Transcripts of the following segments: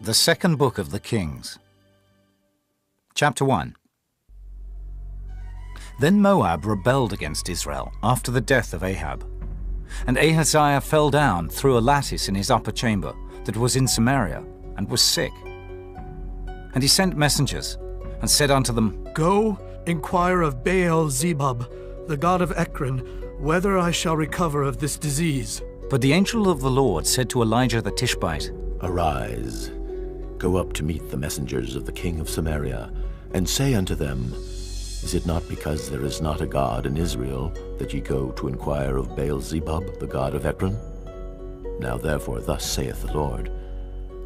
The second book of the Kings. Chapter 1. Then Moab rebelled against Israel after the death of Ahab. And Ahaziah fell down through a lattice in his upper chamber that was in Samaria, and was sick. And he sent messengers, and said unto them, Go, inquire of Baal-zebub, the god of Ekron, whether I shall recover of this disease. But the angel of the Lord said to Elijah the Tishbite, Arise, go up to meet the messengers of the king of Samaria, and say unto them, Is it not because there is not a God in Israel that ye go to inquire of Baal-zebub, the god of Ekron? Now therefore thus saith the Lord,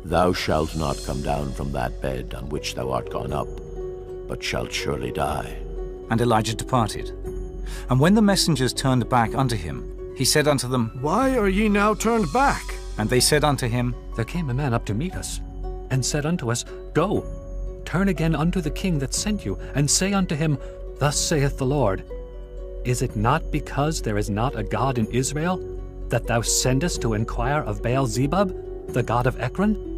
Thou shalt not come down from that bed on which thou art gone up, but shalt surely die. And Elijah departed. And when the messengers turned back unto him, he said unto them, Why are ye now turned back? And they said unto him, There came a man up to meet us, and said unto us, Go, turn again unto the king that sent you, and say unto him, Thus saith the Lord, Is it not because there is not a God in Israel, that thou sendest to inquire of Baal-zebub, the god of Ekron?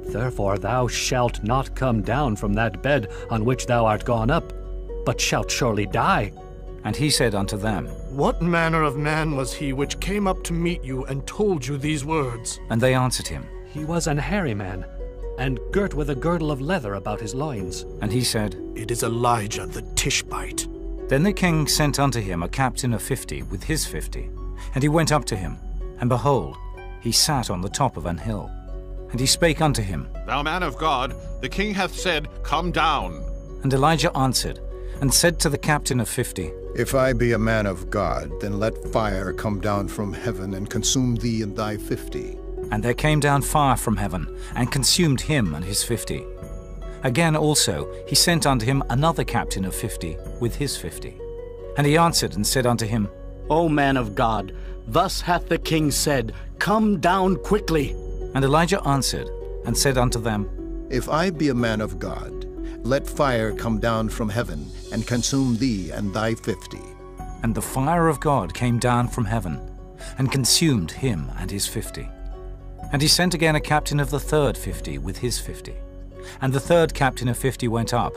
Therefore thou shalt not come down from that bed on which thou art gone up, but shalt surely die. And he said unto them, What manner of man was he which came up to meet you and told you these words? And they answered him. He was an hairy man, and girt with a girdle of leather about his loins. And he said, It is Elijah the Tishbite. Then the king sent unto him a captain of 50 with his 50. And he went up to him, and behold, he sat on the top of an hill. And he spake unto him, Thou man of God, the king hath said, Come down. And Elijah answered, and said to the captain of 50, If I be a man of God, then let fire come down from heaven and consume thee and thy 50. And there came down fire from heaven, and consumed him and his 50. Again also he sent unto him another captain of 50 with his 50. And he answered and said unto him, O man of God, thus hath the king said, Come down quickly. And Elijah answered and said unto them, If I be a man of God, let fire come down from heaven and consume thee and thy 50. And the fire of God came down from heaven, and consumed him and his 50. And he sent again a captain of the third 50 with his 50. And the third captain of 50 went up,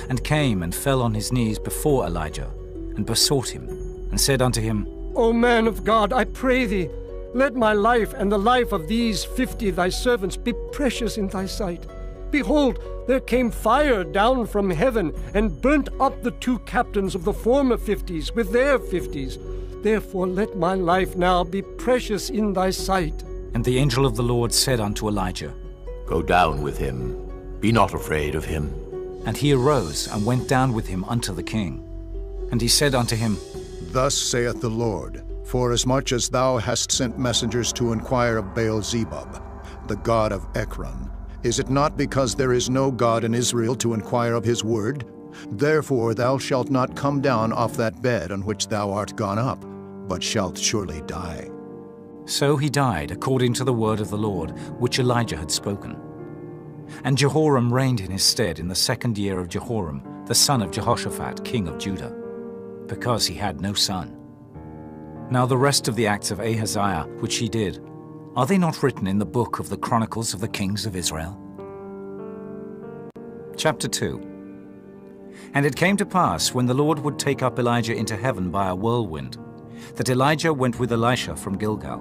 and came and fell on his knees before Elijah, and besought him, and said unto him, O man of God, I pray thee, let my life and the life of these 50 thy servants be precious in thy sight. Behold, there came fire down from heaven, and burnt up the 2 captains of the former 50s with their 50s. Therefore let my life now be precious in thy sight. And the angel of the Lord said unto Elijah, Go down with him, be not afraid of him. And he arose and went down with him unto the king. And he said unto him, Thus saith the Lord, Forasmuch as thou hast sent messengers to inquire of Baal-zebub, the god of Ekron, is it not because there is no God in Israel to inquire of his word? Therefore thou shalt not come down off that bed on which thou art gone up, but shalt surely die. So he died according to the word of the Lord, which Elijah had spoken. And Jehoram reigned in his stead in the 2nd year of Jehoram, the son of Jehoshaphat, king of Judah, because he had no son. Now the rest of the acts of Ahaziah, which he did, are they not written in the book of the Chronicles of the Kings of Israel? Chapter 2. And it came to pass, when the Lord would take up Elijah into heaven by a whirlwind, that Elijah went with Elisha from Gilgal.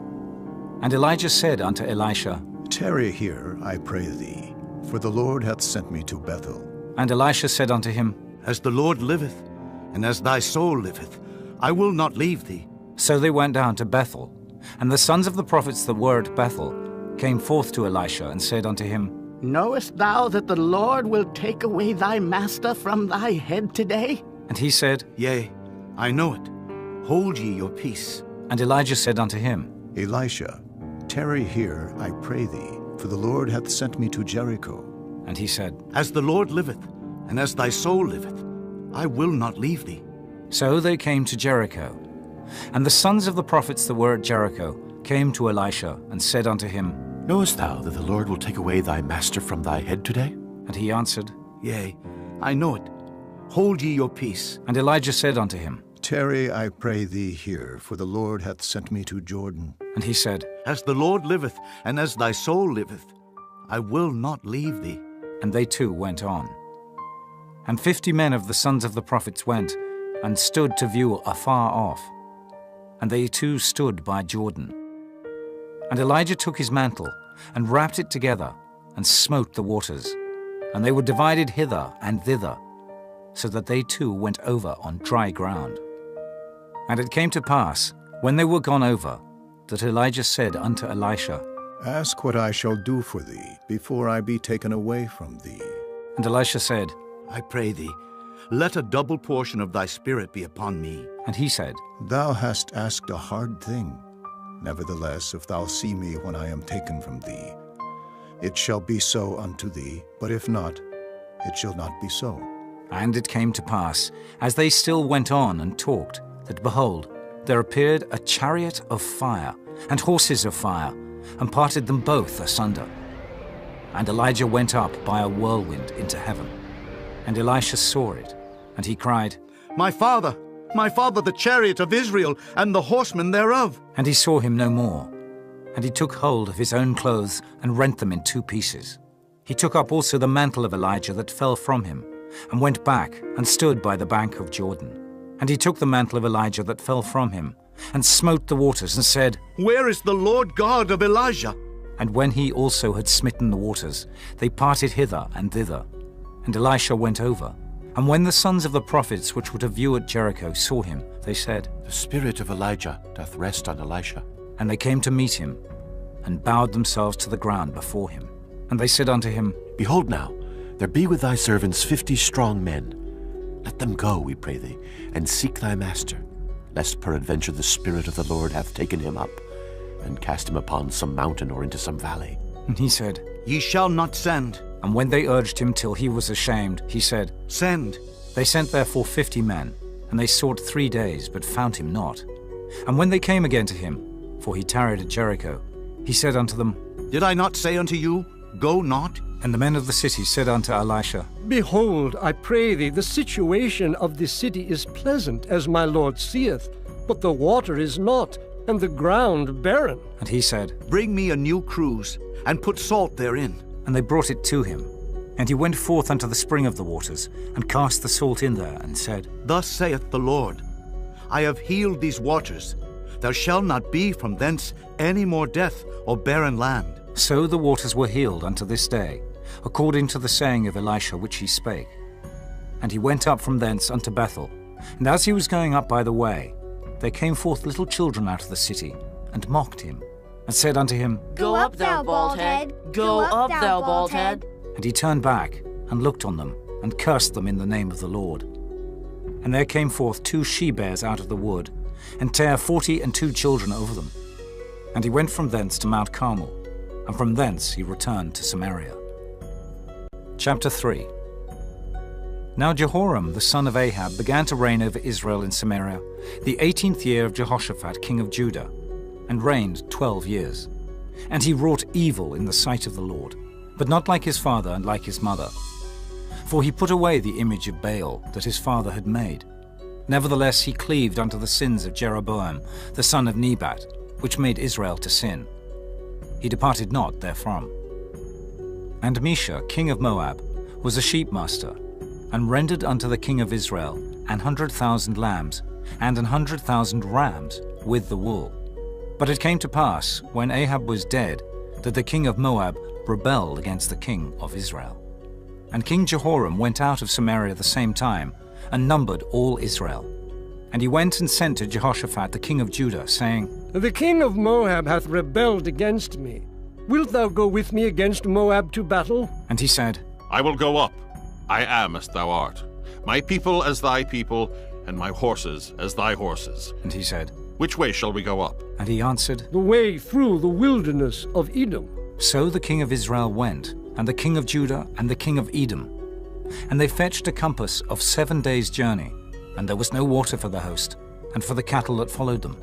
And Elijah said unto Elisha, Tarry here, I pray thee, for the Lord hath sent me to Bethel. And Elisha said unto him, As the Lord liveth, and as thy soul liveth, I will not leave thee. So they went down to Bethel. And the sons of the prophets that were at Bethel came forth to Elisha, and said unto him, Knowest thou that the Lord will take away thy master from thy head today? And he said, Yea, I know it. Hold ye your peace. And Elijah said unto him, Elisha, tarry here, I pray thee, for the Lord hath sent me to Jericho. And he said, As the Lord liveth, and as thy soul liveth, I will not leave thee. So they came to Jericho. And the sons of the prophets that were at Jericho came to Elisha, and said unto him, Knowest thou that the Lord will take away thy master from thy head today? And he answered, Yea, I know it. Hold ye your peace. And Elijah said unto him, Tarry, I pray thee here, for the Lord hath sent me to Jordan. And he said, As the Lord liveth, and as thy soul liveth, I will not leave thee. And they too went on. And 50 men of the sons of the prophets went, and stood to view afar off. And they too stood by Jordan. And Elijah took his mantle, and wrapped it together, and smote the waters. And they were divided hither and thither, so that they too went over on dry ground. And it came to pass, when they were gone over, that Elijah said unto Elisha, Ask what I shall do for thee, before I be taken away from thee. And Elisha said, I pray thee, let a double portion of thy spirit be upon me. And he said, Thou hast asked a hard thing. Nevertheless, if thou see me when I am taken from thee, it shall be so unto thee, but if not, it shall not be so. And it came to pass, as they still went on and talked, that behold, there appeared a chariot of fire, and horses of fire, and parted them both asunder. And Elijah went up by a whirlwind into heaven. And Elisha saw it, and he cried, My father, the chariot of Israel, and the horsemen thereof. And he saw him no more. And he took hold of his own clothes, and rent them in 2 pieces. He took up also the mantle of Elijah that fell from him, and went back, and stood by the bank of Jordan. And he took the mantle of Elijah that fell from him, and smote the waters, and said, Where is the Lord God of Elijah? And when he also had smitten the waters, they parted hither and thither. And Elisha went over. And when the sons of the prophets which were to view at Jericho saw him, they said, The spirit of Elijah doth rest on Elisha. And they came to meet him, and bowed themselves to the ground before him. And they said unto him, Behold now, there be with thy servants 50 strong men. Let them go, we pray thee, and seek thy master, lest peradventure the Spirit of the Lord hath taken him up, and cast him upon some mountain or into some valley. And he said, Ye shall not send. And when they urged him till he was ashamed, he said, Send. They sent therefore 50 men, and they sought 3 days, but found him not. And when they came again to him, for he tarried at Jericho, he said unto them, Did I not say unto you, Go not? And the men of the city said unto Elisha, Behold, I pray thee, the situation of this city is pleasant, as my Lord seeth, but the water is not, and the ground barren. And he said, Bring me a new cruse, and put salt therein. And they brought it to him. And he went forth unto the spring of the waters, and cast the salt in there, and said, Thus saith the Lord, I have healed these waters. There shall not be from thence any more death or barren land. So the waters were healed unto this day, according to the saying of Elisha which he spake. And he went up from thence unto Bethel. And as he was going up by the way, there came forth little children out of the city, and mocked him, and said unto him, Go up, thou bald head! Go up, thou bald head! And he turned back, and looked on them, and cursed them in the name of the Lord. And there came forth 2 she-bears out of the wood, and tare 42 children over them. And he went from thence to Mount Carmel, and from thence he returned to Samaria. Chapter 3. Now Jehoram the son of Ahab began to reign over Israel in Samaria, the 18th year of Jehoshaphat king of Judah, and reigned 12 years. And he wrought evil in the sight of the Lord, but not like his father and like his mother. For he put away the image of Baal that his father had made. Nevertheless he cleaved unto the sins of Jeroboam the son of Nebat, which made Israel to sin. He departed not therefrom. And Mesha, king of Moab, was a sheepmaster, and rendered unto the king of Israel 100,000 lambs, and 100,000 rams, with the wool. But it came to pass, when Ahab was dead, that the king of Moab rebelled against the king of Israel. And King Jehoram went out of Samaria the same time, and numbered all Israel. And he went and sent to Jehoshaphat the king of Judah, saying, The king of Moab hath rebelled against me. Wilt thou go with me against Moab to battle? And he said, I will go up. I am as thou art. My people as thy people, and my horses as thy horses. And he said, Which way shall we go up? And he answered, The way through the wilderness of Edom. So the king of Israel went, and the king of Judah, and the king of Edom. And they fetched a compass of 7 days' journey, and there was no water for the host, and for the cattle that followed them.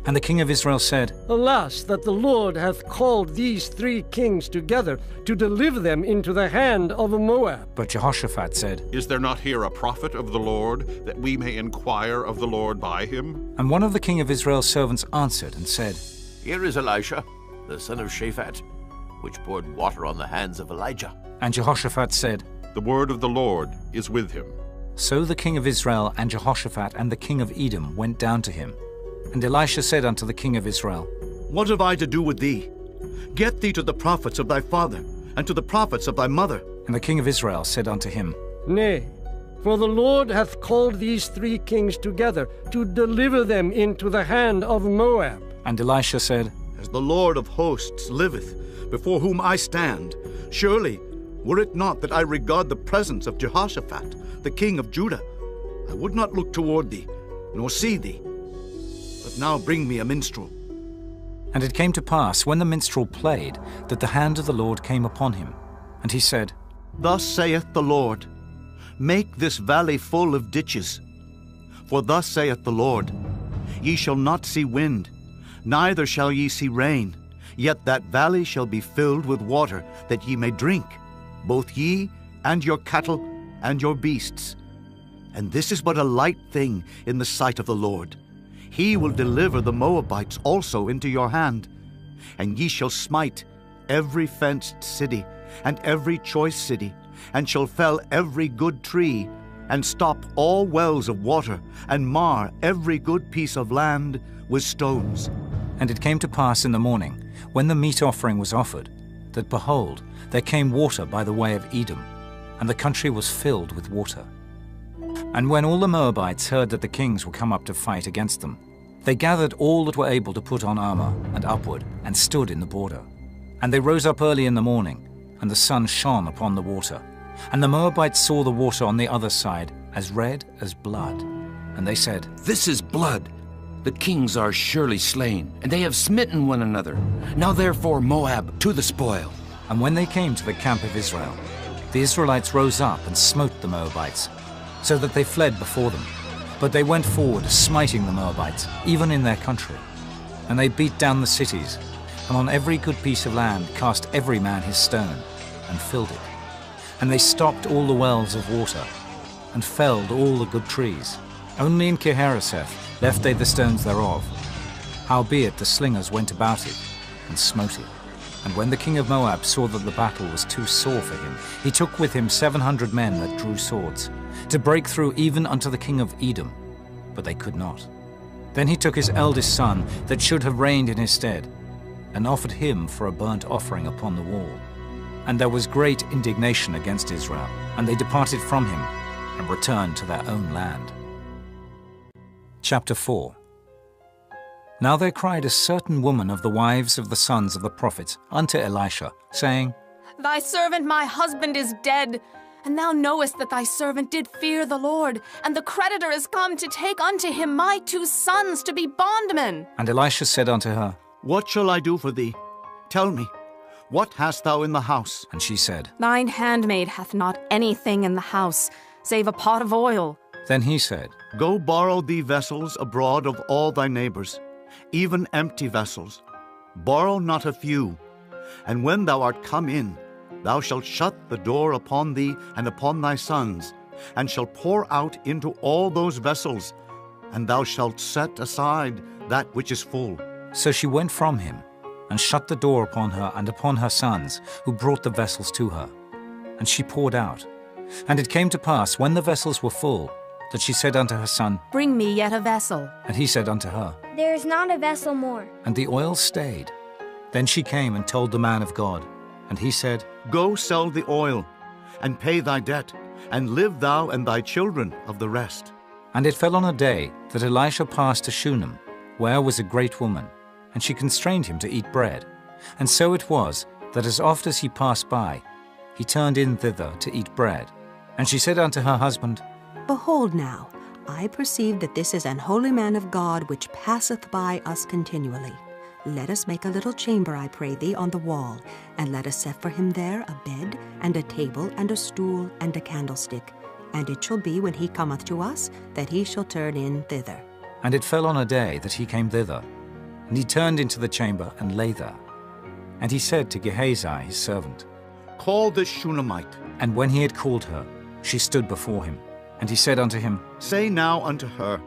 And the king of Israel said, Alas, that the Lord hath called these 3 kings together to deliver them into the hand of Moab. But Jehoshaphat said, Is there not here a prophet of the Lord, that we may inquire of the Lord by him? And one of the king of Israel's servants answered and said, Here is Elisha, the son of Shaphat. which poured water on the hands of Elijah. And Jehoshaphat said, The word of the Lord is with him. So the king of Israel and Jehoshaphat and the king of Edom went down to him. And Elisha said unto the king of Israel, What have I to do with thee? Get thee to the prophets of thy father, and to the prophets of thy mother. And the king of Israel said unto him, Nay, for the Lord hath called these 3 kings together to deliver them into the hand of Moab. And Elisha said, As the Lord of hosts liveth, before whom I stand, surely, were it not that I regard the presence of Jehoshaphat, the king of Judah, I would not look toward thee, nor see thee. But now bring me a minstrel. And it came to pass, when the minstrel played, that the hand of the Lord came upon him. And he said, Thus saith the Lord, Make this valley full of ditches. For thus saith the Lord, Ye shall not see wind, neither shall ye see rain, yet that valley shall be filled with water, that ye may drink, both ye and your cattle and your beasts. And this is but a light thing in the sight of the Lord. He will deliver the Moabites also into your hand, and ye shall smite every fenced city and every choice city, and shall fell every good tree, and stop all wells of water, and mar every good piece of land with stones. And it came to pass in the morning, when the meat offering was offered, that behold, there came water by the way of Edom, and the country was filled with water. And when all the Moabites heard that the kings were come up to fight against them, they gathered all that were able to put on armor and upward, and stood in the border. And they rose up early in the morning, and the sun shone upon the water. And the Moabites saw the water on the other side as red as blood. And they said, This is blood. The kings are surely slain, and they have smitten one another. Now therefore, Moab, to the spoil. And when they came to the camp of Israel, the Israelites rose up and smote the Moabites, so that they fled before them. But they went forward, smiting the Moabites, even in their country. And they beat down the cities, and on every good piece of land cast every man his stone, and filled it. And they stopped all the wells of water, and felled all the good trees. Only in Kirharaseth left they the stones thereof. Howbeit the slingers went about it, and smote it. And when the king of Moab saw that the battle was too sore for him, he took with him 700 men that drew swords, to break through even unto the king of Edom, but they could not. Then he took his eldest son, that should have reigned in his stead, and offered him for a burnt offering upon the wall. And there was great indignation against Israel, and they departed from him, and returned to their own land. Chapter 4. Now there cried a certain woman of the wives of the sons of the prophets unto Elisha, saying, Thy servant my husband is dead, and thou knowest that thy servant did fear the Lord, and the creditor is come to take unto him my 2 sons to be bondmen. And Elisha said unto her, What shall I do for thee? Tell me, what hast thou in the house? And she said, Thine handmaid hath not anything in the house, save a pot of oil. Then he said, Go borrow thee vessels abroad of all thy neighbors, even empty vessels. Borrow not a few. And when thou art come in, thou shalt shut the door upon thee and upon thy sons, and shalt pour out into all those vessels, and thou shalt set aside that which is full. So she went from him, and shut the door upon her and upon her sons, who brought the vessels to her. And she poured out. And it came to pass, when the vessels were full, that she said unto her son, Bring me yet a vessel. And he said unto her, There is not a vessel more. And the oil stayed. Then she came and told the man of God. And he said, Go sell the oil, and pay thy debt, and live thou and thy children of the rest. And it fell on a day that Elisha passed to Shunem, where was a great woman, and she constrained him to eat bread. And so it was, that as oft as he passed by, he turned in thither to eat bread. And she said unto her husband, Behold now, I perceive that this is an holy man of God, which passeth by us continually. Let us make a little chamber, I pray thee, on the wall, and let us set for him there a bed, and a table, and a stool, and a candlestick. And it shall be, when he cometh to us, that he shall turn in thither. And it fell on a day that he came thither, and he turned into the chamber and lay there. And he said to Gehazi his servant, Call this Shunammite. And when he had called her, she stood before him. And he said unto him, Say now unto her,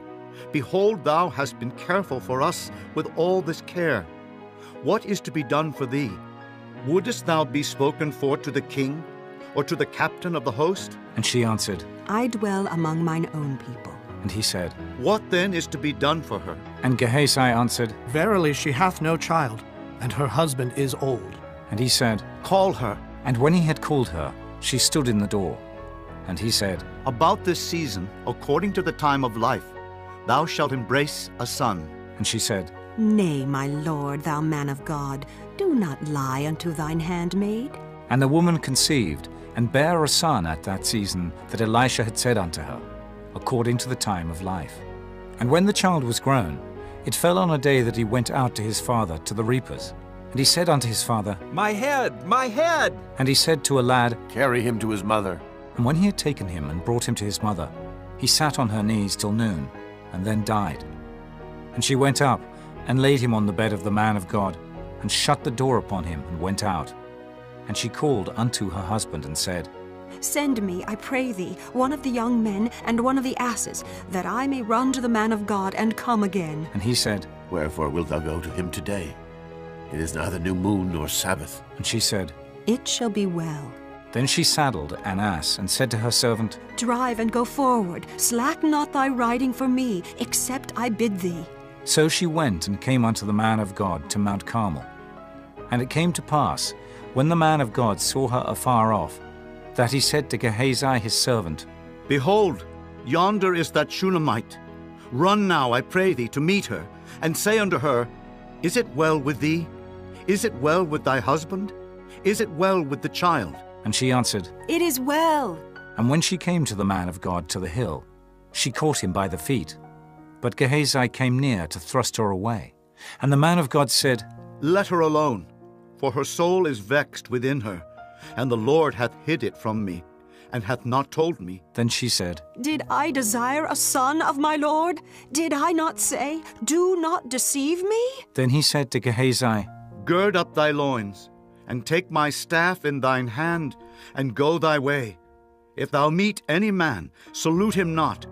Behold, thou hast been careful for us with all this care. What is to be done for thee? Wouldest thou be spoken for to the king, or to the captain of the host? And she answered, I dwell among mine own people. And he said, What then is to be done for her? And Gehazi answered, Verily she hath no child, and her husband is old. And he said, Call her. And when he had called her, she stood in the door. And he said, About this season, according to the time of life, thou shalt embrace a son. And she said, Nay, my lord, thou man of God, do not lie unto thine handmaid. And the woman conceived, and bare a son at that season that Elisha had said unto her, according to the time of life. And when the child was grown, it fell on a day that he went out to his father to the reapers. And he said unto his father, My head, my head! And he said to a lad, Carry him to his mother. And when he had taken him and brought him to his mother, he sat on her knees till noon, and then died. And she went up, and laid him on the bed of the man of God, and shut the door upon him, and went out. And she called unto her husband, and said, Send me, I pray thee, one of the young men and one of the asses, that I may run to the man of God and come again. And he said, Wherefore wilt thou go to him today? It is neither new moon nor Sabbath. And she said, It shall be well. Then she saddled an ass, and said to her servant, Drive and go forward, slack not thy riding for me, except I bid thee. So she went and came unto the man of God to Mount Carmel. And it came to pass, when the man of God saw her afar off, that he said to Gehazi his servant, Behold, yonder is that Shunammite. Run now, I pray thee, to meet her, and say unto her, Is it well with thee? Is it well with thy husband? Is it well with the child? And she answered, It is well. And when she came to the man of God to the hill, she caught him by the feet. But Gehazi came near to thrust her away. And the man of God said, Let her alone, for her soul is vexed within her, and the Lord hath hid it from me, and hath not told me. Then she said, Did I desire a son of my Lord? Did I not say, Do not deceive me? Then he said to Gehazi, Gird up thy loins, and take my staff in thine hand, and go thy way. If thou meet any man, salute him not.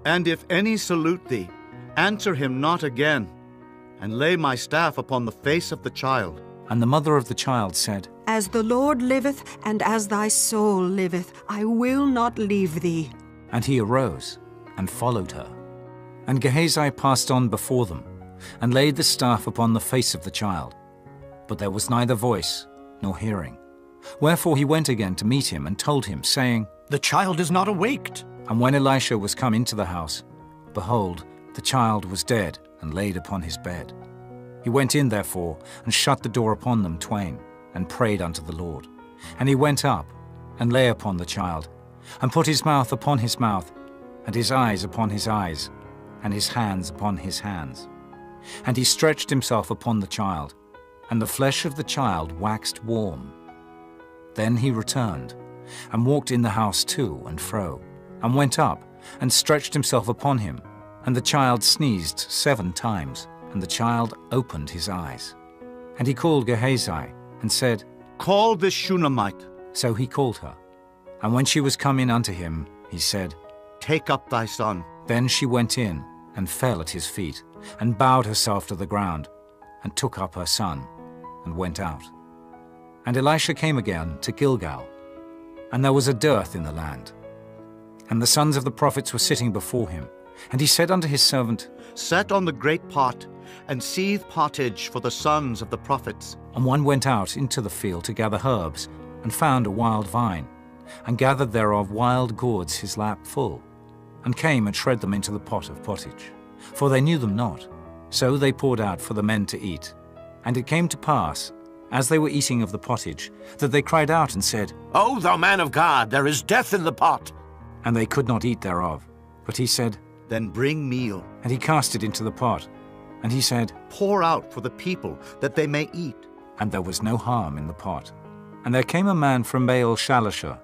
And if any salute thee, answer him not again. And lay my staff upon the face of the child. And the mother of the child said, As the Lord liveth, and as thy soul liveth, I will not leave thee. And he arose, and followed her. And Gehazi passed on before them, and laid the staff upon the face of the child. But there was neither voice, nor hearing. Wherefore he went again to meet him, and told him, saying, The child is not awaked. And when Elisha was come into the house, behold, the child was dead, and laid upon his bed. He went in therefore, and shut the door upon them twain, and prayed unto the Lord. And he went up, and lay upon the child, and put his mouth upon his mouth, and his eyes upon his eyes, and his hands upon his hands. And he stretched himself upon the child, and the flesh of the child waxed warm. Then he returned, and walked in the house to and fro, and went up, and stretched himself upon him. And the child sneezed 7 times, and the child opened his eyes. And he called Gehazi, and said, Call this Shunammite. So he called her. And when she was come in unto him, he said, Take up thy son. Then she went in, and fell at his feet, and bowed herself to the ground, and took up her son, and went out. And Elisha came again to Gilgal, and there was a dearth in the land. And the sons of the prophets were sitting before him. And he said unto his servant, Set on the great pot, and seethe pottage for the sons of the prophets. And one went out into the field to gather herbs, and found a wild vine, and gathered thereof wild gourds his lap full, and came and shred them into the pot of pottage. For they knew them not. So they poured out for the men to eat. And it came to pass, as they were eating of the pottage, that they cried out and said, O thou man of God, there is death in the pot. And they could not eat thereof. But he said, Then bring meal. And he cast it into the pot. And he said, Pour out for the people, that they may eat. And there was no harm in the pot. And there came a man from Baal Shalishah,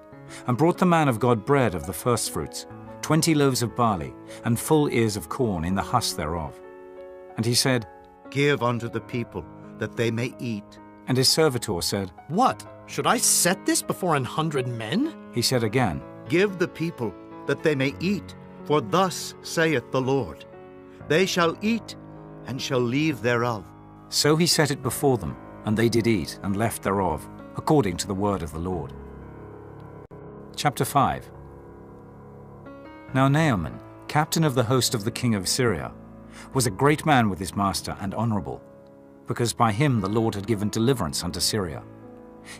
and brought the man of God bread of the firstfruits, 20 loaves of barley, and full ears of corn in the husk thereof. And he said, Give unto the people, that they may eat. And his servitor said, What? Should I set this before 100 men? He said again, Give the people, that they may eat. For thus saith the Lord, They shall eat, and shall leave thereof. So he set it before them, And they did eat and left thereof, according to the word of the Lord. Chapter 5. Now Naaman, captain of the host of the king of Syria, was a great man with his master and honorable, because by him the Lord had given deliverance unto Syria.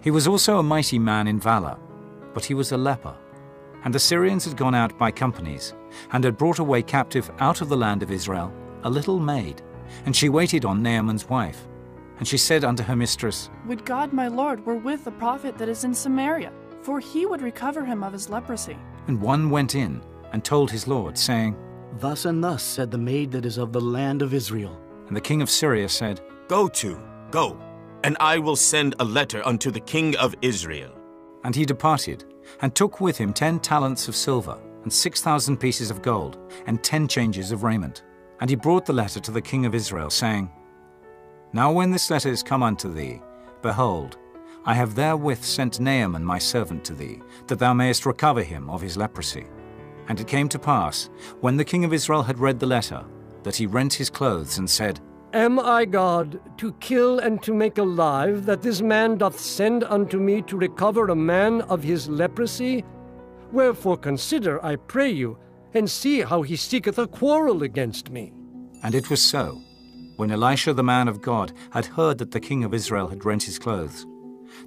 He was also a mighty man in valor, but he was a leper. And the Syrians had gone out by companies, and had brought away captive out of the land of Israel a little maid, and she waited on Naaman's wife. And she said unto her mistress, Would God my Lord were with the prophet that is in Samaria, for he would recover him of his leprosy. And one went in and told his lord, saying, Thus and thus said the maid that is of the land of Israel. And the king of Syria said, Go, and I will send a letter unto the king of Israel. And he departed, and took with him 10 talents of silver, and 6,000 pieces of gold, and 10 changes of raiment. And he brought the letter to the king of Israel, saying, Now when this letter is come unto thee, behold, I have therewith sent Naaman my servant to thee, that thou mayest recover him of his leprosy. And it came to pass, when the king of Israel had read the letter, that he rent his clothes, and said, Am I God, to kill and to make alive, that this man doth send unto me to recover a man of his leprosy? Wherefore consider, I pray you, and see how he seeketh a quarrel against me. And it was so, when Elisha the man of God had heard that the king of Israel had rent his clothes,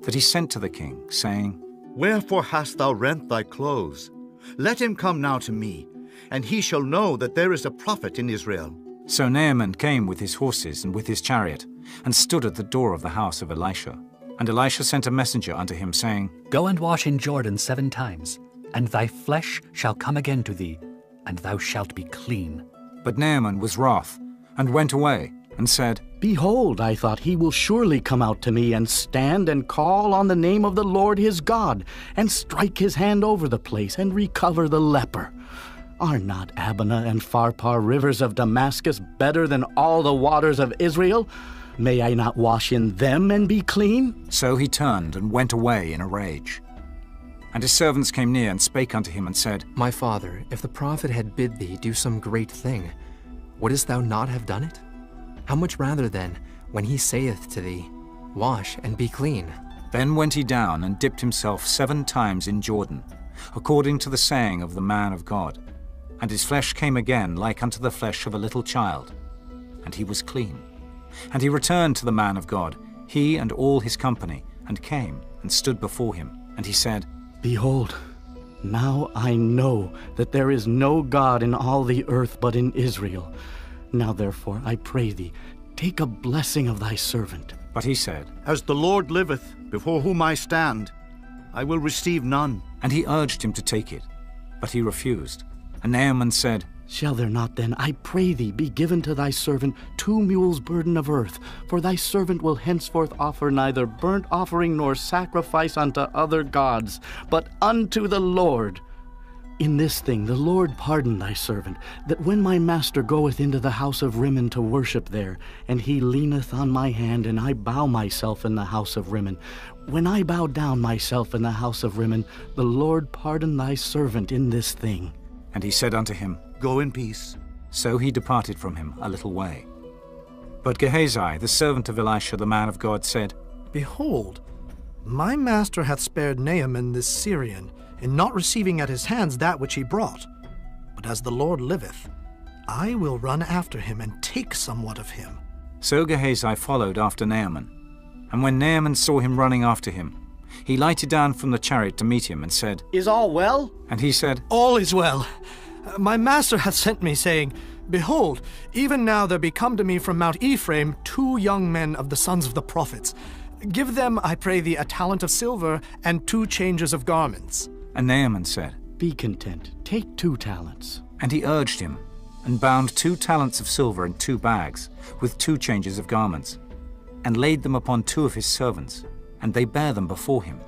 that he sent to the king, saying, Wherefore hast thou rent thy clothes? Let him come now to me, and he shall know that there is a prophet in Israel. So Naaman came with his horses and with his chariot, and stood at the door of the house of Elisha. And Elisha sent a messenger unto him, saying, Go and wash in Jordan 7 times, and thy flesh shall come again to thee, and thou shalt be clean. But Naaman was wroth, and went away, and said, Behold, I thought he will surely come out to me, and stand and call on the name of the Lord his God, and strike his hand over the place, and recover the leper. Are not Abana and Pharpar rivers of Damascus better than all the waters of Israel? May I not wash in them and be clean? So he turned and went away in a rage. And his servants came near and spake unto him, and said, My father, if the prophet had bid thee do some great thing, wouldest thou not have done it? How much rather then, when he saith to thee, Wash and be clean? Then went he down and dipped himself 7 times in Jordan, according to the saying of the man of God. And his flesh came again like unto the flesh of a little child, and he was clean. And he returned to the man of God, he and all his company, and came and stood before him. And he said, Behold, now I know that there is no God in all the earth but in Israel. Now therefore, I pray thee, take a blessing of thy servant. But he said, As the Lord liveth, before whom I stand, I will receive none. And he urged him to take it, but he refused. And Naaman said, Shall there not then, I pray thee, be given to thy servant 2 mules' burden of earth? For thy servant will henceforth offer neither burnt offering nor sacrifice unto other gods, but unto the Lord. In this thing the Lord pardon thy servant, that when my master goeth into the house of Rimmon to worship there, and he leaneth on my hand, and I bow myself in the house of Rimmon, when I bow down myself in the house of Rimmon, the Lord pardon thy servant in this thing. And he said unto him, Go in peace. So he departed from him a little way. But Gehazi, the servant of Elisha the man of God, said, Behold, my master hath spared Naaman this Syrian, in not receiving at his hands that which he brought. But as the Lord liveth, I will run after him and take somewhat of him. So Gehazi followed after Naaman. And when Naaman saw him running after him, he lighted down from the chariot to meet him, and said, Is all well? And he said, All is well. My master hath sent me, saying, Behold, even now there be come to me from Mount Ephraim 2 young men of the sons of the prophets. Give them, I pray thee, a talent of silver and 2 changes of garments. And Naaman said, Be content, take 2 talents. And he urged him, and bound 2 talents of silver in 2 bags, with 2 changes of garments, and laid them upon 2 of his servants, and they bare them before him.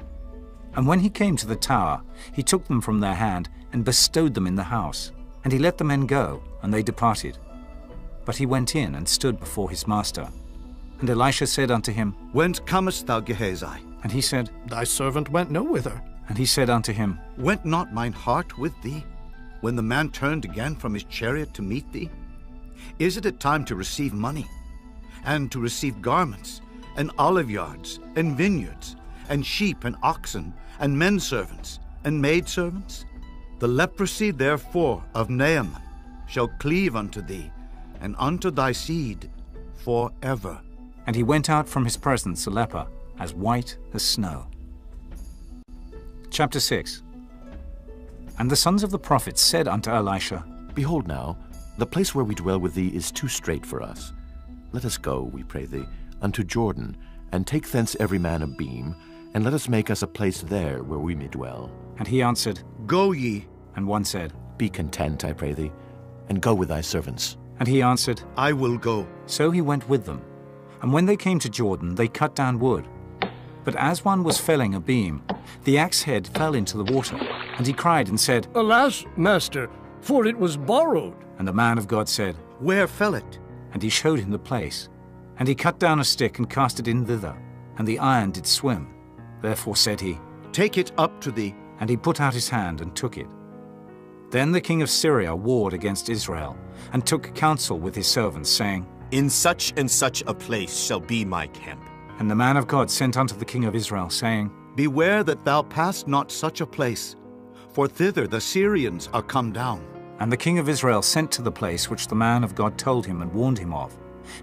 And when he came to the tower, he took them from their hand, and bestowed them in the house. And he let the men go, and they departed. But he went in and stood before his master. And Elisha said unto him, Whence comest thou, Gehazi? And he said, Thy servant went no whither. And he said unto him, Went not mine heart with thee, when the man turned again from his chariot to meet thee? Is it a time to receive money, and to receive garments, and olive yards, and vineyards, and sheep and oxen, and men servants, and maidservants? The leprosy therefore of Naaman shall cleave unto thee, and unto thy seed forever. And he went out from his presence a leper, as white as snow. Chapter 6. And the sons of the prophets said unto Elisha, Behold now, the place where we dwell with thee is too strait for us. Let us go, we pray thee, unto Jordan, and take thence every man a beam, and let us make us a place there where we may dwell. And he answered, Go ye. And one said, Be content, I pray thee, and go with thy servants. And he answered, I will go. So he went with them. And when they came to Jordan, they cut down wood. But as one was felling a beam, the axe head fell into the water. And he cried and said, Alas, master, for it was borrowed. And the man of God said, Where fell it? And he showed him the place. And he cut down a stick and cast it in thither, and the iron did swim. Therefore said he, Take it up to thee. And he put out his hand and took it. Then the king of Syria warred against Israel, and took counsel with his servants, saying, In such and such a place shall be my camp. And the man of God sent unto the king of Israel, saying, Beware that thou pass not such a place, for thither the Syrians are come down. And the king of Israel sent to the place which the man of God told him and warned him of,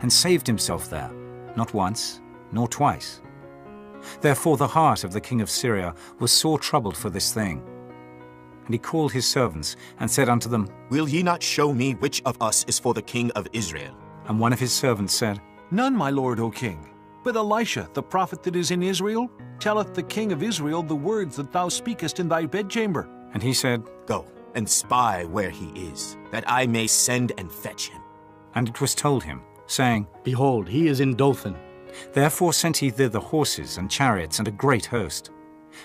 and saved himself there, not once, nor twice. Therefore the heart of the king of Syria was sore troubled for this thing. And he called his servants, and said unto them, Will ye not show me which of us is for the king of Israel? And one of his servants said, None, my lord, O king. But Elisha, the prophet that is in Israel, telleth the king of Israel the words that thou speakest in thy bedchamber. And he said, Go, and spy where he is, that I may send and fetch him. And it was told him, saying, Behold, he is in Dothan. Therefore sent he thither horses and chariots and a great host.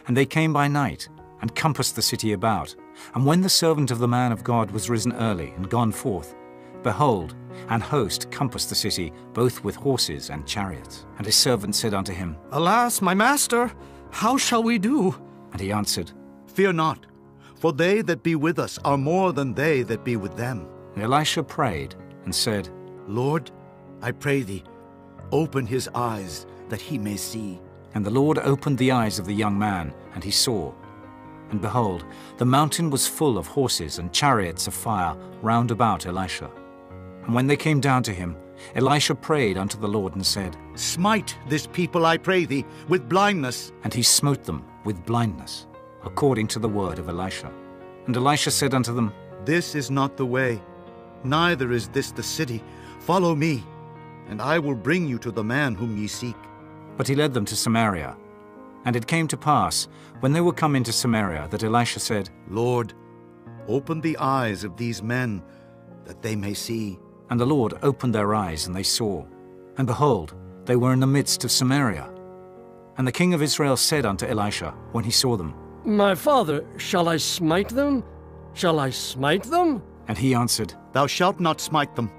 And they came by night, and compassed the city about. And when the servant of the man of God was risen early and gone forth, behold, an host compassed the city, both with horses and chariots. And his servant said unto him, Alas, my master, how shall we do? And he answered, Fear not, for they that be with us are more than they that be with them. And Elisha prayed and said, Lord, I pray thee, open his eyes, that he may see. And the Lord opened the eyes of the young man, and he saw. And behold, the mountain was full of horses and chariots of fire round about Elisha. And when they came down to him, Elisha prayed unto the Lord and said, Smite this people, I pray thee, with blindness. And he smote them with blindness, according to the word of Elisha. And Elisha said unto them, This is not the way, neither is this the city. Follow me, and I will bring you to the man whom ye seek. But he led them to Samaria. And it came to pass, when they were come into Samaria, that Elisha said, Lord, open the eyes of these men, that they may see. And the Lord opened their eyes, and they saw. And behold, they were in the midst of Samaria. And the king of Israel said unto Elisha, when he saw them, My father, shall I smite them? Shall I smite them? And he answered, Thou shalt not smite them.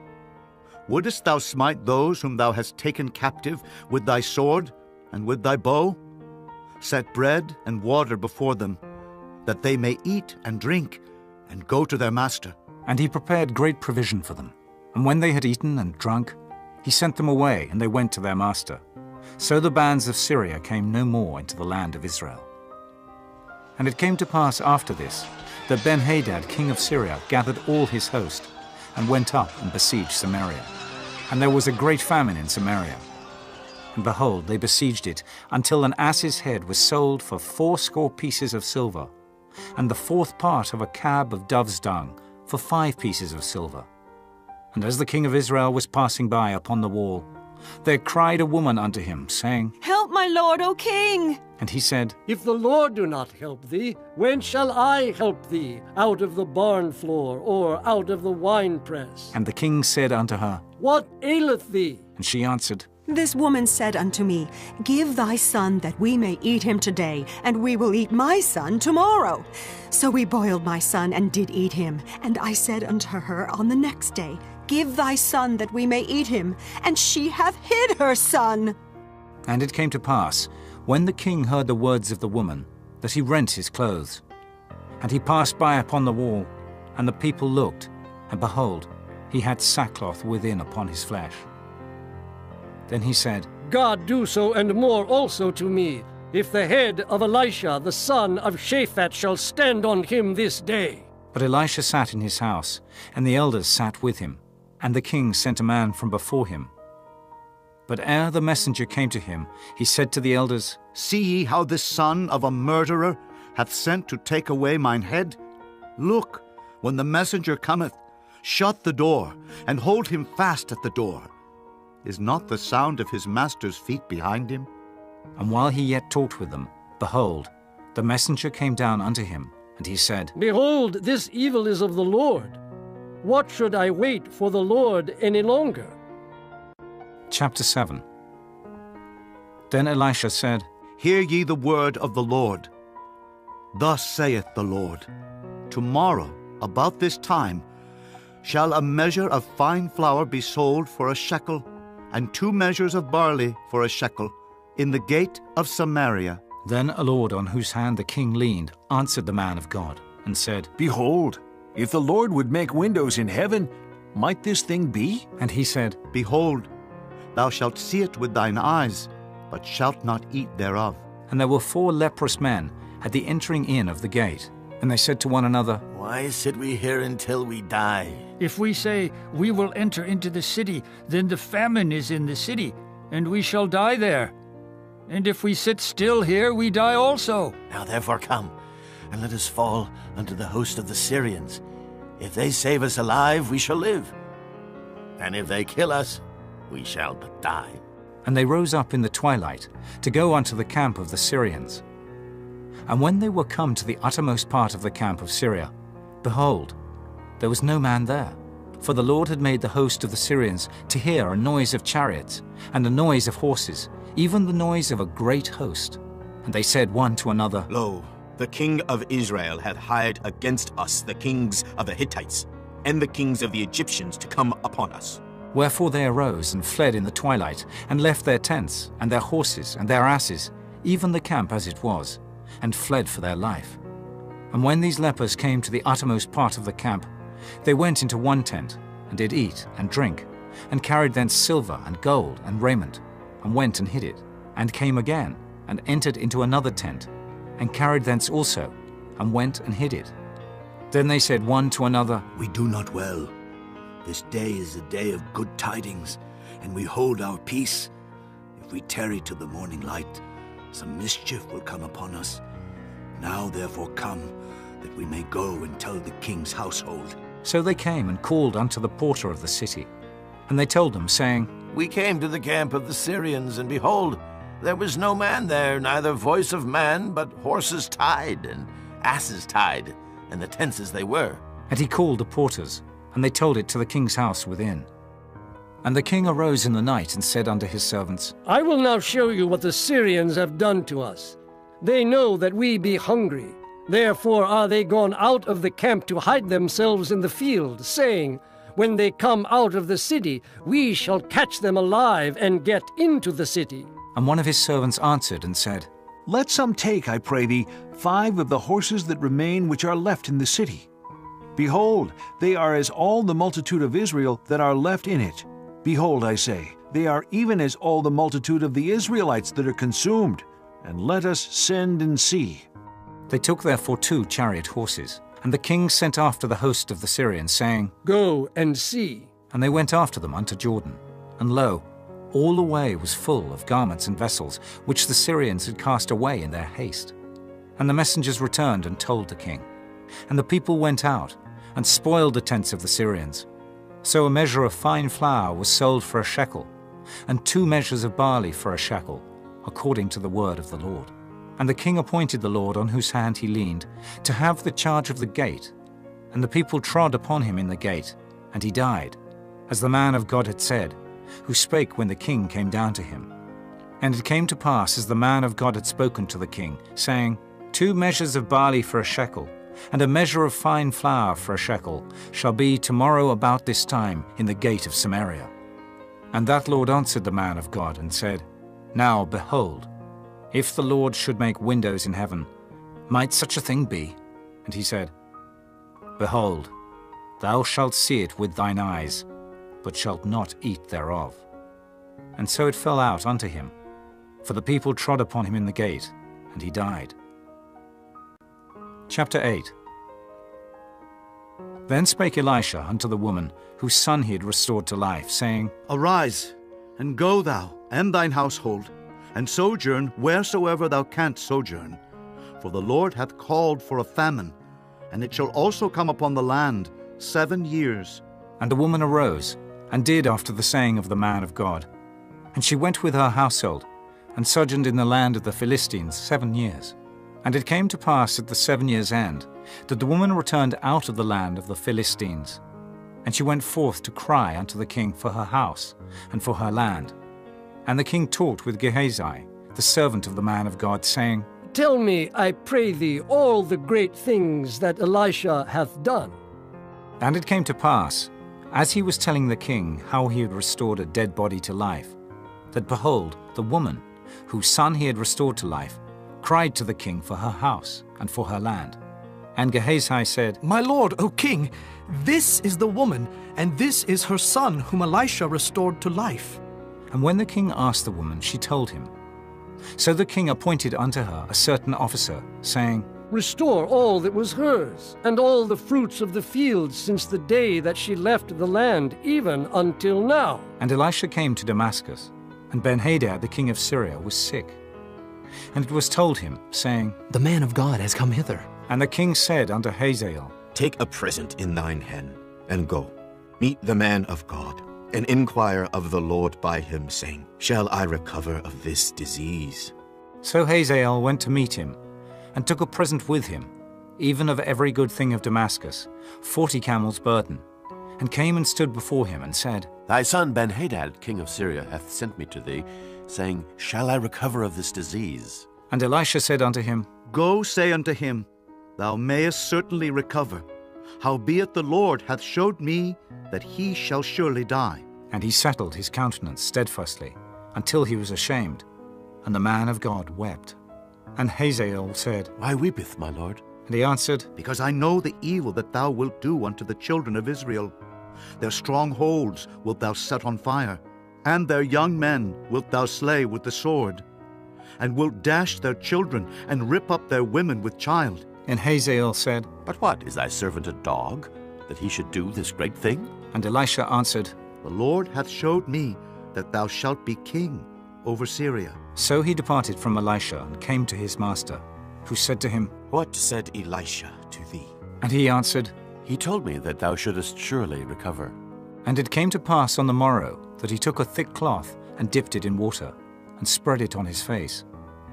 Wouldest thou smite those whom thou hast taken captive with thy sword and with thy bow? Set bread and water before them, that they may eat and drink, and go to their master. And he prepared great provision for them. And when they had eaten and drunk, he sent them away, and they went to their master. So the bands of Syria came no more into the land of Israel. And it came to pass after this, that Ben-Hadad king of Syria gathered all his host, and went up and besieged Samaria. And there was a great famine in Samaria. And behold, they besieged it, until an ass's head was sold for 80 pieces of silver, and the 4th part of a cab of dove's dung for 5 pieces of silver. And as the king of Israel was passing by upon the wall, there cried a woman unto him, saying, Help, my lord, O king! And he said, If the Lord do not help thee, when shall I help thee out of the barn floor, or out of the winepress? And the king said unto her, What aileth thee? And she answered, This woman said unto me, Give thy son that we may eat him today, and we will eat my son tomorrow. So we boiled my son and did eat him. And I said unto her on the next day, Give thy son that we may eat him. And she hath hid her son. And it came to pass, when the king heard the words of the woman, that he rent his clothes. And he passed by upon the wall, and the people looked, and behold, he had sackcloth within upon his flesh. Then he said, God do so and more also to me, if the head of Elisha the son of Shaphat shall stand on him this day. But Elisha sat in his house, and the elders sat with him, and the king sent a man from before him. But ere the messenger came to him, he said to the elders, See ye how this son of a murderer hath sent to take away mine head? Look, when the messenger cometh, shut the door, and hold him fast at the door. Is not the sound of his master's feet behind him? And while he yet talked with them, behold, the messenger came down unto him, and he said, Behold, this evil is of the Lord. What should I wait for the Lord any longer? Chapter 7. Then Elisha said, Hear ye the word of the Lord. Thus saith the Lord, Tomorrow, about this time, shall a measure of fine flour be sold for a shekel, and 2 measures of barley for a shekel, in the gate of Samaria. Then a lord on whose hand the king leaned answered the man of God, and said, Behold, if the Lord would make windows in heaven, might this thing be? And he said, Behold, thou shalt see it with thine eyes, but shalt not eat thereof. And there were 4 leprous men at the entering in of the gate, and they said to one another, Why sit we here until we die? If we say, We will enter into the city, then the famine is in the city, and we shall die there. And if we sit still here, we die also. Now therefore come, and let us fall unto the host of the Syrians. If they save us alive, we shall live. And if they kill us, we shall but die. And they rose up in the twilight to go unto the camp of the Syrians. And when they were come to the uttermost part of the camp of Syria, behold, there was no man there. For the Lord had made the host of the Syrians to hear a noise of chariots, and a noise of horses, even the noise of a great host. And they said one to another, Lo, the king of Israel hath hired against us the kings of the Hittites, and the kings of the Egyptians to come upon us. Wherefore they arose and fled in the twilight, and left their tents, and their horses, and their asses, even the camp as it was, and fled for their life. And when these lepers came to the uttermost part of the camp, they went into one tent, and did eat and drink, and carried thence silver and gold and raiment, and went and hid it, and came again, and entered into another tent, and carried thence also, and went and hid it. Then they said one to another, We do not well. This day is a day of good tidings, and we hold our peace. If we tarry till the morning light, some mischief will come upon us. Now therefore come, that we may go and tell the king's household. So they came and called unto the porter of the city. And they told them, saying, We came to the camp of the Syrians, and behold, there was no man there, neither voice of man, but horses tied, and asses tied, and the tents as they were. And he called the porters, and they told it to the king's house within. And the king arose in the night, and said unto his servants, I will now show you what the Syrians have done to us. They know that we be hungry. Therefore are they gone out of the camp to hide themselves in the field, saying, When they come out of the city, we shall catch them alive and get into the city. And one of his servants answered and said, Let some take, I pray thee, 5 of the horses that remain which are left in the city. Behold, they are as all the multitude of Israel that are left in it. Behold, I say, they are even as all the multitude of the Israelites that are consumed. And let us send and see. They took therefore 2 chariot horses, and the king sent after the host of the Syrians, saying, Go and see. And they went after them unto Jordan. And lo, all the way was full of garments and vessels, which the Syrians had cast away in their haste. And the messengers returned and told the king. And the people went out, and spoiled the tents of the Syrians. So a measure of fine flour was sold for a shekel, and 2 measures of barley for a shekel, according to the word of the Lord. And the king appointed the Lord on whose hand he leaned, to have the charge of the gate. And the people trod upon him in the gate, and he died, as the man of God had said, who spake when the king came down to him. And it came to pass, as the man of God had spoken to the king, saying, 2 measures of barley for a shekel, and a measure of fine flour for a shekel, shall be tomorrow about this time in the gate of Samaria. And that Lord answered the man of God, and said, Now, behold, if the Lord should make windows in heaven, might such a thing be? And he said, Behold, thou shalt see it with thine eyes, but shalt not eat thereof. and so it fell out unto him. For the people trod upon him in the gate, and he died. Chapter 8. Then spake Elisha unto the woman, whose son he had restored to life, saying, Arise, and go thou, and thine household, and sojourn wheresoever thou canst sojourn. For the Lord hath called for a famine, and it shall also come upon the land 7 years. And the woman arose, and did after the saying of the man of God. And she went with her household, and sojourned in the land of the Philistines 7 years. And it came to pass at the 7 years' end, that the woman returned out of the land of the Philistines. And she went forth to cry unto the king for her house, and for her land. And the king talked with Gehazi, the servant of the man of God, saying, Tell me, I pray thee, all the great things that Elisha hath done. And it came to pass, as he was telling the king how he had restored a dead body to life, that behold, the woman, whose son he had restored to life, cried to the king for her house and for her land. And Gehazi said, My lord, O king, this is the woman, and this is her son whom Elisha restored to life. And when the king asked the woman, she told him. So the king appointed unto her a certain officer, saying, Restore all that was hers, and all the fruits of the field since the day that she left the land, even until now. And Elisha came to Damascus, and Ben-Hadad the king of Syria was sick. And it was told him, saying, The man of God has come hither. And the king said unto Hazael, Take a present in thine hand, and go. Meet the man of God, and inquire of the Lord by him, saying, Shall I recover of this disease? So Hazael went to meet him, and took a present with him, even of every good thing of Damascus, 40 camels' burden, and came and stood before him, and said, Thy son Ben-Hadad, king of Syria, hath sent me to thee, saying, Shall I recover of this disease? And Elisha said unto him, Go say unto him, Thou mayest certainly recover. Howbeit the Lord hath showed me that he shall surely die. And he settled his countenance steadfastly, until he was ashamed. And the man of God wept. And Hazael said, Why weepeth my lord? And he answered, Because I know the evil that thou wilt do unto the children of Israel. Their strongholds wilt thou set on fire, and their young men wilt thou slay with the sword, and wilt dash their children, and rip up their women with child. And Hazael said, But what, is thy servant a dog, that he should do this great thing? And Elisha answered, The Lord hath showed me that thou shalt be king over Syria. So he departed from Elisha, and came to his master, who said to him, What said Elisha to thee? And he answered, He told me that thou shouldest surely recover. And it came to pass on the morrow, that he took a thick cloth, and dipped it in water, and spread it on his face,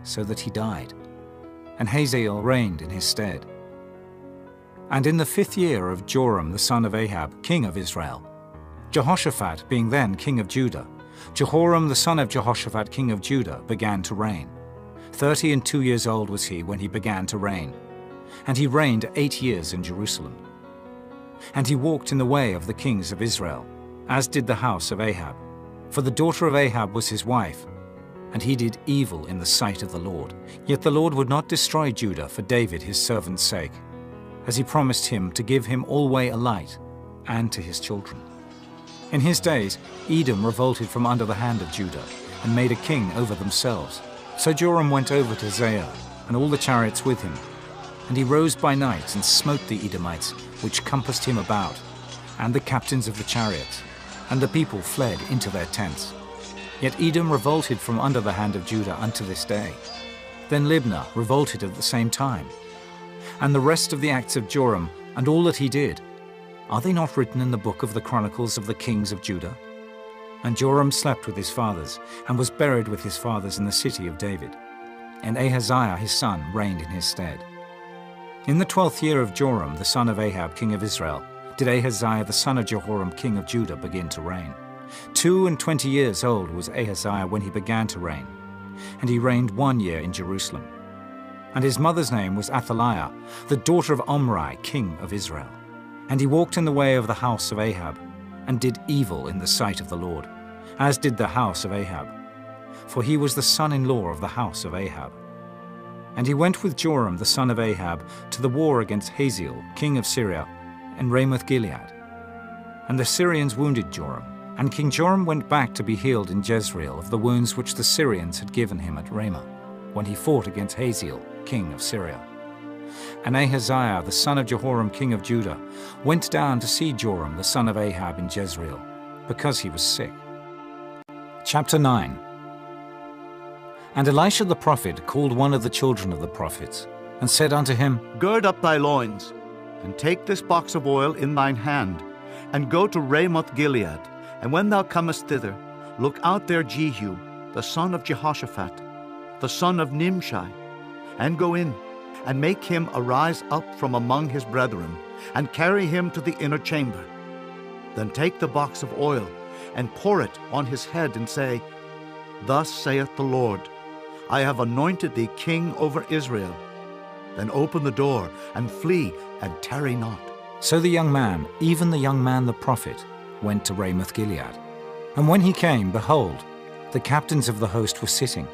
so that he died. And Hazael reigned in his stead. And in the 5th year of Joram the son of Ahab, king of Israel, Jehoshaphat being then king of Judah, Jehoram the son of Jehoshaphat king of Judah began to reign. 32 years old was he when he began to reign. And he reigned 8 years in Jerusalem. And he walked in the way of the kings of Israel, as did the house of Ahab. For the daughter of Ahab was his wife, and he did evil in the sight of the Lord. Yet the Lord would not destroy Judah for David his servant's sake, as he promised him to give him alway a light, and to his children. In his days Edom revolted from under the hand of Judah, and made a king over themselves. So Joram went over to Zair, and all the chariots with him. And he rose by night, and smote the Edomites, which compassed him about, and the captains of the chariots. And the people fled into their tents. Yet Edom revolted from under the hand of Judah unto this day. Then Libnah revolted at the same time. And the rest of the acts of Joram, and all that he did, are they not written in the book of the Chronicles of the kings of Judah? And Joram slept with his fathers, and was buried with his fathers in the city of David. And Ahaziah his son reigned in his stead. In the 12th year of Joram the son of Ahab king of Israel, did Ahaziah the son of Jehoram king of Judah begin to reign. 22 years old was Ahaziah when he began to reign, and he reigned 1 year in Jerusalem. And his mother's name was Athaliah, the daughter of Omri, king of Israel. And he walked in the way of the house of Ahab, and did evil in the sight of the Lord, as did the house of Ahab, for he was the son-in-law of the house of Ahab. And he went with Joram the son of Ahab to the war against Hazael, king of Syria, and Ramoth-Gilead. And the Syrians wounded Joram, And King Joram went back to be healed in Jezreel of the wounds which the Syrians had given him at Ramah, when he fought against Hazael, king of Syria. And Ahaziah, the son of Jehoram, king of Judah, went down to see Joram, the son of Ahab, in Jezreel, because he was sick. Chapter 9. And Elisha the prophet called one of the children of the prophets, and said unto him, Gird up thy loins, and take this box of oil in thine hand, and go to Ramoth Gilead. And when thou comest thither, look out there Jehu, the son of Jehoshaphat, the son of Nimshi, and go in, and make him arise up from among his brethren, and carry him to the inner chamber. Then take the box of oil, and pour it on his head, and say, Thus saith the Lord, I have anointed thee king over Israel. Then open the door, and flee, and tarry not. So the young man, even the young man the prophet, went to Ramoth Gilead. And when he came, behold, the captains of the host were sitting.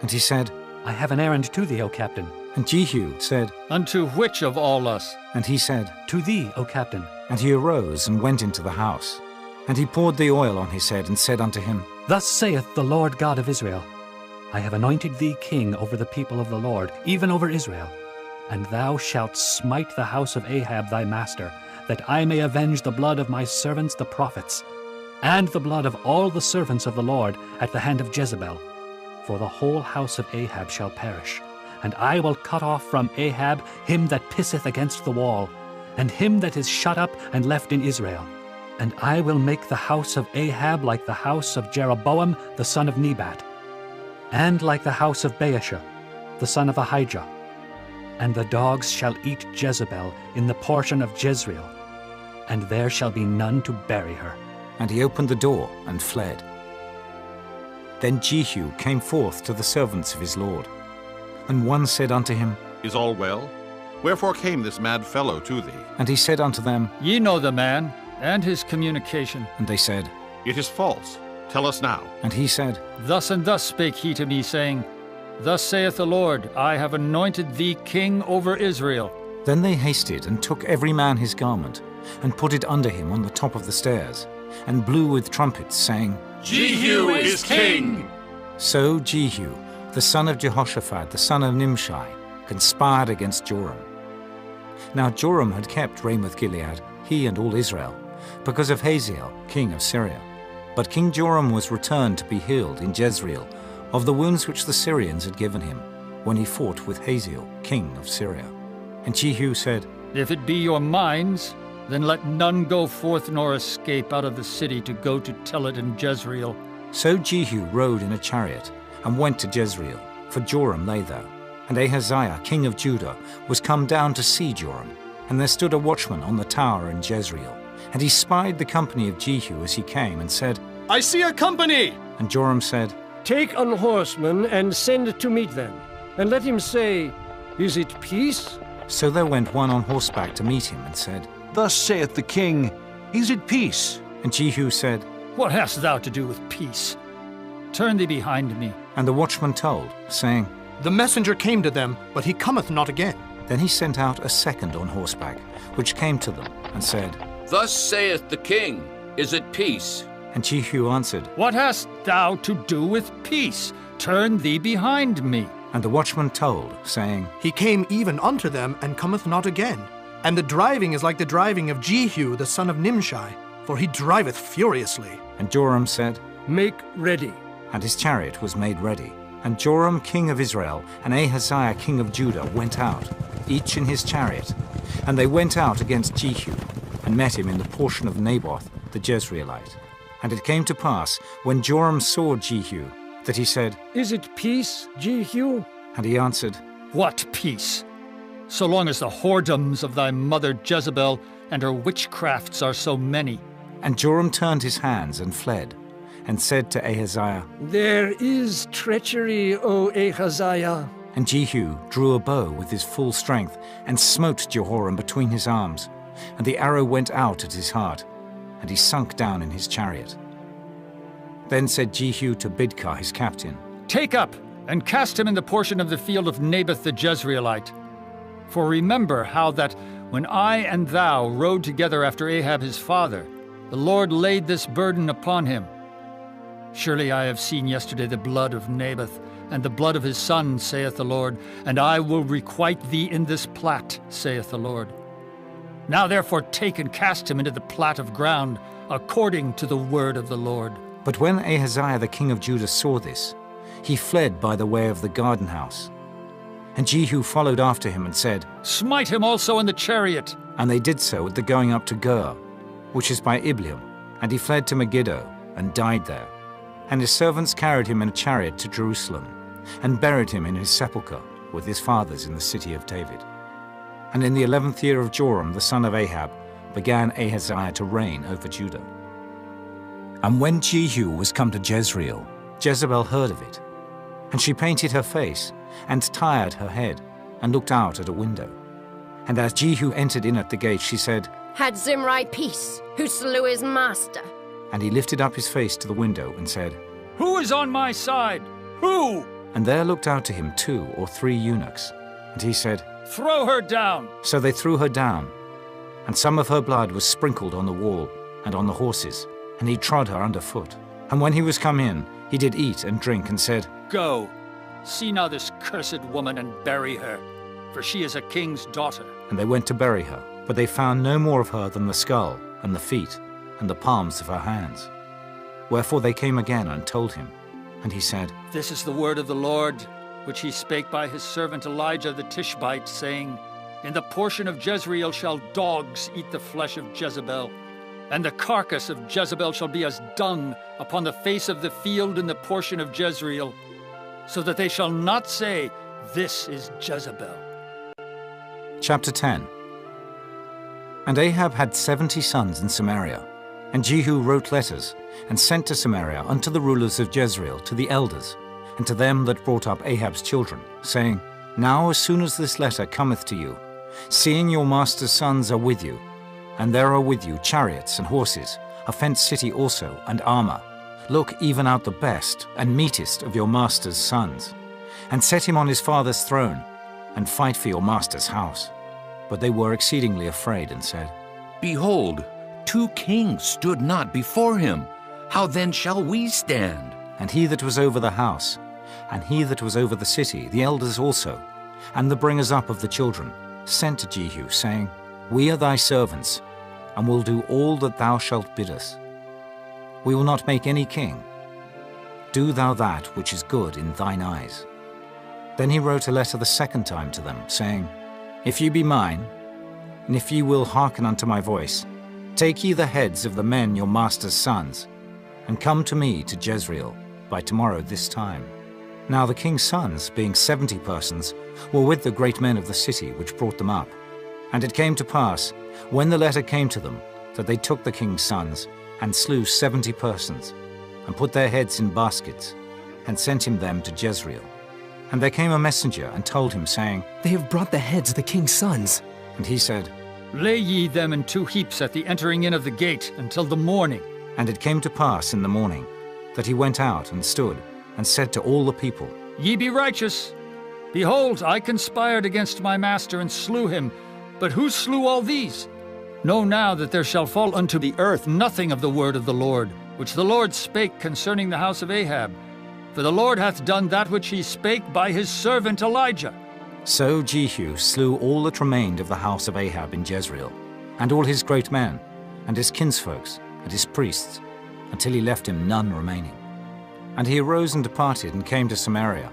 And he said, I have an errand to thee, O captain. And Jehu said, Unto which of all us? And he said, To thee, O captain. And he arose and went into the house. And he poured the oil on his head, and said unto him, Thus saith the Lord God of Israel, I have anointed thee king over the people of the Lord, even over Israel. And thou shalt smite the house of Ahab thy master, that I may avenge the blood of my servants the prophets, and the blood of all the servants of the Lord at the hand of Jezebel. For the whole house of Ahab shall perish, and I will cut off from Ahab him that pisseth against the wall, and him that is shut up and left in Israel. And I will make the house of Ahab like the house of Jeroboam the son of Nebat, and like the house of Baasha the son of Ahijah. And the dogs shall eat Jezebel in the portion of Jezreel, and there shall be none to bury her. And he opened the door and fled. Then Jehu came forth to the servants of his lord. And one said unto him, Is all well? Wherefore came this mad fellow to thee? And he said unto them, Ye know the man, and his communication. And they said, It is false. Tell us now. And he said, Thus and thus spake he to me, saying, Thus saith the Lord, I have anointed thee king over Israel. Then they hasted, and took every man his garment, and put it under him on the top of the stairs, and blew with trumpets, saying, Jehu is king! So Jehu, the son of Jehoshaphat, the son of Nimshi, conspired against Joram. Now Joram had kept Ramoth Gilead, he and all Israel, because of Hazael, king of Syria. But King Joram was returned to be healed in Jezreel of the wounds which the Syrians had given him, when he fought with Hazael, king of Syria. And Jehu said, If it be your minds, then let none go forth nor escape out of the city to go to tell it in Jezreel. So Jehu rode in a chariot, and went to Jezreel, for Joram lay there. And Ahaziah, king of Judah, was come down to see Joram. And there stood a watchman on the tower in Jezreel. And he spied the company of Jehu as he came, and said, I see a company! And Joram said, Take an horseman and send to meet them, and let him say, Is it peace? So there went one on horseback to meet him, and said, Thus saith the king, Is it peace? And Jehu said, What hast thou to do with peace? Turn thee behind me. And the watchman told, saying, The messenger came to them, but he cometh not again. Then he sent out a second on horseback, which came to them, and said, Thus saith the king, Is it peace? And Jehu answered, What hast thou to do with peace? Turn thee behind me. And the watchman told, saying, He came even unto them, and cometh not again. And the driving is like the driving of Jehu the son of Nimshi, for he driveth furiously. And Joram said, Make ready. And his chariot was made ready. And Joram king of Israel and Ahaziah king of Judah went out, each in his chariot. And they went out against Jehu, and met him in the portion of Naboth the Jezreelite. And it came to pass, when Joram saw Jehu, that he said, Is it peace, Jehu? And he answered, What peace? So long as the whoredoms of thy mother Jezebel and her witchcrafts are so many. And Joram turned his hands and fled, and said to Ahaziah, There is treachery, O Ahaziah. And Jehu drew a bow with his full strength, and smote Jehoram between his arms. And the arrow went out at his heart, and he sunk down in his chariot. Then said Jehu to Bidkar his captain, Take up, and cast him in the portion of the field of Naboth the Jezreelite. For remember how that, when I and thou rode together after Ahab his father, The Lord laid this burden upon him. Surely I have seen yesterday the blood of Naboth, and the blood of his son, saith the Lord, and I will requite thee in this plat, saith the Lord. Now therefore take and cast him into the plat of ground, according to the word of the Lord. But when Ahaziah the king of Judah saw this, he fled by the way of the garden house. And Jehu followed after him and said, Smite him also in the chariot. And they did so at the going up to Gur, which is by Ibleam. And he fled to Megiddo, and died there. And his servants carried him in a chariot to Jerusalem, and buried him in his sepulchre with his fathers in the city of David. And in the 11th year of Joram the son of Ahab began Ahaziah to reign over Judah. And when Jehu was come to Jezreel, Jezebel heard of it. And she painted her face, and tired her head, and looked out at a window. And as Jehu entered in at the gate, she said, Had Zimri peace, who slew his master? And he lifted up his face to the window and said, Who is on my side? Who? And there looked out to him 2 or 3 eunuchs. And he said, Throw her down. So they threw her down. And some of her blood was sprinkled on the wall and on the horses, and he trod her under foot. And when he was come in, he did eat and drink, and said, Go, see now this cursed woman, and bury her, for she is a king's daughter. And they went to bury her, but they found no more of her than the skull, and the feet, and the palms of her hands. Wherefore they came again and told him. And he said, This is the word of the Lord, which he spake by his servant Elijah the Tishbite, saying, In the portion of Jezreel shall dogs eat the flesh of Jezebel, and the carcass of Jezebel shall be as dung upon the face of the field in the portion of Jezreel, so that they shall not say, This is Jezebel. Chapter 10. And Ahab had 70 sons in Samaria. And Jehu wrote letters, and sent to Samaria unto the rulers of Jezreel, to the elders, and to them that brought up Ahab's children, saying, Now as soon as this letter cometh to you, seeing your master's sons are with you, and there are with you chariots and horses, a fenced city also, and armor, look even out the best and meetest of your master's sons, and set him on his father's throne, and fight for your master's house. But they were exceedingly afraid, and said, Behold, 2 kings stood not before him. How then shall we stand? And he that was over the house, and he that was over the city, the elders also, and the bringers up of the children, sent to Jehu, saying, We are thy servants, and will do all that thou shalt bid us. We will not make any king. Do thou that which is good in thine eyes. Then he wrote a letter the second time to them, saying, If ye be mine, and if ye will hearken unto my voice, take ye the heads of the men your master's sons, and come to me to Jezreel by tomorrow this time. Now the king's sons, being 70 persons, were with the great men of the city which brought them up. And it came to pass, when the letter came to them, that they took the king's sons, and slew 70 persons, and put their heads in baskets, and sent him them to Jezreel. And there came a messenger, and told him, saying, They have brought the heads of the king's sons. And he said, Lay ye them in 2 heaps at the entering in of the gate until the morning. And it came to pass in the morning, that he went out and stood, and said to all the people, Ye be righteous. Behold, I conspired against my master, and slew him. But who slew all these? Know now that there shall fall unto the earth nothing of the word of the Lord, which the Lord spake concerning the house of Ahab. For the Lord hath done that which he spake by his servant Elijah. So Jehu slew all that remained of the house of Ahab in Jezreel, and all his great men, and his kinsfolks, and his priests, until he left him none remaining. And he arose and departed, and came to Samaria.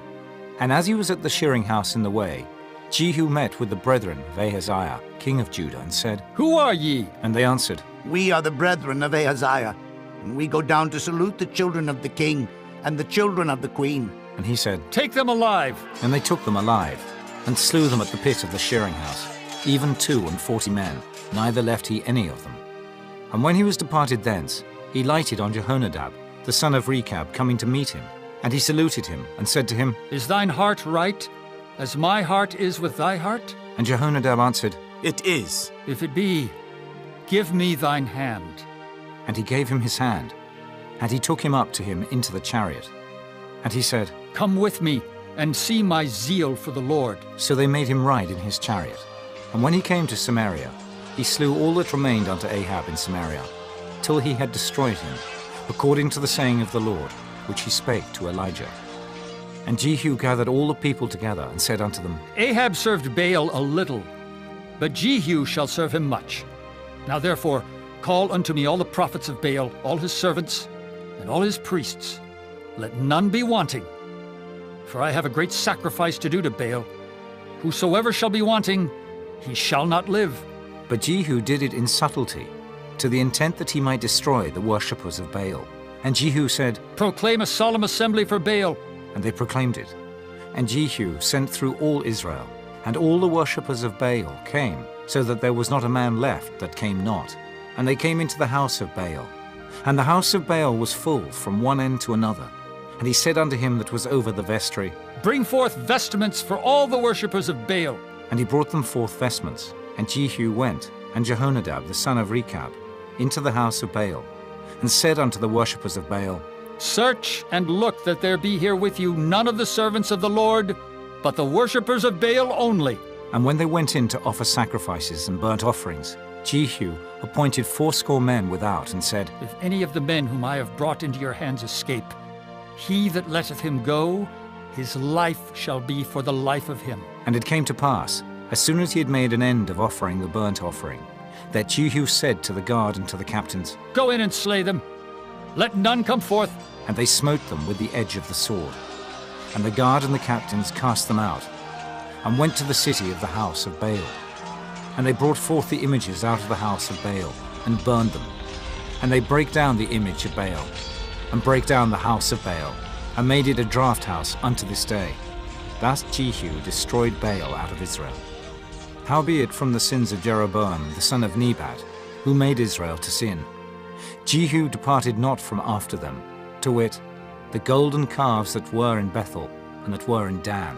And as he was at the shearing house in the way, Jehu met with the brethren of Ahaziah, king of Judah, and said, Who are ye? And they answered, We are the brethren of Ahaziah, and we go down to salute the children of the king and the children of the queen. And he said, Take them alive. And they took them alive, and slew them at the pit of the shearing house, even 42 men, neither left he any of them. And when he was departed thence, he lighted on Jehonadab, the son of Rechab, coming to meet him. And he saluted him, and said to him, Is thine heart right, as my heart is with thy heart? And Jehonadab answered, It is. If it be, give me thine hand. And he gave him his hand, and he took him up to him into the chariot. And he said, Come with me, and see my zeal for the Lord. So they made him ride in his chariot. And when he came to Samaria, he slew all that remained unto Ahab in Samaria, till he had destroyed him, according to the saying of the Lord, which he spake to Elijah. And Jehu gathered all the people together, and said unto them, Ahab served Baal a little, but Jehu shall serve him much. Now therefore call unto me all the prophets of Baal, all his servants, and all his priests. Let none be wanting. For I have a great sacrifice to do to Baal. Whosoever shall be wanting, he shall not live. But Jehu did it in subtlety, to the intent that he might destroy the worshippers of Baal. And Jehu said, Proclaim a solemn assembly for Baal. And they proclaimed it. And Jehu sent through all Israel, and all the worshippers of Baal came, so that there was not a man left that came not. And they came into the house of Baal. And the house of Baal was full from one end to another. And he said unto him that was over the vestry, Bring forth vestments for all the worshippers of Baal. And he brought them forth vestments. And Jehu went, and Jehonadab the son of Rechab, into the house of Baal, and said unto the worshippers of Baal, Search and look that there be here with you none of the servants of the Lord, but the worshippers of Baal only. And when they went in to offer sacrifices and burnt offerings, Jehu appointed 80 men without, and said, If any of the men whom I have brought into your hands escape, he that letteth him go, his life shall be for the life of him. And it came to pass, as soon as he had made an end of offering the burnt offering, that Jehu said to the guard and to the captains, Go in and slay them. Let none come forth. And they smote them with the edge of the sword. And the guard and the captains cast them out, and went to the city of the house of Baal. And they brought forth the images out of the house of Baal, and burned them. And they brake down the image of Baal, and brake down the house of Baal, and made it a draught house unto this day. Thus Jehu destroyed Baal out of Israel. Howbeit from the sins of Jeroboam the son of Nebat, who made Israel to sin, Jehu departed not from after them, to wit, the golden calves that were in Bethel, and that were in Dan.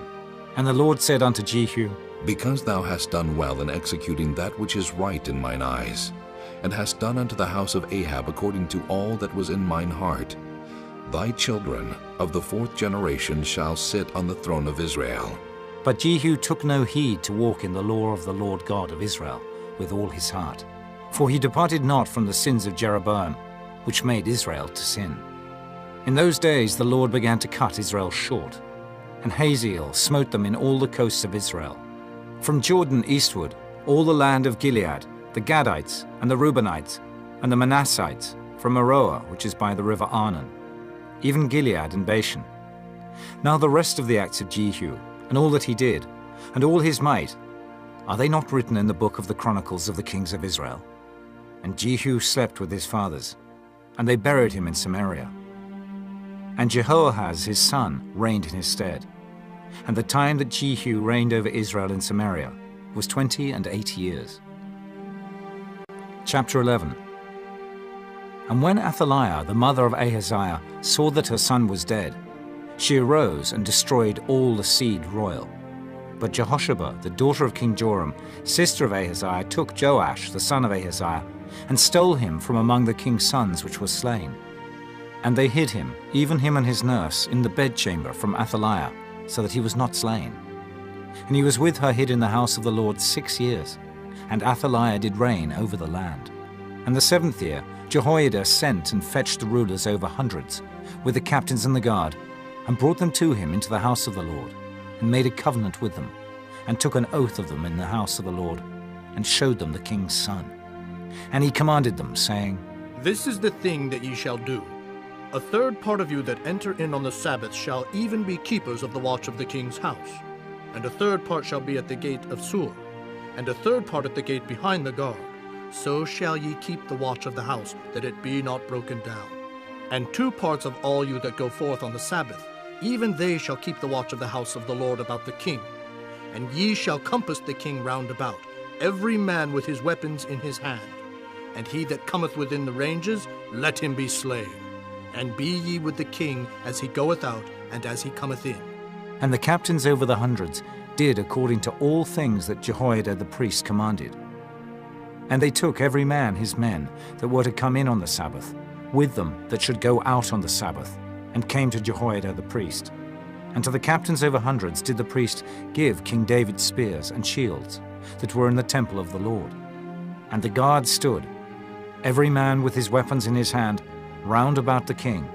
And the Lord said unto Jehu, Because thou hast done well in executing that which is right in mine eyes, and hast done unto the house of Ahab according to all that was in mine heart, thy children of the 4th generation shall sit on the throne of Israel. But Jehu took no heed to walk in the law of the Lord God of Israel with all his heart. For he departed not from the sins of Jeroboam, which made Israel to sin. In those days the Lord began to cut Israel short, and Hazael smote them in all the coasts of Israel. From Jordan eastward, all the land of Gilead, the Gadites, and the Reubenites, and the Manassites, from Aroah, which is by the river Arnon, even Gilead and Bashan. Now the rest of the acts of Jehu, and all that he did, and all his might, are they not written in the book of the Chronicles of the kings of Israel? And Jehu slept with his fathers, and they buried him in Samaria. And Jehoahaz his son reigned in his stead. And the time that Jehu reigned over Israel in Samaria was 28 years. Chapter 11. And when Athaliah, the mother of Ahaziah, saw that her son was dead, she arose and destroyed all the seed royal. But Jehosheba, the daughter of King Joram, sister of Ahaziah, took Joash, the son of Ahaziah, and stole him from among the king's sons which were slain. And they hid him, even him and his nurse, in the bedchamber from Athaliah, so that he was not slain. And he was with her hid in the house of the Lord 6 years. And Athaliah did reign over the land. And the 7th year Jehoiada sent and fetched the rulers over hundreds, with the captains and the guard, and brought them to him into the house of the Lord, and made a covenant with them, and took an oath of them in the house of the Lord, and showed them the king's son. And he commanded them, saying, This is the thing that ye shall do. A third part of you that enter in on the Sabbath shall even be keepers of the watch of the king's house. And a third part shall be at the gate of Sur, and a third part at the gate behind the guard. So shall ye keep the watch of the house, that it be not broken down. And 2 parts of all you that go forth on the Sabbath, even they shall keep the watch of the house of the Lord about the king. And ye shall compass the king round about, every man with his weapons in his hand. And he that cometh within the ranges, let him be slain. And be ye with the king as he goeth out, and as he cometh in. And the captains over the hundreds did according to all things that Jehoiada the priest commanded. And they took every man his men that were to come in on the Sabbath, with them that should go out on the Sabbath, and came to Jehoiada the priest. And to the captains over hundreds did the priest give King David's spears and shields that were in the temple of the Lord. And the guard stood, every man with his weapons in his hand, round about the king,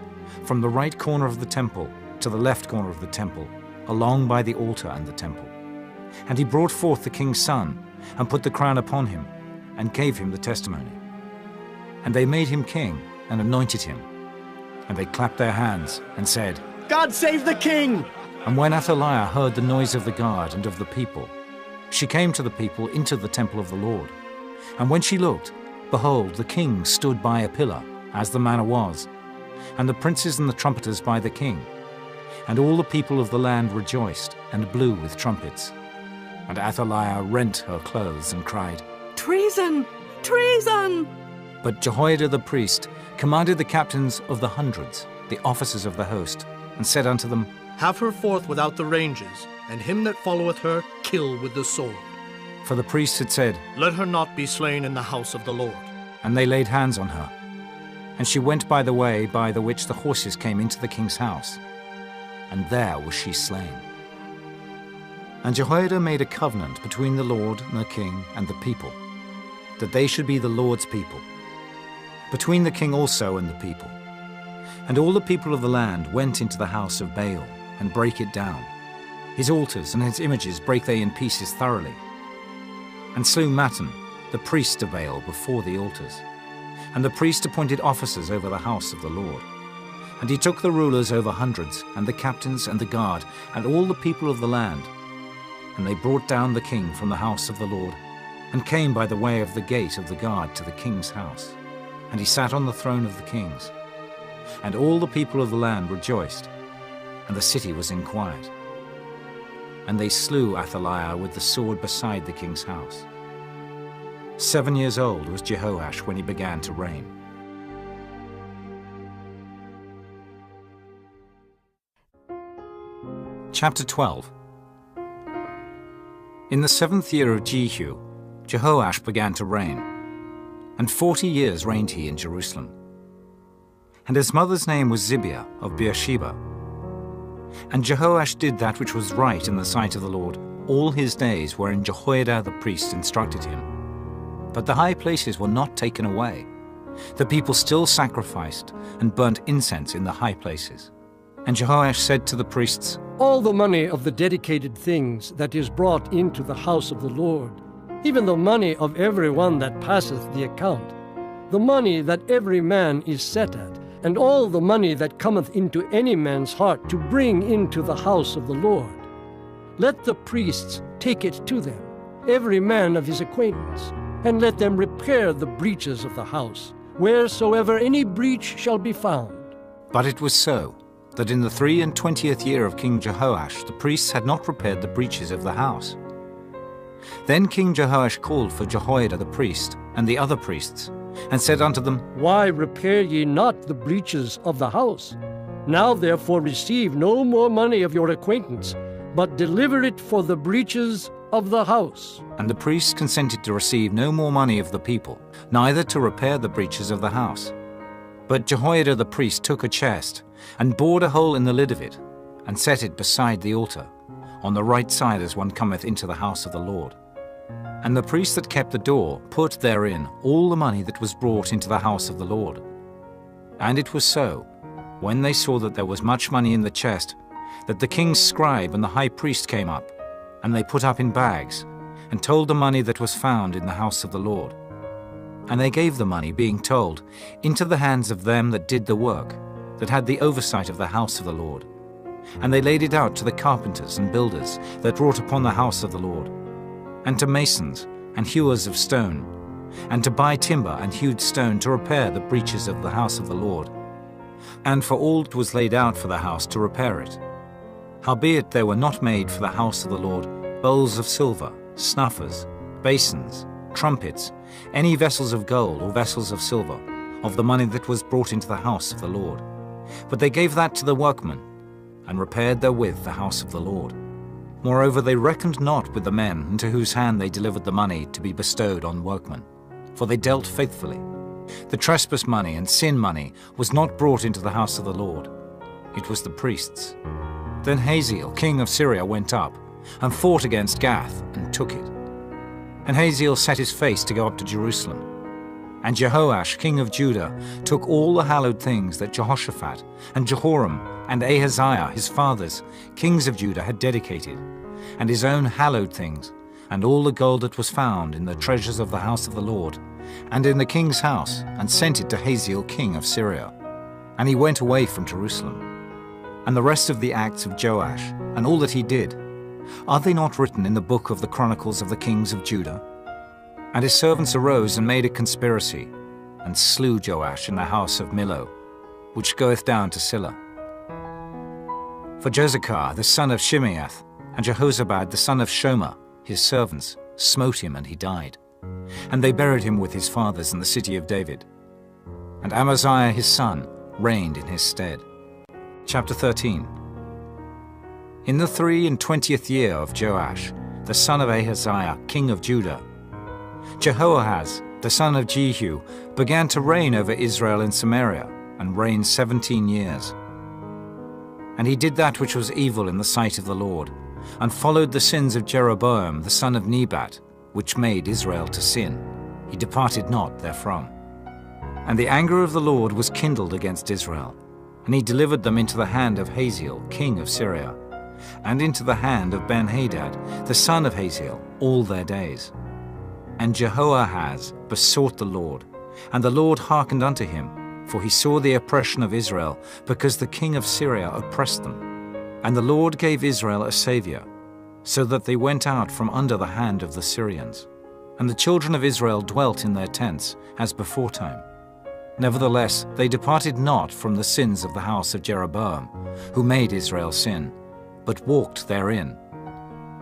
from the right corner of the temple to the left corner of the temple, along by the altar and the temple. And he brought forth the king's son, and put the crown upon him, and gave him the testimony. And they made him king, and anointed him. And they clapped their hands, and said, God save the king! And when Athaliah heard the noise of the guard and of the people, she came to the people into the temple of the Lord. And when she looked, behold, the king stood by a pillar, as the manner was, and the princes and the trumpeters by the king. And all the people of the land rejoiced, and blew with trumpets. And Athaliah rent her clothes, and cried, Treason! Treason! But Jehoiada the priest commanded the captains of the hundreds, the officers of the host, and said unto them, Have her forth without the ranges, and him that followeth her kill with the sword. For the priests had said, Let her not be slain in the house of the Lord. And they laid hands on her. And she went by the way by the which the horses came into the king's house. And there was she slain. And Jehoiada made a covenant between the Lord and the king and the people, that they should be the Lord's people, between the king also and the people. And all the people of the land went into the house of Baal, and brake it down. His altars and his images brake they in pieces thoroughly, and slew Mattan, the priest of Baal, before the altars. And the priest appointed officers over the house of the Lord. And he took the rulers over hundreds, and the captains and the guard, and all the people of the land. And they brought down the king from the house of the Lord, and came by the way of the gate of the guard to the king's house. And he sat on the throne of the kings. And all the people of the land rejoiced, and the city was in quiet. And they slew Athaliah with the sword beside the king's house. 7 years old was Jehoash when he began to reign. Chapter 12. In the 7th year of Jehu, Jehoash began to reign, and 40 years reigned he in Jerusalem. And his mother's name was Zibiah of Beersheba. And Jehoash did that which was right in the sight of the Lord all his days wherein Jehoiada the priest instructed him. But the high places were not taken away. The people still sacrificed and burnt incense in the high places. And Jehoash said to the priests, All the money of the dedicated things that is brought into the house of the Lord, even the money of every one that passeth the account, the money that every man is set at, and all the money that cometh into any man's heart to bring into the house of the Lord, let the priests take it to them, every man of his acquaintance, and let them repair the breaches of the house, wheresoever any breach shall be found. But it was so, that in the 23rd year of King Jehoash the priests had not repaired the breaches of the house. Then King Jehoash called for Jehoiada the priest and the other priests, and said unto them, Why repair ye not the breaches of the house? Now therefore receive no more money of your acquaintance, but deliver it for the breaches of the house. And the priests consented to receive no more money of the people, neither to repair the breaches of the house. But Jehoiada the priest took a chest, and bored a hole in the lid of it, and set it beside the altar, on the right side as one cometh into the house of the Lord. And the priest that kept the door put therein all the money that was brought into the house of the Lord. And it was so, when they saw that there was much money in the chest, that the king's scribe and the high priest came up, and they put up in bags, and told the money that was found in the house of the Lord. And they gave the money, being told, into the hands of them that did the work, that had the oversight of the house of the Lord. And they laid it out to the carpenters and builders that wrought upon the house of the Lord, and to masons and hewers of stone, and to buy timber and hewed stone to repair the breaches of the house of the Lord, and for all that was laid out for the house to repair it. Howbeit there were not made for the house of the Lord bowls of silver, snuffers, basins, trumpets, any vessels of gold or vessels of silver, of the money that was brought into the house of the Lord. But they gave that to the workmen, and repaired therewith the house of the Lord. Moreover, they reckoned not with the men into whose hand they delivered the money to be bestowed on workmen, for they dealt faithfully. The trespass money and sin money was not brought into the house of the Lord. It was the priests. Then Hazael, king of Syria, went up, and fought against Gath, and took it. And Hazael set his face to go up to Jerusalem. And Jehoash, king of Judah, took all the hallowed things that Jehoshaphat and Jehoram and Ahaziah, his fathers, kings of Judah, had dedicated, and his own hallowed things, and all the gold that was found in the treasures of the house of the Lord, and in the king's house, and sent it to Hazael, king of Syria. And he went away from Jerusalem. And the rest of the acts of Joash, and all that he did, are they not written in the book of the Chronicles of the kings of Judah? And his servants arose and made a conspiracy, and slew Joash in the house of Millo, which goeth down to Silla. For Jozachar the son of Shimeath, and Jehozabad the son of Shomer, his servants, smote him, and he died. And they buried him with his fathers in the city of David. And Amaziah his son reigned in his stead. Chapter 13. In the 23 year of Joash, the son of Ahaziah, king of Judah, Jehoahaz, the son of Jehu, began to reign over Israel in Samaria, and reigned 17 years. And he did that which was evil in the sight of the Lord, and followed the sins of Jeroboam, the son of Nebat, which made Israel to sin. He departed not therefrom. And the anger of the Lord was kindled against Israel, and he delivered them into the hand of Hazael, king of Syria, and into the hand of Ben-Hadad, the son of Hazael, all their days. And Jehoahaz besought the Lord, and the Lord hearkened unto him, for he saw the oppression of Israel, because the king of Syria oppressed them. And the Lord gave Israel a saviour, so that they went out from under the hand of the Syrians. And the children of Israel dwelt in their tents, as beforetime. Nevertheless, they departed not from the sins of the house of Jeroboam, who made Israel sin, but walked therein.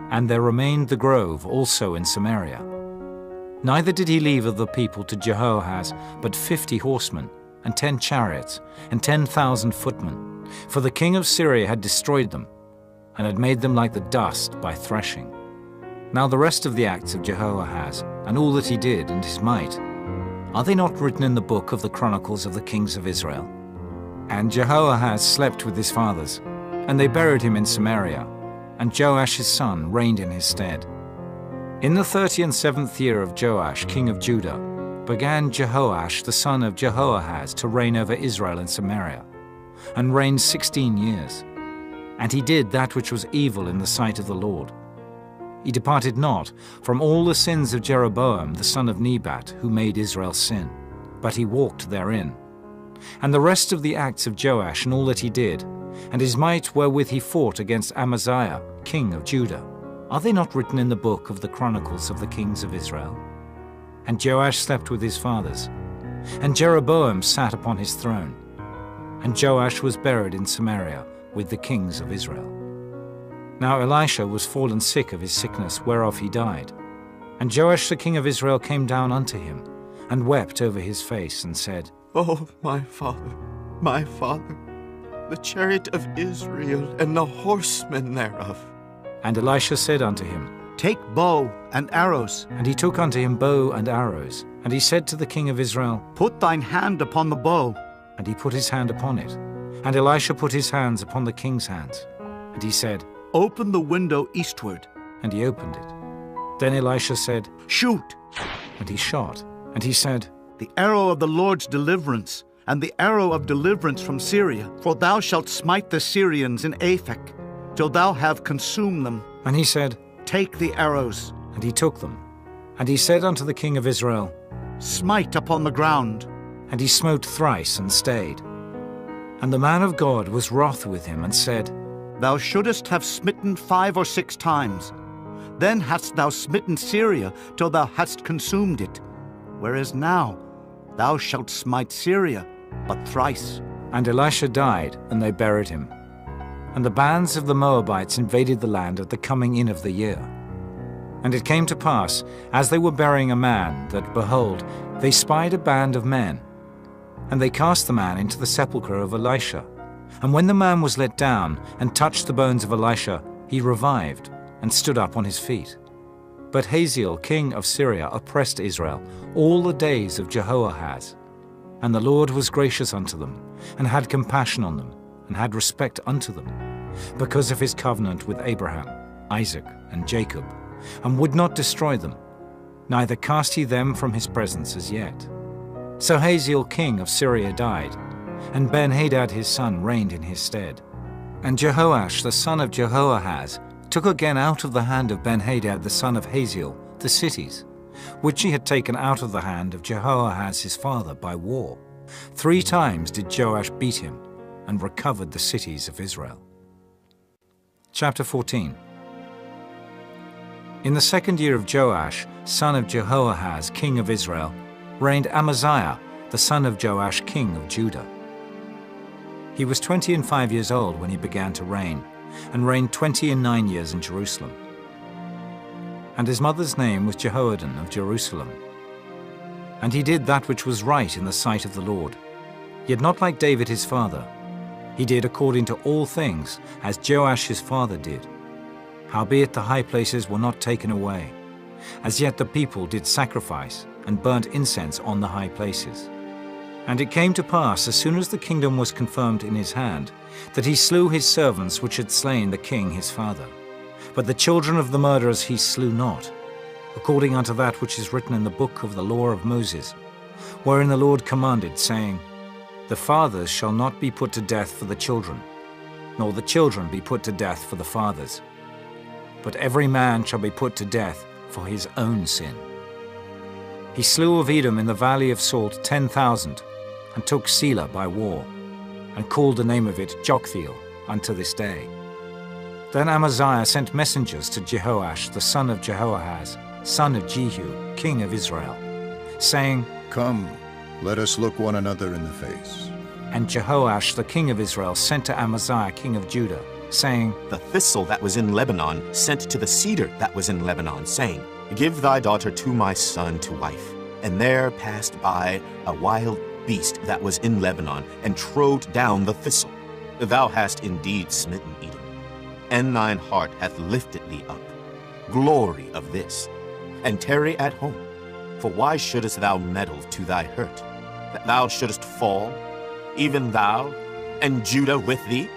And there remained the grove also in Samaria. Neither did he leave of the people to Jehoahaz but 50 horsemen, and 10 chariots, and 10,000 footmen, for the king of Syria had destroyed them, and had made them like the dust by threshing. Now the rest of the acts of Jehoahaz, and all that he did, and his might, are they not written in the book of the Chronicles of the kings of Israel? And Jehoahaz slept with his fathers, and they buried him in Samaria, and Joash his son reigned in his stead. In the 37th year of Joash, king of Judah, began Jehoash the son of Jehoahaz to reign over Israel in Samaria, and reigned 16 years. And he did that which was evil in the sight of the Lord. He departed not from all the sins of Jeroboam the son of Nebat, who made Israel sin, but he walked therein. And the rest of the acts of Joash and all that he did, and his might wherewith he fought against Amaziah, king of Judah, are they not written in the book of the Chronicles of the kings of Israel? And Joash slept with his fathers, and Jeroboam sat upon his throne, and Joash was buried in Samaria with the kings of Israel. Now Elisha was fallen sick of his sickness, whereof he died. And Joash the king of Israel came down unto him, and wept over his face, and said, Oh, my father, the chariot of Israel, and the horsemen thereof. And Elisha said unto him, Take bow and arrows. And he took unto him bow and arrows. And he said to the king of Israel, Put thine hand upon the bow. And he put his hand upon it. And Elisha put his hands upon the king's hands. And he said, Open the window eastward. And he opened it. Then Elisha said, Shoot. And he shot. And he said, The arrow of the Lord's deliverance, and the arrow of deliverance from Syria. For thou shalt smite the Syrians in Aphek, till thou have consumed them. And he said, Take the arrows. And he took them. And he said unto the king of Israel, Smite upon the ground. And he smote thrice and stayed. And the man of God was wroth with him, and said, Thou shouldest have smitten 5 or 6 times. Then hast thou smitten Syria till thou hadst consumed it. Whereas now thou shalt smite Syria but thrice. And Elisha died, and they buried him. And the bands of the Moabites invaded the land at the coming in of the year. And it came to pass, as they were burying a man, that, behold, they spied a band of men. And they cast the man into the sepulchre of Elisha. And when the man was let down, and touched the bones of Elisha, he revived, and stood up on his feet. But Hazael, king of Syria, oppressed Israel all the days of Jehoahaz. And the Lord was gracious unto them, and had compassion on them, and had respect unto them, because of his covenant with Abraham, Isaac, and Jacob, and would not destroy them, neither cast he them from his presence as yet. So Hazael king of Syria died, and Ben-Hadad his son reigned in his stead. And Jehoash the son of Jehoahaz took again out of the hand of Ben-Hadad the son of Hazael the cities, which he had taken out of the hand of Jehoahaz his father by war. 3 times did Joash beat him, and recovered the cities of Israel. Chapter 14. In the 2nd year of Joash, son of Jehoahaz, king of Israel, reigned Amaziah, the son of Joash, king of Judah. He was 25 years old when he began to reign, and reigned 29 years in Jerusalem. And his mother's name was Jehoaddan of Jerusalem. And he did that which was right in the sight of the Lord, yet not like David his father. He did according to all things, as Joash his father did. Howbeit the high places were not taken away. As yet the people did sacrifice, and burnt incense on the high places. And it came to pass, as soon as the kingdom was confirmed in his hand, that he slew his servants which had slain the king his father. But the children of the murderers he slew not, according unto that which is written in the book of the law of Moses, wherein the Lord commanded, saying, The fathers shall not be put to death for the children, nor the children be put to death for the fathers. But every man shall be put to death for his own sin. He slew of Edom in the valley of Salt 10,000, and took Selah by war, and called the name of it Joktheel unto this day. Then Amaziah sent messengers to Jehoash the son of Jehoahaz, son of Jehu, king of Israel, saying, Come, let us look one another in the face. And Jehoash the king of Israel sent to Amaziah king of Judah, saying, The thistle that was in Lebanon sent to the cedar that was in Lebanon, saying, Give thy daughter to my son to wife. And there passed by a wild beast that was in Lebanon, and trode down the thistle. Thou hast indeed smitten Edom, and thine heart hath lifted thee up. Glory of this, and tarry at home. For why shouldest thou meddle to thy hurt, that thou shouldest fall, even thou, and Judah with thee?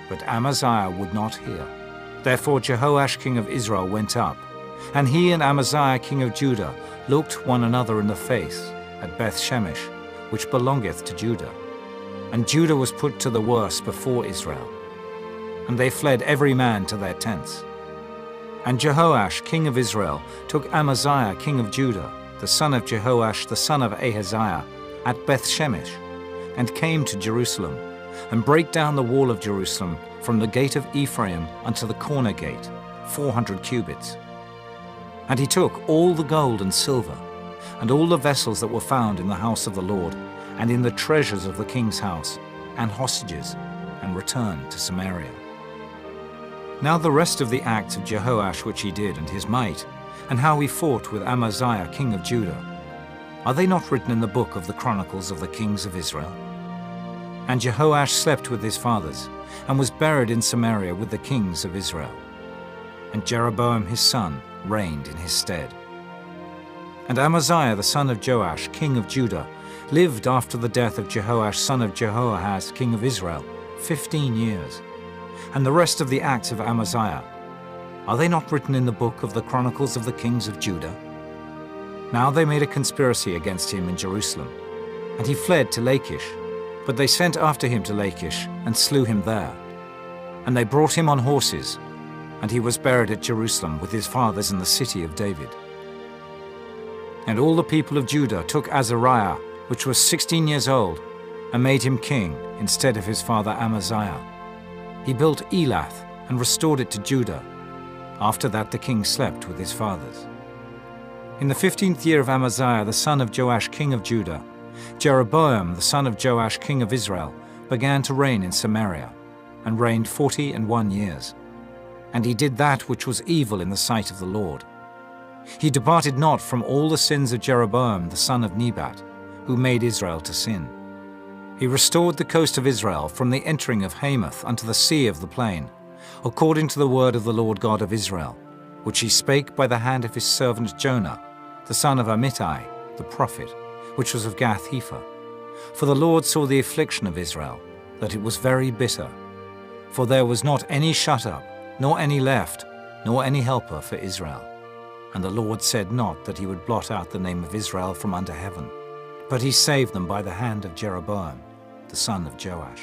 But Amaziah would not hear. Therefore Jehoash king of Israel went up, and he and Amaziah king of Judah looked one another in the face at Beth-shemesh, which belongeth to Judah. And Judah was put to the worse before Israel. And they fled every man to their tents. And Jehoash king of Israel took Amaziah king of Judah, the son of Jehoash the son of Ahaziah, at Beth-shemesh, and came to Jerusalem, and brake down the wall of Jerusalem from the gate of Ephraim unto the corner gate, 400 cubits. And he took all the gold and silver, and all the vessels that were found in the house of the Lord, and in the treasures of the king's house, and hostages, and returned to Samaria. Now the rest of the acts of Jehoash which he did, and his might, and how he fought with Amaziah king of Judah, are they not written in the book of the Chronicles of the kings of Israel? And Jehoash slept with his fathers, and was buried in Samaria with the kings of Israel. And Jeroboam his son reigned in his stead. And Amaziah the son of Joash, king of Judah, lived after the death of Jehoash son of Jehoahaz, king of Israel, 15 years. And the rest of the acts of Amaziah, are they not written in the book of the Chronicles of the kings of Judah? Now they made a conspiracy against him in Jerusalem, and he fled to Lachish. But they sent after him to Lachish, and slew him there. And they brought him on horses, and he was buried at Jerusalem with his fathers in the city of David. And all the people of Judah took Azariah, which was 16 years old, and made him king instead of his father Amaziah. He built Elath, and restored it to Judah. After that the king slept with his fathers. In the 15th year of Amaziah the son of Joash king of Judah, Jeroboam the son of Joash king of Israel began to reign in Samaria, and reigned 41 years. And he did that which was evil in the sight of the Lord. He departed not from all the sins of Jeroboam the son of Nebat, who made Israel to sin. He restored the coast of Israel from the entering of Hamath unto the sea of the plain, according to the word of the Lord God of Israel, which he spake by the hand of his servant Jonah, the son of Amittai, the prophet, which was of Gath-hepher. For the Lord saw the affliction of Israel, that it was very bitter. For there was not any shut up, nor any left, nor any helper for Israel. And the Lord said not that he would blot out the name of Israel from under heaven, but he saved them by the hand of Jeroboam, the son of Joash.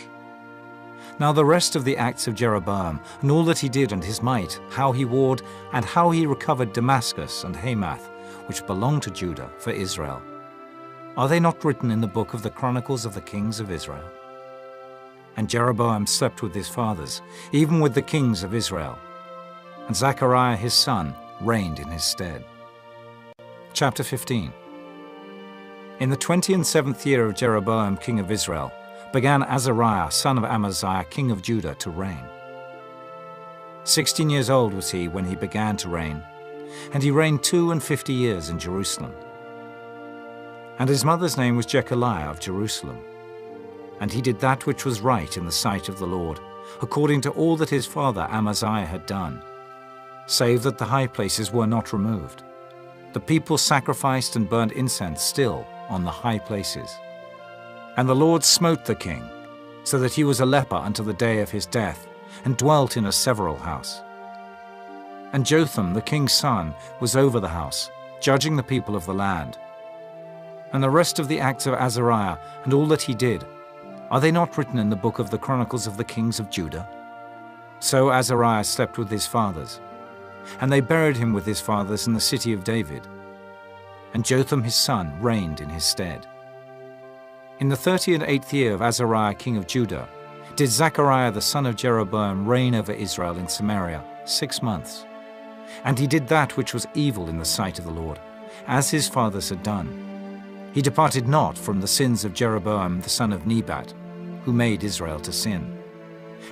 Now the rest of the acts of Jeroboam, and all that he did and his might, how he warred, and how he recovered Damascus and Hamath, which belonged to Judah, for Israel, are they not written in the book of the Chronicles of the kings of Israel? And Jeroboam slept with his fathers, even with the kings of Israel. And Zechariah his son reigned in his stead. Chapter 15. In the 27th year of Jeroboam king of Israel, began Azariah son of Amaziah king of Judah to reign. 16 years old was he when he began to reign, and he reigned 52 years in Jerusalem. And his mother's name was Jechaliah of Jerusalem. And he did that which was right in the sight of the Lord, according to all that his father Amaziah had done, save that the high places were not removed. The people sacrificed and burnt incense still on the high places. And the Lord smote the king, so that he was a leper unto the day of his death, and dwelt in a several house. And Jotham the king's son was over the house, judging the people of the land. And the rest of the acts of Azariah, and all that he did, are they not written in the book of the Chronicles of the kings of Judah? So Azariah slept with his fathers, and they buried him with his fathers in the city of David. And Jotham his son reigned in his stead. In the 38th year of Azariah king of Judah, did Zechariah the son of Jeroboam reign over Israel in Samaria 6 months. And he did that which was evil in the sight of the Lord, as his fathers had done. He departed not from the sins of Jeroboam the son of Nebat, who made Israel to sin.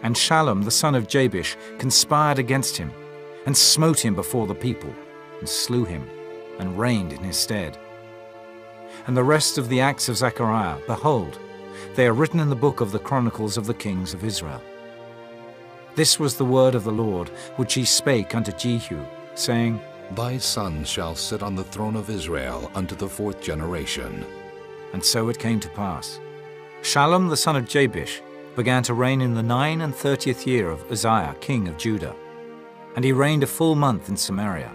And Shallum the son of Jabesh conspired against him, and smote him before the people, and slew him, and reigned in his stead. And the rest of the acts of Zechariah, behold, they are written in the book of the Chronicles of the kings of Israel. This was the word of the Lord, which he spake unto Jehu, saying, Thy son shall sit on the throne of Israel unto the 4th generation. And so it came to pass. Shallum the son of Jabesh began to reign in the 39th year of Uzziah king of Judah, and he reigned a full month in Samaria.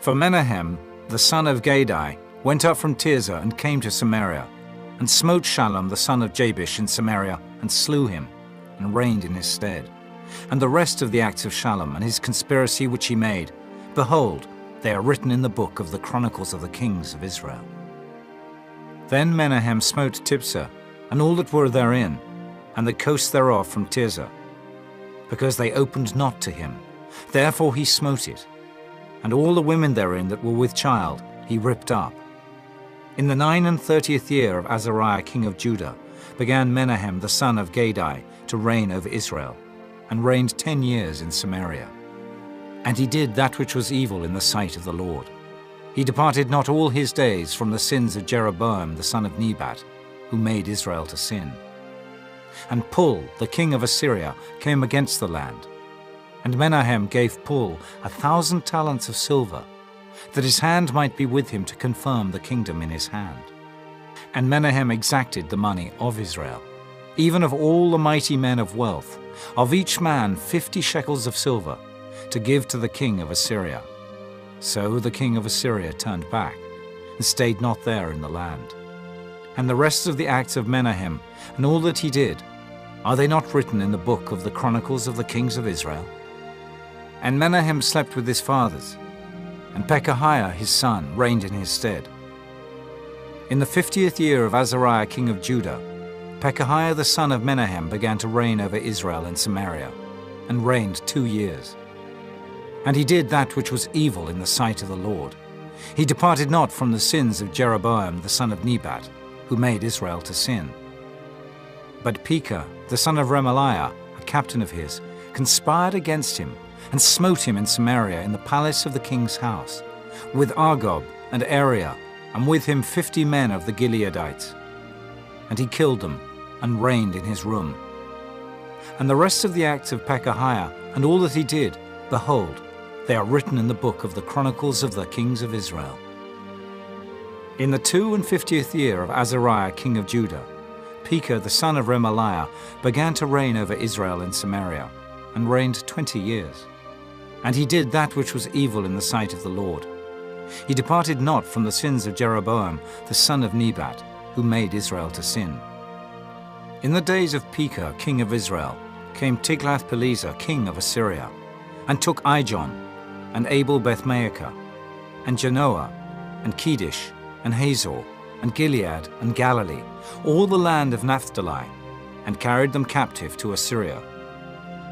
For Menahem the son of Gadai went up from Tirzah and came to Samaria, and smote Shallum the son of Jabesh in Samaria, and slew him, and reigned in his stead. And the rest of the acts of Shallum and his conspiracy which he made, behold, they are written in the book of the Chronicles of the kings of Israel. Then Menahem smote Tiphsah, and all that were therein, and the coast thereof from Tirzah, because they opened not to him. Therefore he smote it, and all the women therein that were with child he ripped up. In the 39th year of Azariah king of Judah began Menahem the son of Gadai to reign over Israel, and reigned 10 years in Samaria. And he did that which was evil in the sight of the Lord. He departed not all his days from the sins of Jeroboam the son of Nebat, who made Israel to sin. And Pul, the king of Assyria, came against the land. And Menahem gave Pul 1,000 talents of silver, that his hand might be with him to confirm the kingdom in his hand. And Menahem exacted the money of Israel, even of all the mighty men of wealth, of each man 50 shekels of silver, to give to the king of Assyria. So the king of Assyria turned back, and stayed not there in the land. And the rest of the acts of Menahem, and all that he did, are they not written in the book of the Chronicles of the kings of Israel? And Menahem slept with his fathers, and Pekahiah his son reigned in his stead. In the 50th year of Azariah king of Judah, Pekahiah the son of Menahem began to reign over Israel in Samaria, and reigned 2 years. And he did that which was evil in the sight of the Lord. He departed not from the sins of Jeroboam the son of Nebat, who made Israel to sin. But Pekah the son of Remaliah, a captain of his, conspired against him, and smote him in Samaria in the palace of the king's house, with Argob and Ariah, and with him 50 men of the Gileadites. And he killed them, and reigned in his room. And the rest of the acts of Pekahiah, and all that he did, behold, they are written in the book of the Chronicles of the kings of Israel. In the 52nd year of Azariah king of Judah, Pekah the son of Remaliah began to reign over Israel in Samaria, and reigned 20 years. And he did that which was evil in the sight of the Lord. He departed not from the sins of Jeroboam, the son of Nebat, who made Israel to sin. In the days of Pekah, king of Israel, came Tiglath-Pileser, king of Assyria, and took Ijon, and Abel-Beth-Maachah, and Genoa, and Kedesh, and Hazor, and Gilead, and Galilee, all the land of Naphtali, and carried them captive to Assyria.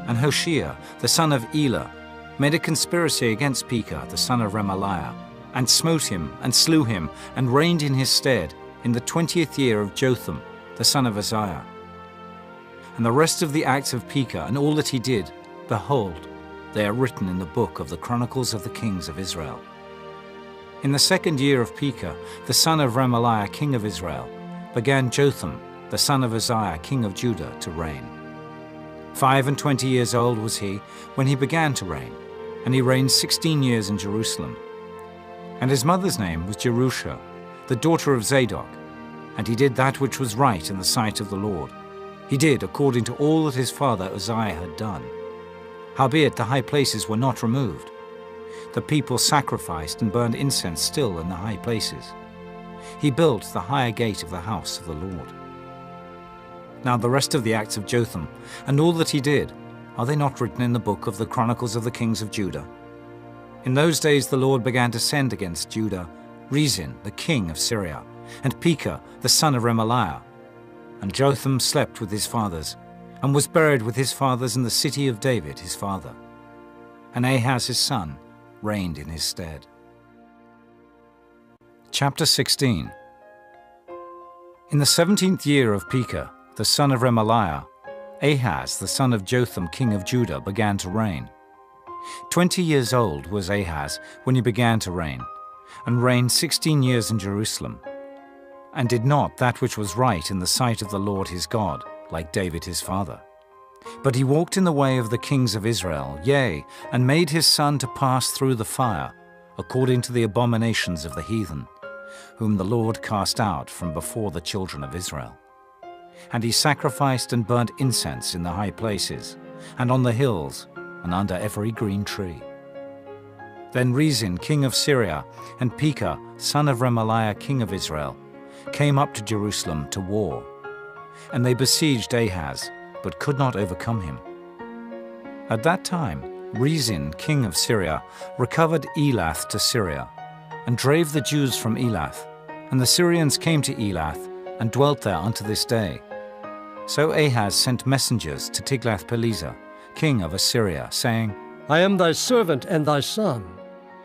And Hoshea, the son of Elah, made a conspiracy against Pekah, the son of Remaliah, and smote him, and slew him, and reigned in his stead in the 20th year of Jotham, the son of Uzziah. And the rest of the acts of Pekah, and all that he did, behold, they are written in the book of the Chronicles of the Kings of Israel. In the 2nd year of Pekah, the son of Remaliah, king of Israel, began Jotham, the son of Uzziah, king of Judah, to reign. 25 years old was he when he began to reign, and he reigned 16 years in Jerusalem. And his mother's name was Jerusha, the daughter of Zadok, and he did that which was right in the sight of the Lord. He did according to all that his father Uzziah had done. Howbeit the high places were not removed. The people sacrificed and burned incense still in the high places. He built the higher gate of the house of the Lord. Now the rest of the acts of Jotham, and all that he did, are they not written in the book of the Chronicles of the Kings of Judah? In those days the Lord began to send against Judah Rezin, the king of Syria, and Pekah, the son of Remaliah. And Jotham slept with his fathers, and was buried with his fathers in the city of David his father. And Ahaz his son reigned in his stead. Chapter 16. In the 17th year of Pekah, the son of Remaliah, Ahaz the son of Jotham king of Judah began to reign. 20 years old was Ahaz when he began to reign, and reigned 16 years in Jerusalem, and did not that which was right in the sight of the Lord his God, like David his father. But he walked in the way of the kings of Israel, yea, and made his son to pass through the fire, according to the abominations of the heathen, whom the Lord cast out from before the children of Israel. And he sacrificed and burnt incense in the high places, and on the hills, and under every green tree. Then Rezin, king of Syria, and Pekah, son of Remaliah, king of Israel, came up to Jerusalem to war. And they besieged Ahaz, but could not overcome him. At that time, Rezin, king of Syria, recovered Elath to Syria, and drave the Jews from Elath. And the Syrians came to Elath, and dwelt there unto this day. So Ahaz sent messengers to Tiglath-Pileser, king of Assyria, saying, I am thy servant and thy son.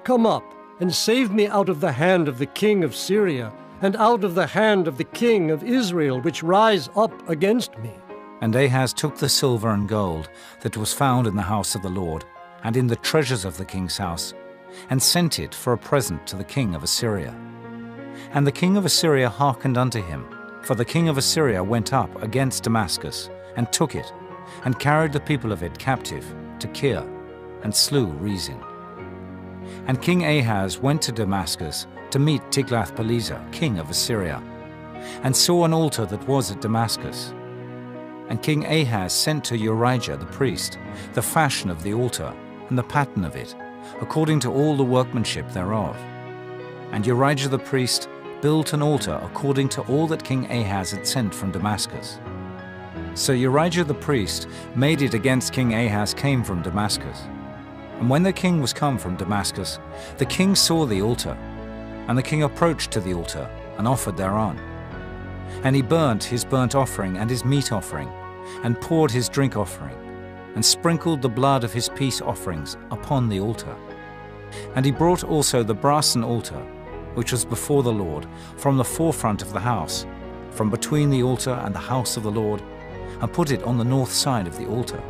Come up, and save me out of the hand of the king of Syria, and out of the hand of the king of Israel, which rise up against me. And Ahaz took the silver and gold that was found in the house of the Lord, and in the treasures of the king's house, and sent it for a present to the king of Assyria. And the king of Assyria hearkened unto him, for the king of Assyria went up against Damascus, and took it, and carried the people of it captive to Kir, and slew Rezin. And King Ahaz went to Damascus to meet Tiglath-Pileser, king of Assyria, and saw an altar that was at Damascus. And King Ahaz sent to Urijah the priest the fashion of the altar, and the pattern of it, according to all the workmanship thereof. And Urijah the priest built an altar according to all that King Ahaz had sent from Damascus. So Urijah the priest made it against King Ahaz came from Damascus. And when the king was come from Damascus, the king saw the altar, and the king approached to the altar, and offered thereon. And he burnt his burnt offering and his meat offering, and poured his drink offering, and sprinkled the blood of his peace offerings upon the altar. And he brought also the brassen altar, which was before the Lord, from the forefront of the house, from between the altar and the house of the Lord, and put it on the north side of the altar.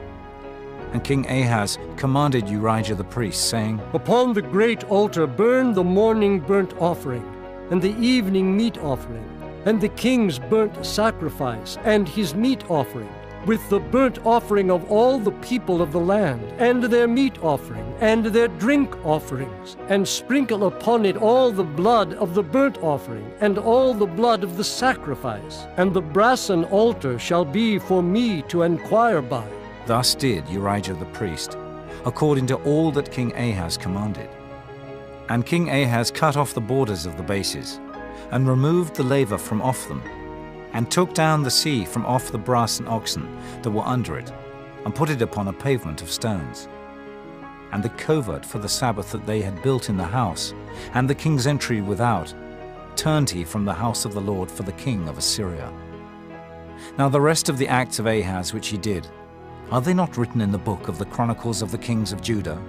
And King Ahaz commanded Urijah the priest, saying, Upon the great altar burn the morning burnt offering, and the evening meat offering, and the king's burnt sacrifice, and his meat offering, with the burnt offering of all the people of the land, and their meat offering, and their drink offerings, and sprinkle upon it all the blood of the burnt offering, and all the blood of the sacrifice. And the brassen altar shall be for me to enquire by. Thus did Urijah the priest, according to all that King Ahaz commanded. And King Ahaz cut off the borders of the bases, and removed the laver from off them, and took down the sea from off the brass and oxen that were under it, and put it upon a pavement of stones. And the covert for the Sabbath that they had built in the house, and the king's entry without, turned he from the house of the Lord for the king of Assyria. Now the rest of the acts of Ahaz which he did, are they not written in the book of the Chronicles of the kings of Judah?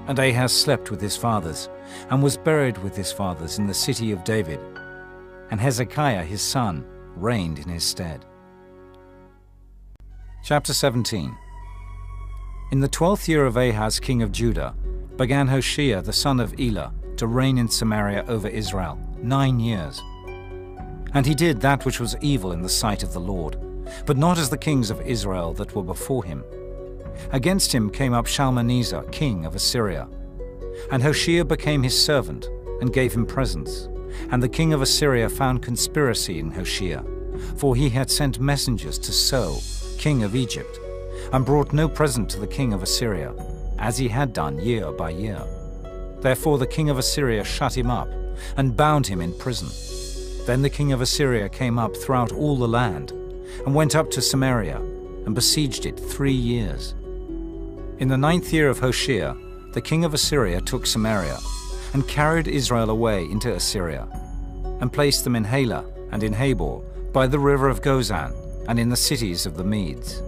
And Ahaz slept with his fathers, and was buried with his fathers in the city of David, and Hezekiah his son reigned in his stead. Chapter 17. In the 12th year of Ahaz king of Judah began Hoshea the son of Elah to reign in Samaria over Israel 9 years. And he did that which was evil in the sight of the Lord, but not as the kings of Israel that were before him. Against him came up Shalmaneser king of Assyria. And Hoshea became his servant, and gave him presents. And the king of Assyria found conspiracy in Hoshea, for he had sent messengers to So, king of Egypt, and brought no present to the king of Assyria, as he had done year by year. Therefore the king of Assyria shut him up, and bound him in prison. Then the king of Assyria came up throughout all the land, and went up to Samaria, and besieged it 3 years. In the 9th year of Hoshea, the king of Assyria took Samaria, and carried Israel away into Assyria, and placed them in Halah and in Habor, by the river of Gozan, and in the cities of the Medes.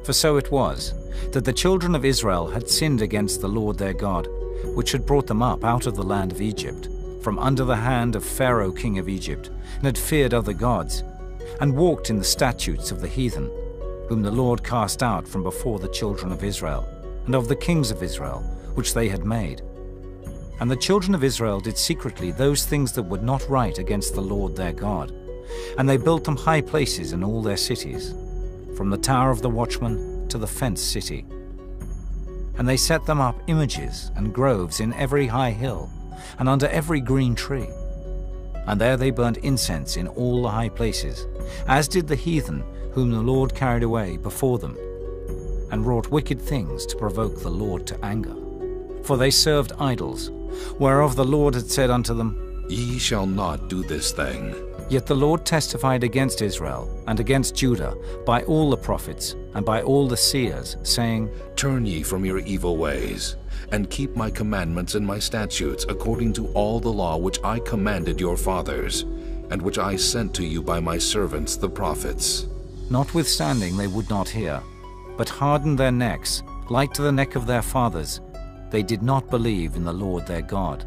For so it was, that the children of Israel had sinned against the Lord their God, which had brought them up out of the land of Egypt, from under the hand of Pharaoh king of Egypt, and had feared other gods, and walked in the statutes of the heathen, whom the Lord cast out from before the children of Israel, and of the kings of Israel, which they had made. And the children of Israel did secretly those things that were not right against the Lord their God, and they built them high places in all their cities, from the tower of the watchman to the fenced city. And they set them up images and groves in every high hill, and under every green tree. And there they burnt incense in all the high places, as did the heathen whom the Lord carried away before them, and wrought wicked things to provoke the Lord to anger. For they served idols, whereof the Lord had said unto them, Ye shall not do this thing. Yet the Lord testified against Israel and against Judah by all the prophets and by all the seers, saying, Turn ye from your evil ways, and keep my commandments and my statutes according to all the law which I commanded your fathers, and which I sent to you by my servants the prophets. Notwithstanding they would not hear, but hardened their necks, like to the neck of their fathers. They did not believe in the Lord their God.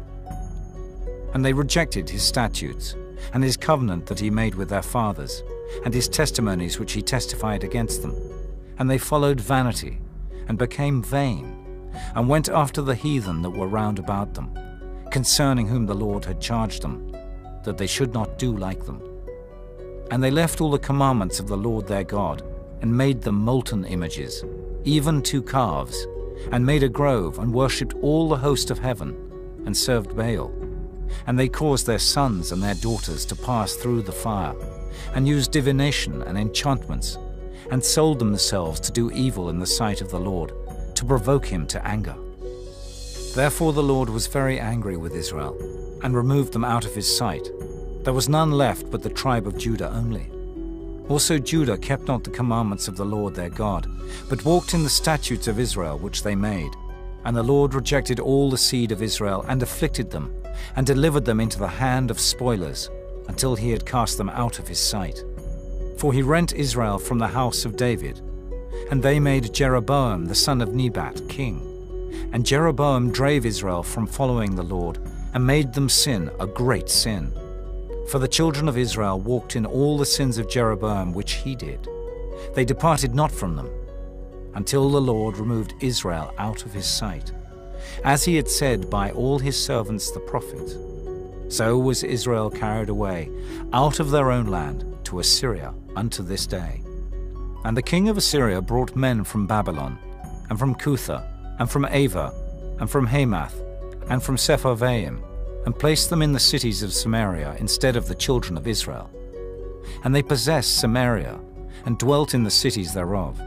And they rejected his statutes, and his covenant that he made with their fathers, and his testimonies which he testified against them. And they followed vanity, and became vain, and went after the heathen that were round about them, concerning whom the Lord had charged them, that they should not do like them. And they left all the commandments of the Lord their God, and made them molten images, even 2 calves, and made a grove, and worshipped all the host of heaven, and served Baal. And they caused their sons and their daughters to pass through the fire, and used divination and enchantments, and sold themselves to do evil in the sight of the Lord, to provoke him to anger. Therefore the Lord was very angry with Israel, and removed them out of his sight. There was none left but the tribe of Judah only. Also Judah kept not the commandments of the Lord their God, but walked in the statutes of Israel which they made. And the Lord rejected all the seed of Israel, and afflicted them, and delivered them into the hand of spoilers, until he had cast them out of his sight. For he rent Israel from the house of David, and they made Jeroboam the son of Nebat king. And Jeroboam drave Israel from following the Lord, and made them sin a great sin. For the children of Israel walked in all the sins of Jeroboam which he did. They departed not from them, until the Lord removed Israel out of his sight, as he had said by all his servants the prophets. So was Israel carried away out of their own land to Assyria unto this day. And the king of Assyria brought men from Babylon, and from Cutha, and from Ava, and from Hamath, and from Sepharvaim, and placed them in the cities of Samaria instead of the children of Israel. And they possessed Samaria, and dwelt in the cities thereof.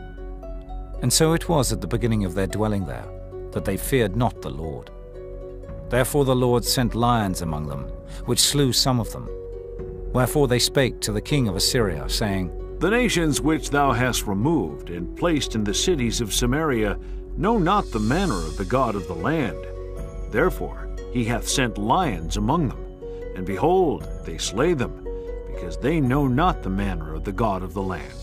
And so it was at the beginning of their dwelling there, that they feared not the Lord. Therefore the Lord sent lions among them, which slew some of them. Wherefore they spake to the king of Assyria, saying, The nations which thou hast removed and placed in the cities of Samaria know not the manner of the God of the land. Therefore he hath sent lions among them, and behold, they slay them, because they know not the manner of the God of the land.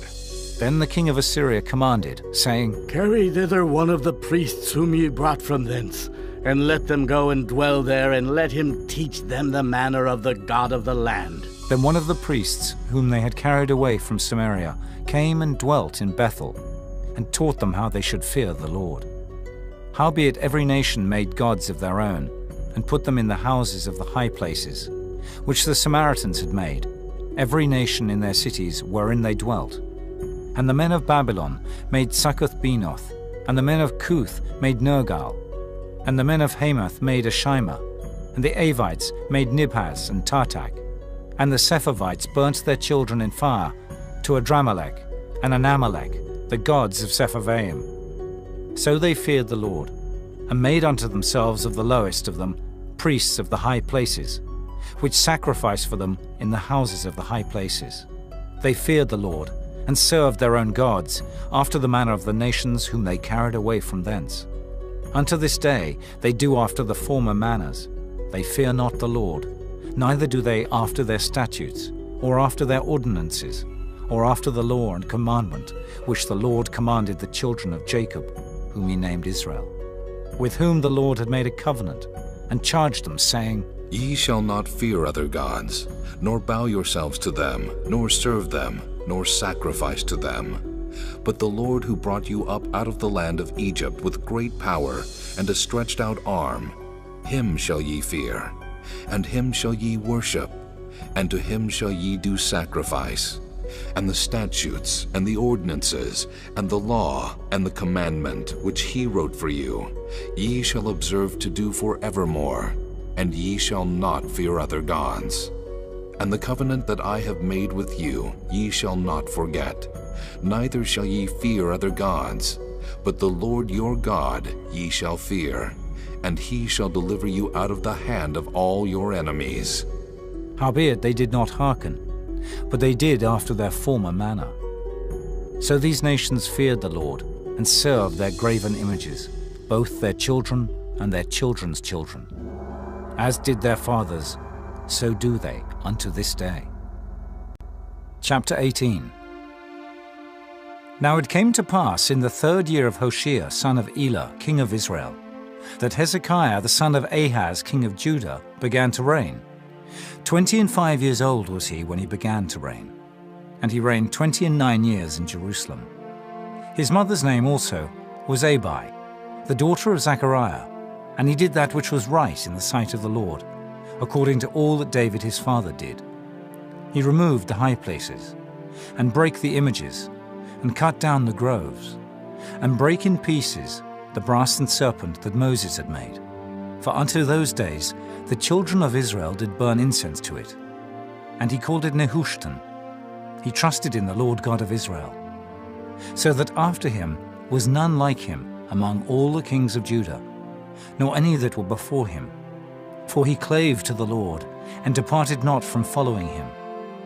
Then the king of Assyria commanded, saying, Carry thither one of the priests whom ye brought from thence, and let them go and dwell there, and let him teach them the manner of the God of the land. Then one of the priests, whom they had carried away from Samaria, came and dwelt in Bethel, and taught them how they should fear the Lord. Howbeit every nation made gods of their own, and put them in the houses of the high places, which the Samaritans had made, every nation in their cities wherein they dwelt. And the men of Babylon made Succoth-Benoth, and the men of Cuth made Nergal, and the men of Hamath made Ashima, and the Avites made Nibhaz and Tartak, and the Sepharvites burnt their children in fire to Adramelech and Anamelech, the gods of Sepharvaim. So they feared the Lord, and made unto themselves of the lowest of them priests of the high places, which sacrificed for them in the houses of the high places. They feared the Lord, and served their own gods, after the manner of the nations whom they carried away from thence. Unto this day they do after the former manners. They fear not the Lord, neither do they after their statutes, or after their ordinances, or after the law and commandment, which the Lord commanded the children of Jacob, whom he named Israel, with whom the Lord had made a covenant, and charged them, saying, Ye shall not fear other gods, nor bow yourselves to them, nor serve them, nor sacrifice to them. But the Lord who brought you up out of the land of Egypt with great power and a stretched out arm, him shall ye fear, and him shall ye worship, and to him shall ye do sacrifice. And the statutes, and the ordinances, and the law, and the commandment, which he wrote for you, ye shall observe to do forevermore, and ye shall not fear other gods. And the covenant that I have made with you ye shall not forget, neither shall ye fear other gods, but the Lord your God ye shall fear, and he shall deliver you out of the hand of all your enemies. Howbeit they did not hearken, but they did after their former manner. So these nations feared the Lord, and served their graven images, both their children and their children's children. As did their fathers, so do they unto this day. Chapter 18. Now it came to pass in the 3rd year of Hoshea, son of Elah, king of Israel, that Hezekiah the son of Ahaz, king of Judah, began to reign. 25 years old was he when he began to reign, and he reigned 29 years in Jerusalem. His mother's name also was Abi, the daughter of Zechariah, and he did that which was right in the sight of the Lord, according to all that David his father did. He removed the high places, and brake the images, and cut down the groves, and brake in pieces the brassen serpent that Moses had made. For unto those days the children of Israel did burn incense to it. And he called it Nehushtan. He trusted in the Lord God of Israel. So that after him was none like him among all the kings of Judah, nor any that were before him. For he clave to the Lord, and departed not from following him,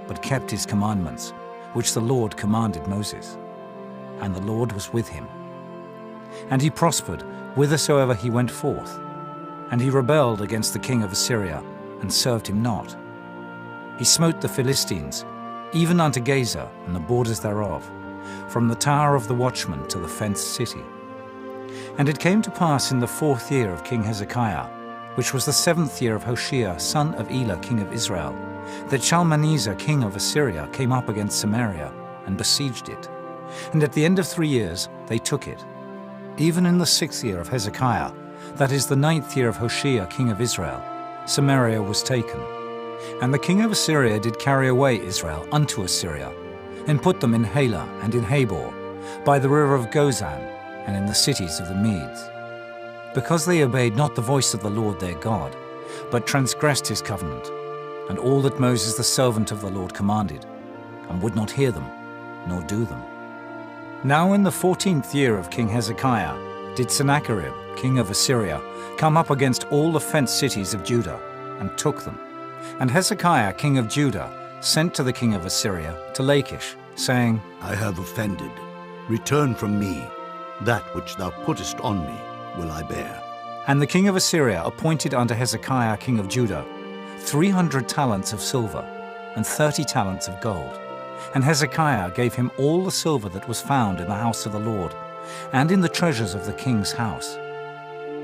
but kept his commandments, which the Lord commanded Moses. And the Lord was with him. And he prospered whithersoever he went forth. And he rebelled against the king of Assyria, and served him not. He smote the Philistines, even unto Gaza and the borders thereof, from the tower of the watchman to the fenced city. And it came to pass in the 4th year of King Hezekiah, which was the 7th year of Hoshea, son of Elah, king of Israel, that Shalmaneser, king of Assyria, came up against Samaria, and besieged it. And at the end of 3 years they took it. Even in the 6th year of Hezekiah, that is the 9th year of Hoshea, king of Israel, Samaria was taken. And the king of Assyria did carry away Israel unto Assyria, and put them in Halah and in Habor, by the river of Gozan, and in the cities of the Medes. Because they obeyed not the voice of the Lord their God, but transgressed his covenant, and all that Moses the servant of the Lord commanded, and would not hear them, nor do them. Now in the 14th year of King Hezekiah did Sennacherib, king of Assyria, come up against all the fenced cities of Judah, and took them. And Hezekiah king of Judah sent to the king of Assyria to Lachish, saying, I have offended. Return from me. That which thou puttest on me will I bear. And the king of Assyria appointed unto Hezekiah king of Judah 300 talents of silver and 30 talents of gold. And Hezekiah gave him all the silver that was found in the house of the Lord, and in the treasures of the king's house.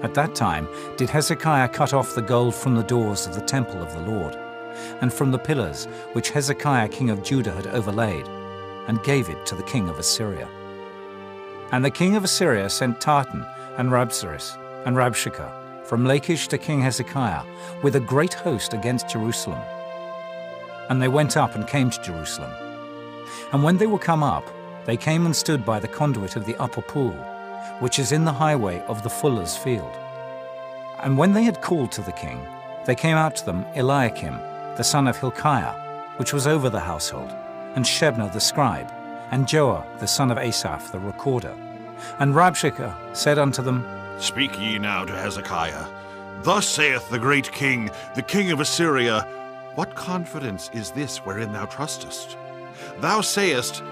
At that time did Hezekiah cut off the gold from the doors of the temple of the Lord, and from the pillars which Hezekiah king of Judah had overlaid, and gave it to the king of Assyria. And the king of Assyria sent Tartan and Rabsaris and Rabshakeh from Lachish to King Hezekiah with a great host against Jerusalem. And they went up and came to Jerusalem. And when they were come up, they came and stood by the conduit of the upper pool, which is in the highway of the fuller's field. And when they had called to the king, they came out to them Eliakim, the son of Hilkiah, which was over the household, and Shebna the scribe, and Joah the son of Asaph the recorder. And Rabshakeh said unto them, Speak ye now to Hezekiah. Thus saith the great king, the king of Assyria, What confidence is this wherein thou trustest? Thou sayest,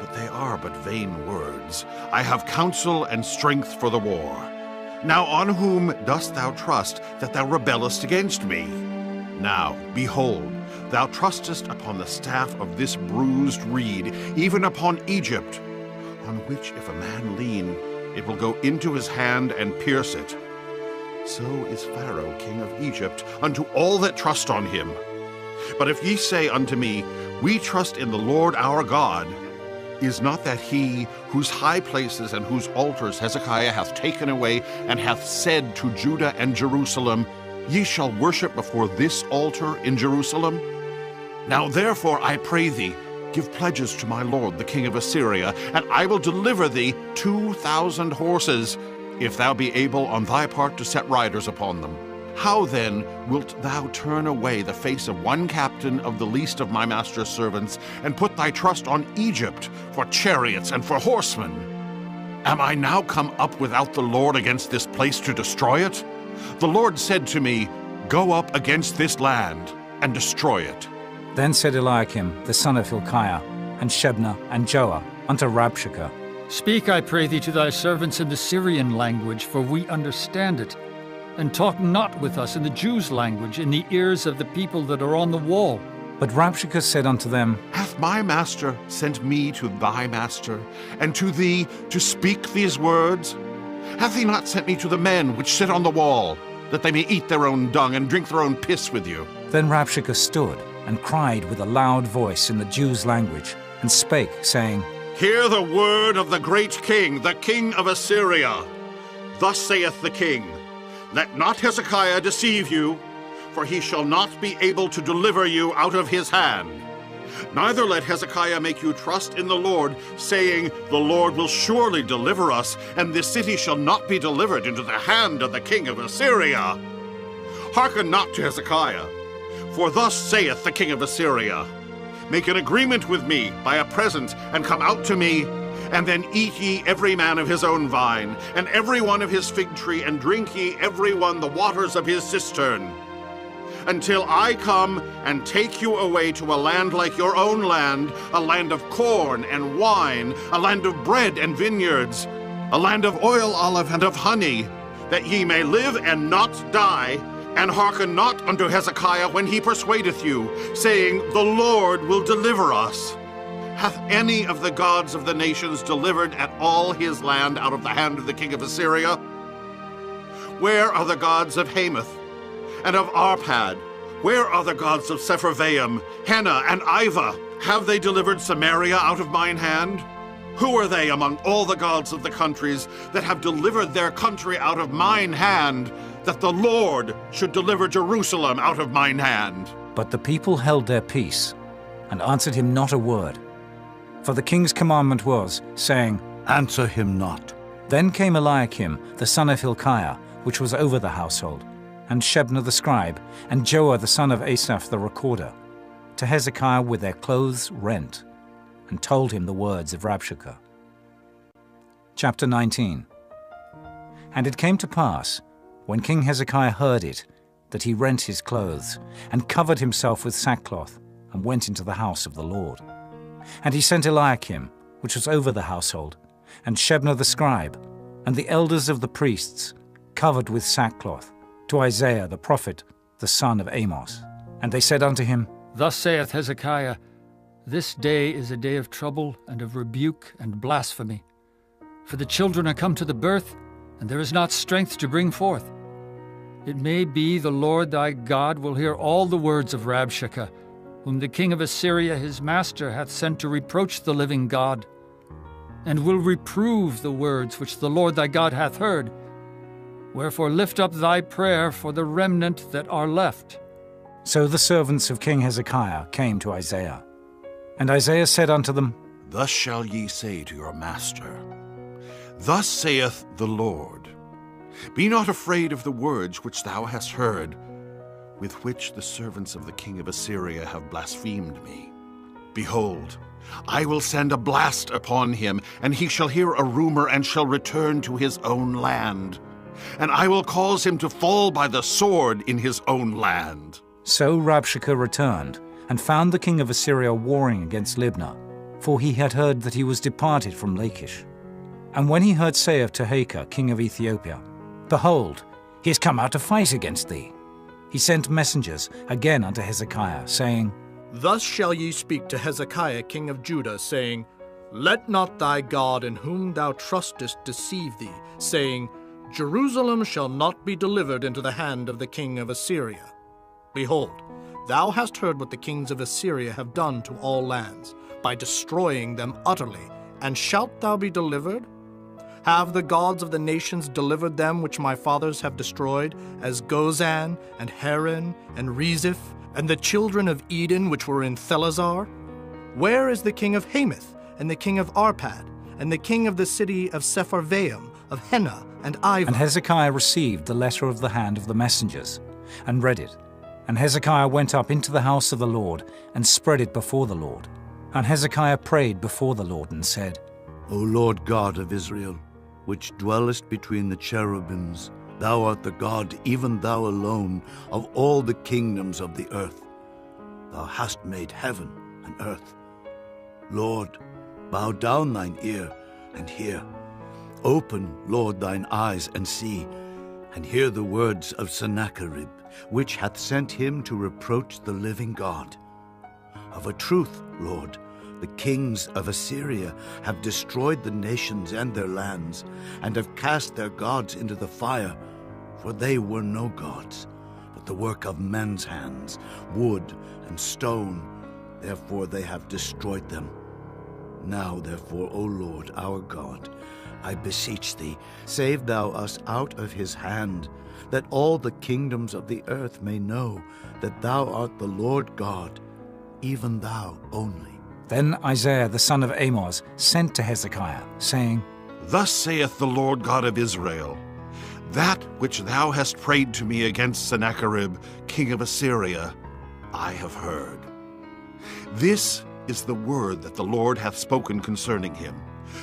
but they are but vain words. I have counsel and strength for the war. Now on whom dost thou trust that thou rebellest against me? Now, behold, thou trustest upon the staff of this bruised reed, even upon Egypt, on which if a man lean, it will go into his hand and pierce it. So is Pharaoh king of Egypt unto all that trust on him. But if ye say unto me, We trust in the Lord our God, is not that he whose high places and whose altars Hezekiah hath taken away, and hath said to Judah and Jerusalem, Ye shall worship before this altar in Jerusalem? Now therefore I pray thee, give pledges to my lord the king of Assyria, and I will deliver thee 2,000 horses, if thou be able on thy part to set riders upon them. How then wilt thou turn away the face of one captain of the least of my master's servants, and put thy trust on Egypt for chariots and for horsemen? Am I now come up without the Lord against this place to destroy it? The Lord said to me, Go up against this land and destroy it. Then said Eliakim the son of Hilkiah, and Shebna and Joah unto Rabshakeh, Speak, I pray thee, to thy servants in the Syrian language, for we understand it. And talk not with us in the Jews' language, in the ears of the people that are on the wall. But Rabshakeh said unto them, Hath my master sent me to thy master, and to thee to speak these words? Hath he not sent me to the men which sit on the wall, that they may eat their own dung and drink their own piss with you? Then Rabshakeh stood and cried with a loud voice in the Jews' language, and spake, saying, Hear the word of the great king, the king of Assyria. Thus saith the king, Let not Hezekiah deceive you, for he shall not be able to deliver you out of his hand. Neither let Hezekiah make you trust in the Lord, saying, The Lord will surely deliver us, and this city shall not be delivered into the hand of the king of Assyria. Hearken not to Hezekiah, for thus saith the king of Assyria, Make an agreement with me by a present, and come out to me, and then eat ye every man of his own vine, and every one of his fig tree, and drink ye every one the waters of his cistern, until I come and take you away to a land like your own land, a land of corn and wine, a land of bread and vineyards, a land of oil, olive, and of honey, that ye may live and not die, and hearken not unto Hezekiah when he persuadeth you, saying, The Lord will deliver us. Hath any of the gods of the nations delivered at all his land out of the hand of the king of Assyria? Where are the gods of Hamath and of Arpad? Where are the gods of Sepharvaim, Hena, and Iva? Have they delivered Samaria out of mine hand? Who are they among all the gods of the countries that have delivered their country out of mine hand, that the Lord should deliver Jerusalem out of mine hand? But the people held their peace, and answered him not a word. For the king's commandment was, saying, Answer him not. Then came Eliakim the son of Hilkiah, which was over the household, and Shebna the scribe, and Joah the son of Asaph the recorder, to Hezekiah with their clothes rent, and told him the words of Rabshakeh. Chapter 19. And it came to pass, When King Hezekiah heard it, that he rent his clothes, and covered himself with sackcloth, and went into the house of the Lord. And he sent Eliakim, which was over the household, and Shebna the scribe, and the elders of the priests, covered with sackcloth, to Isaiah the prophet, the son of Amos. And they said unto him, Thus saith Hezekiah, This day is a day of trouble and of rebuke and blasphemy. For the children are come to the birth, and there is not strength to bring forth. It may be the Lord thy God will hear all the words of Rabshakeh, whom the king of Assyria his master hath sent to reproach the living God, and will reprove the words which the Lord thy God hath heard. Wherefore lift up thy prayer for the remnant that are left. So the servants of King Hezekiah came to Isaiah. And Isaiah said unto them, Thus shall ye say to your master, Thus saith the Lord, Be not afraid of the words which thou hast heard, with which the servants of the king of Assyria have blasphemed me. Behold, I will send a blast upon him, and he shall hear a rumor, and shall return to his own land. And I will cause him to fall by the sword in his own land. So Rabshakeh returned, and found the king of Assyria warring against Libnah, for he had heard that he was departed from Lachish. And when he heard say of Tehekah, king of Ethiopia, Behold, he is come out to fight against thee, he sent messengers again unto Hezekiah, saying, Thus shall ye speak to Hezekiah king of Judah, saying, Let not thy God in whom thou trustest deceive thee, saying, Jerusalem shall not be delivered into the hand of the king of Assyria. Behold, thou hast heard what the kings of Assyria have done to all lands, by destroying them utterly, and shalt thou be delivered? Have the gods of the nations delivered them which my fathers have destroyed, as Gozan, and Haran, and Reziph, and the children of Eden which were in Thelazar? Where is the king of Hamath, and the king of Arpad, and the king of the city of Sepharvaim, of Henna, and Iva? And Hezekiah received the letter of the hand of the messengers, and read it. And Hezekiah went up into the house of the Lord, and spread it before the Lord. And Hezekiah prayed before the Lord, and said, O Lord God of Israel, which dwellest between the cherubims, thou art the God, even thou alone, of all the kingdoms of the earth. Thou hast made heaven and earth. Lord, bow down thine ear and hear. Open, Lord, thine eyes and see, and hear the words of Sennacherib, which hath sent him to reproach the living God. Of a truth, Lord, the kings of Assyria have destroyed the nations and their lands, and have cast their gods into the fire, for they were no gods, but the work of men's hands, wood and stone. Therefore they have destroyed them. Now therefore, O Lord our God, I beseech thee, save thou us out of his hand, that all the kingdoms of the earth may know that thou art the Lord God, even thou only. Then Isaiah the son of Amos sent to Hezekiah, saying, Thus saith the Lord God of Israel, That which thou hast prayed to me against Sennacherib, king of Assyria, I have heard. This is the word that the Lord hath spoken concerning him.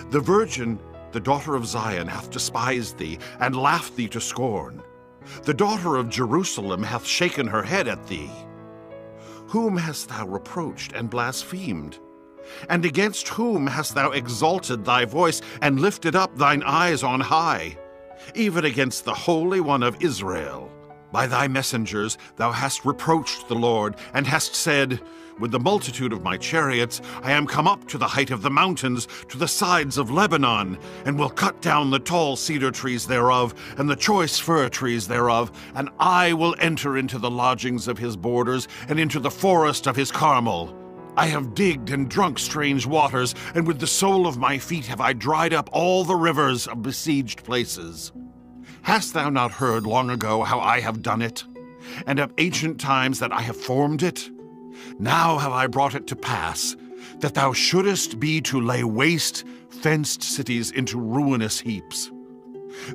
The virgin, the daughter of Zion, hath despised thee, and laughed thee to scorn. The daughter of Jerusalem hath shaken her head at thee. Whom hast thou reproached and blasphemed? And against whom hast thou exalted thy voice, and lifted up thine eyes on high? Even against the Holy One of Israel. By thy messengers thou hast reproached the Lord, and hast said, With the multitude of my chariots I am come up to the height of the mountains, to the sides of Lebanon, and will cut down the tall cedar trees thereof, and the choice fir trees thereof, and I will enter into the lodgings of his borders, and into the forest of his Carmel. I have digged and drunk strange waters, and with the sole of my feet have I dried up all the rivers of besieged places. Hast thou not heard long ago how I have done it, and of ancient times that I have formed it? Now have I brought it to pass, that thou shouldest be to lay waste fenced cities into ruinous heaps.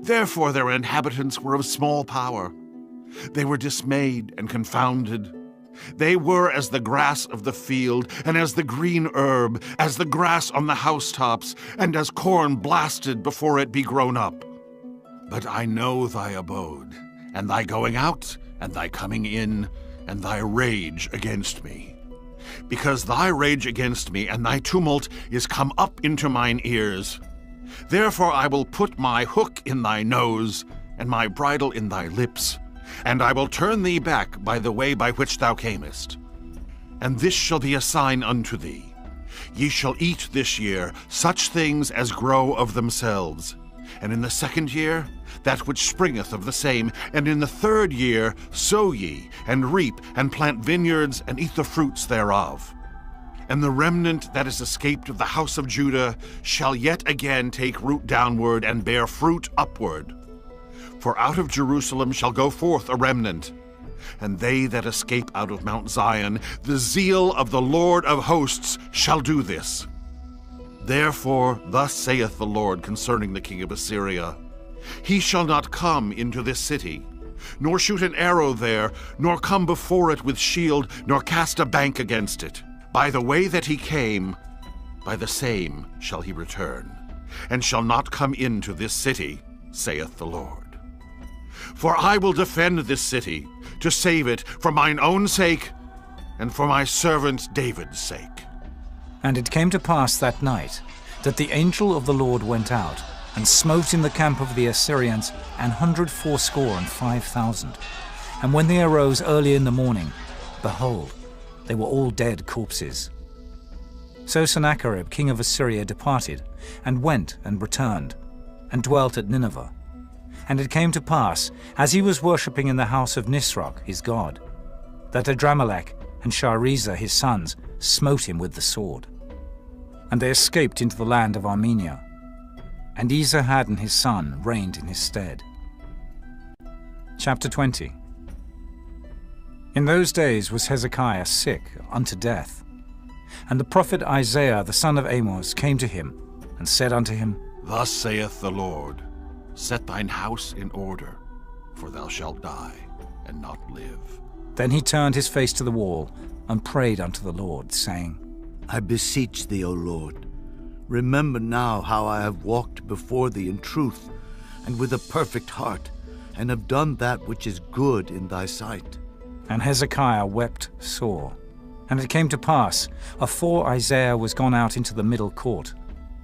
Therefore their inhabitants were of small power. They were dismayed and confounded. They were as the grass of the field, and as the green herb, as the grass on the housetops, and as corn blasted before it be grown up. But I know thy abode, and thy going out, and thy coming in, and thy rage against me. Because thy rage against me and thy tumult is come up into mine ears. Therefore I will put my hook in thy nose, and my bridle in thy lips, and I will turn thee back by the way by which thou camest. And this shall be a sign unto thee. Ye shall eat this year such things as grow of themselves, and in the second year that which springeth of the same, and in the third year sow ye, and reap, and plant vineyards, and eat the fruits thereof. And the remnant that is escaped of the house of Judah shall yet again take root downward, and bear fruit upward. For out of Jerusalem shall go forth a remnant, and they that escape out of Mount Zion, the zeal of the Lord of hosts shall do this. Therefore thus saith the Lord concerning the king of Assyria, He shall not come into this city, nor shoot an arrow there, nor come before it with shield, nor cast a bank against it. By the way that he came, by the same shall he return, and shall not come into this city, saith the Lord. For I will defend this city, to save it for mine own sake, and for my servant David's sake. And it came to pass that night, that the angel of the Lord went out, and smote in the camp of the Assyrians 185,000. And when they arose early in the morning, behold, they were all dead corpses. So Sennacherib king of Assyria departed, and went and returned, and dwelt at Nineveh. And it came to pass, as he was worshipping in the house of Nisroch his god, that Adramelech and Sharezer his sons smote him with the sword. And they escaped into the land of Armenia, and Esarhaddon his son reigned in his stead. Chapter 20. In those days was Hezekiah sick unto death. And the prophet Isaiah the son of Amoz came to him, and said unto him, Thus saith the Lord, Set thine house in order, for thou shalt die, and not live. Then he turned his face to the wall, and prayed unto the Lord, saying, I beseech thee, O Lord, remember now how I have walked before thee in truth, and with a perfect heart, and have done that which is good in thy sight. And Hezekiah wept sore. And it came to pass, afore Isaiah was gone out into the middle court,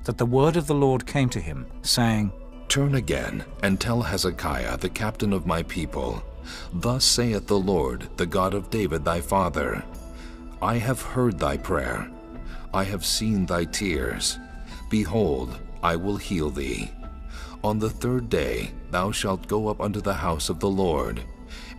that the word of the Lord came to him, saying, Turn again, and tell Hezekiah, the captain of my people, Thus saith the Lord, the God of David thy father, I have heard thy prayer, I have seen thy tears. Behold, I will heal thee. On the third day thou shalt go up unto the house of the Lord,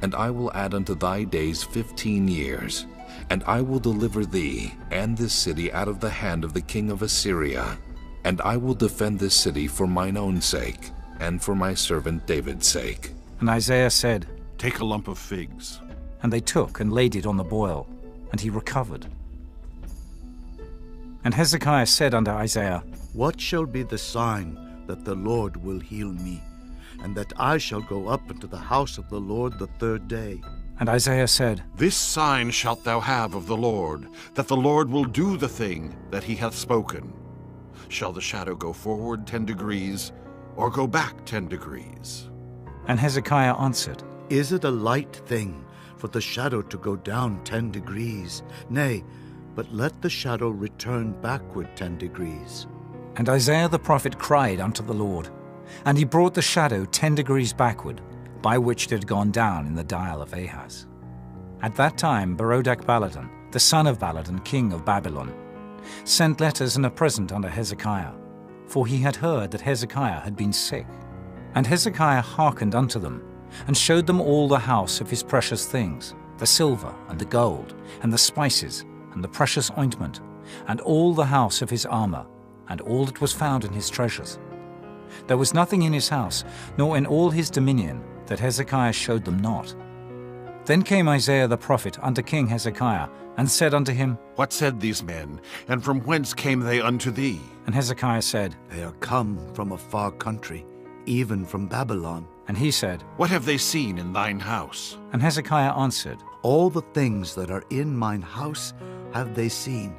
and I will add unto thy days 15 years, and I will deliver thee and this city out of the hand of the king of Assyria, and I will defend this city for mine own sake, and for my servant David's sake. And Isaiah said, Take a lump of figs. And they took and laid it on the boil, and he recovered. And Hezekiah said unto Isaiah, What shall be the sign that the Lord will heal me, and that I shall go up into the house of the Lord the third day? And Isaiah said, This sign shalt thou have of the Lord, that the Lord will do the thing that he hath spoken. Shall the shadow go forward 10 degrees, or go back 10 degrees? And Hezekiah answered, Is it a light thing for the shadow to go down 10 degrees? Nay, but let the shadow return backward 10 degrees. And Isaiah the prophet cried unto the Lord, and he brought the shadow 10 degrees backward, by which it had gone down in the dial of Ahaz. At that time Berodach-Baladan, the son of Baladan, king of Babylon, sent letters and a present unto Hezekiah, for he had heard that Hezekiah had been sick. And Hezekiah hearkened unto them, and showed them all the house of his precious things, the silver and the gold, and the spices, and the precious ointment, and all the house of his armor, and all that was found in his treasures. There was nothing in his house, nor in all his dominion, that Hezekiah showed them not. Then came Isaiah the prophet unto King Hezekiah, and said unto him, What said these men, and from whence came they unto thee? And Hezekiah said, They are come from a far country, even from Babylon. And he said, What have they seen in thine house? And Hezekiah answered, All the things that are in mine house have they seen.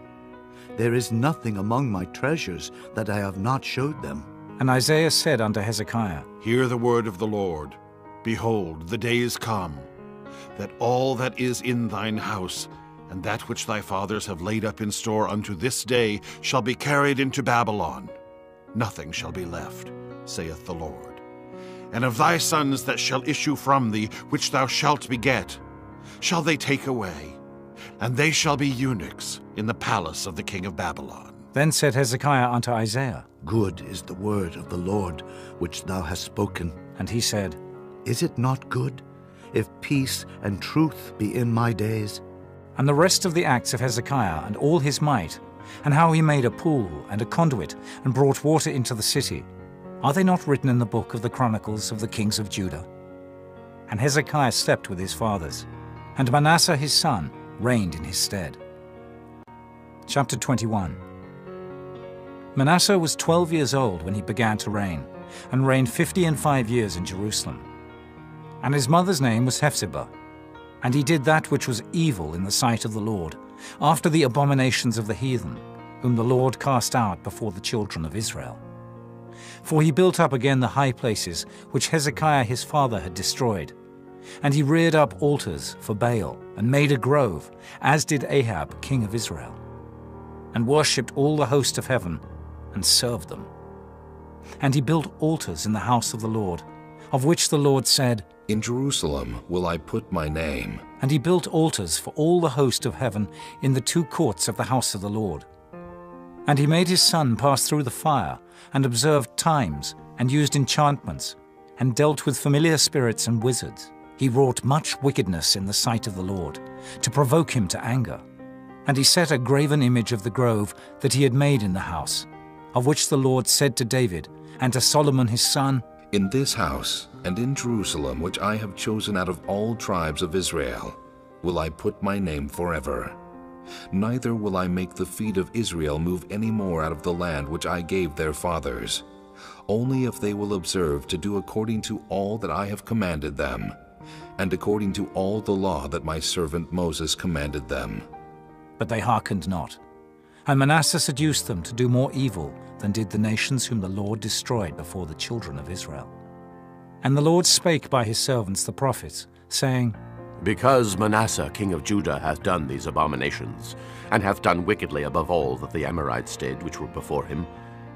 There is nothing among my treasures that I have not showed them. And Isaiah said unto Hezekiah, Hear the word of the Lord. Behold, the days come, that all that is in thine house, and that which thy fathers have laid up in store unto this day, shall be carried into Babylon. Nothing shall be left, saith the Lord. And of thy sons that shall issue from thee, which thou shalt beget, shall they take away, and they shall be eunuchs in the palace of the king of Babylon. Then said Hezekiah unto Isaiah, Good is the word of the Lord which thou hast spoken. And he said, Is it not good, if peace and truth be in my days? And the rest of the acts of Hezekiah, and all his might, and how he made a pool and a conduit, and brought water into the city, are they not written in the book of the Chronicles of the kings of Judah? And Hezekiah slept with his fathers, and Manasseh his son reigned in his stead. Chapter 21. Manasseh was 12 years old when he began to reign, and reigned 55 years in Jerusalem. And his mother's name was Hephzibah. And he did that which was evil in the sight of the Lord, after the abominations of the heathen, whom the Lord cast out before the children of Israel. For he built up again the high places which Hezekiah his father had destroyed. And he reared up altars for Baal, and made a grove, as did Ahab king of Israel, and worshipped all the host of heaven, and served them. And he built altars in the house of the Lord, of which the Lord said, In Jerusalem will I put my name. And he built altars for all the host of heaven in the two courts of the house of the Lord. And he made his son pass through the fire, and observed times, and used enchantments, and dealt with familiar spirits and wizards. He wrought much wickedness in the sight of the Lord, to provoke him to anger. And he set a graven image of the grove that he had made in the house, of which the Lord said to David and to Solomon his son, In this house and in Jerusalem, which I have chosen out of all tribes of Israel, will I put my name forever. Neither will I make the feet of Israel move any more out of the land which I gave their fathers, only if they will observe to do according to all that I have commanded them, and according to all the law that my servant Moses commanded them. But they hearkened not. And Manasseh seduced them to do more evil than did the nations whom the Lord destroyed before the children of Israel. And the Lord spake by his servants the prophets, saying, Because Manasseh king of Judah hath done these abominations, and hath done wickedly above all that the Amorites did which were before him,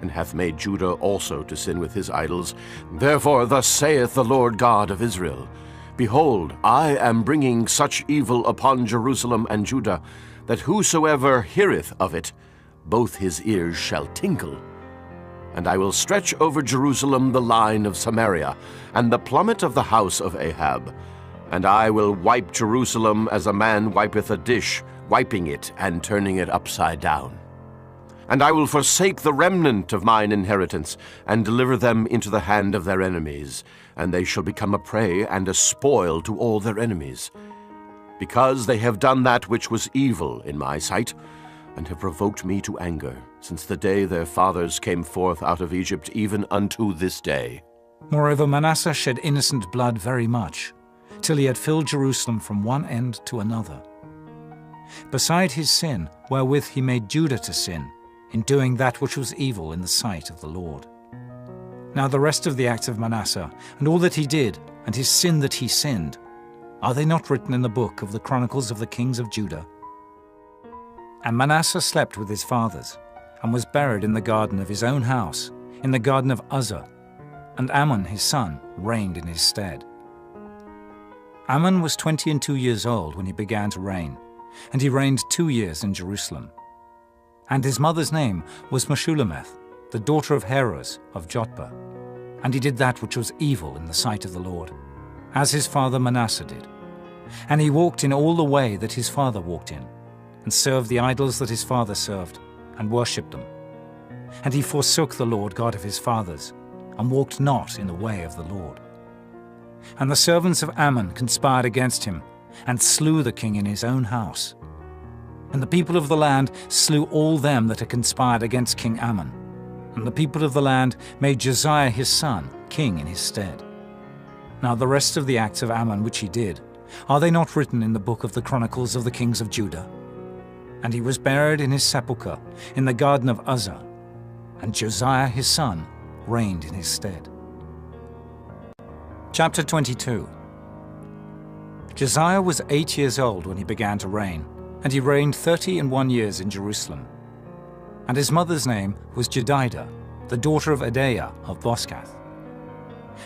and hath made Judah also to sin with his idols, therefore thus saith the Lord God of Israel, Behold, I am bringing such evil upon Jerusalem and Judah, that whosoever heareth of it, both his ears shall tingle. And I will stretch over Jerusalem the line of Samaria, and the plummet of the house of Ahab. And I will wipe Jerusalem as a man wipeth a dish, wiping it and turning it upside down. And I will forsake the remnant of mine inheritance, and deliver them into the hand of their enemies, and they shall become a prey and a spoil to all their enemies. Because they have done that which was evil in my sight, and have provoked me to anger, since the day their fathers came forth out of Egypt, even unto this day. Moreover, Manasseh shed innocent blood very much, till he had filled Jerusalem from one end to another. Beside his sin, wherewith he made Judah to sin, in doing that which was evil in the sight of the Lord. Now the rest of the acts of Manasseh, and all that he did, and his sin that he sinned, are they not written in the book of the Chronicles of the kings of Judah? And Manasseh slept with his fathers, and was buried in the garden of his own house, in the garden of Uzzah, and Amon his son reigned in his stead. Amon was 22 years old when he began to reign, and he reigned 2 years in Jerusalem. And his mother's name was Meshullemeth, the daughter of Heroes of Jotbah. And he did that which was evil in the sight of the Lord, as his father Manasseh did. And he walked in all the way that his father walked in, and served the idols that his father served, and worshipped them. And he forsook the Lord God of his fathers, and walked not in the way of the Lord. And the servants of Ammon conspired against him, and slew the king in his own house. And the people of the land slew all them that had conspired against King Ammon. And the people of the land made Josiah his son king in his stead. Now the rest of the acts of Ammon which he did, are they not written in the book of the Chronicles of the kings of Judah? And he was buried in his sepulchre in the garden of Uzzah, and Josiah his son reigned in his stead. Chapter 22. Josiah was 8 years old when he began to reign, and he reigned 31 years in Jerusalem. And his mother's name was Jedidah, the daughter of Adaiah of Boscath.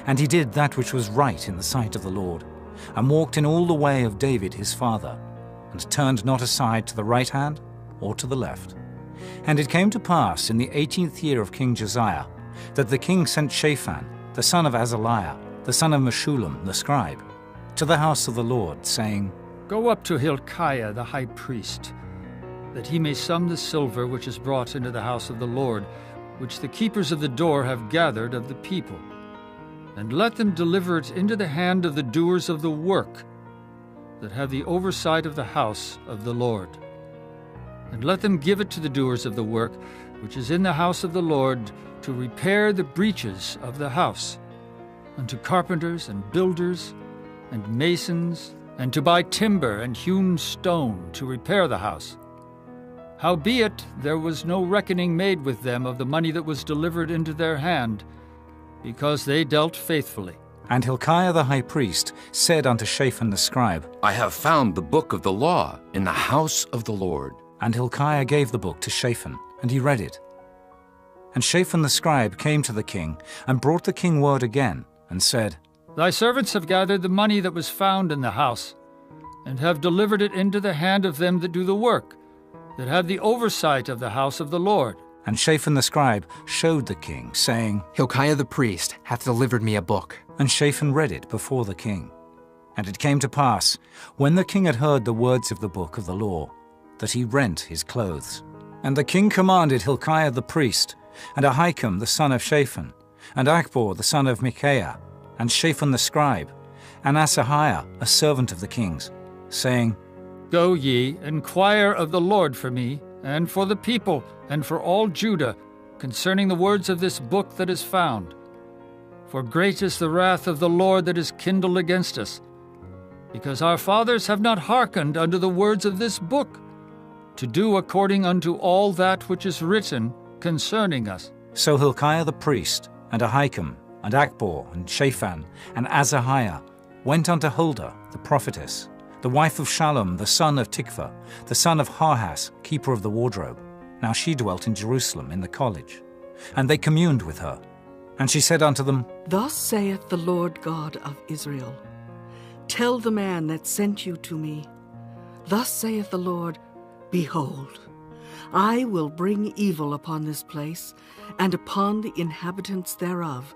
And he did that which was right in the sight of the Lord, and walked in all the way of David his father, and turned not aside to the right hand or to the left. And it came to pass in the 18th year of King Josiah, that the king sent Shaphan, the son of Azaliah, the son of Meshullam the scribe, to the house of the Lord, saying, Go up to Hilkiah the high priest, that he may sum the silver which is brought into the house of the Lord, which the keepers of the door have gathered of the people. And let them deliver it into the hand of the doers of the work, that have the oversight of the house of the Lord. And let them give it to the doers of the work, which is in the house of the Lord, to repair the breaches of the house, and to carpenters and builders and masons, and to buy timber and hewn stone to repair the house. Howbeit there was no reckoning made with them of the money that was delivered into their hand, because they dealt faithfully. And Hilkiah the high priest said unto Shaphan the scribe, I have found the book of the law in the house of the Lord. And Hilkiah gave the book to Shaphan, and he read it. And Shaphan the scribe came to the king, and brought the king word again, and said, Thy servants have gathered the money that was found in the house, and have delivered it into the hand of them that do the work, that have the oversight of the house of the Lord. And Shaphan the scribe showed the king, saying, Hilkiah the priest hath delivered me a book. And Shaphan read it before the king. And it came to pass, when the king had heard the words of the book of the law, that he rent his clothes. And the king commanded Hilkiah the priest, and Ahikam the son of Shaphan, and Achbor the son of Micaiah, and Shaphan the scribe, and Asahiah a servant of the king's, saying, Go ye, inquire of the Lord for me, and for the people, and for all Judah, concerning the words of this book that is found. For great is the wrath of the Lord that is kindled against us, because our fathers have not hearkened unto the words of this book, to do according unto all that which is written concerning us. So Hilkiah the priest, and Ahikam, and Achbor, and Shaphan, and Asahiah went unto Huldah the prophetess, the wife of Shallum the son of Tikvah, the son of Harhas, keeper of the wardrobe. Now she dwelt in Jerusalem in the college. And they communed with her. And she said unto them, Thus saith the Lord God of Israel, Tell the man that sent you to me, Thus saith the Lord, Behold, I will bring evil upon this place, and upon the inhabitants thereof,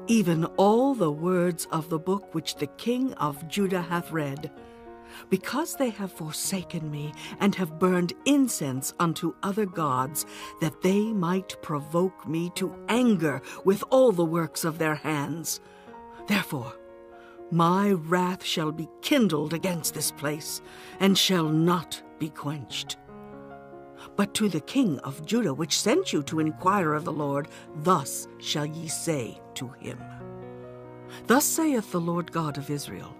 even all the words of the book which the king of Judah hath read, because they have forsaken me, and have burned incense unto other gods, that they might provoke me to anger with all the works of their hands. Therefore my wrath shall be kindled against this place, and shall not be quenched. But to the king of Judah, which sent you to inquire of the Lord, thus shall ye say to him, Thus saith the Lord God of Israel,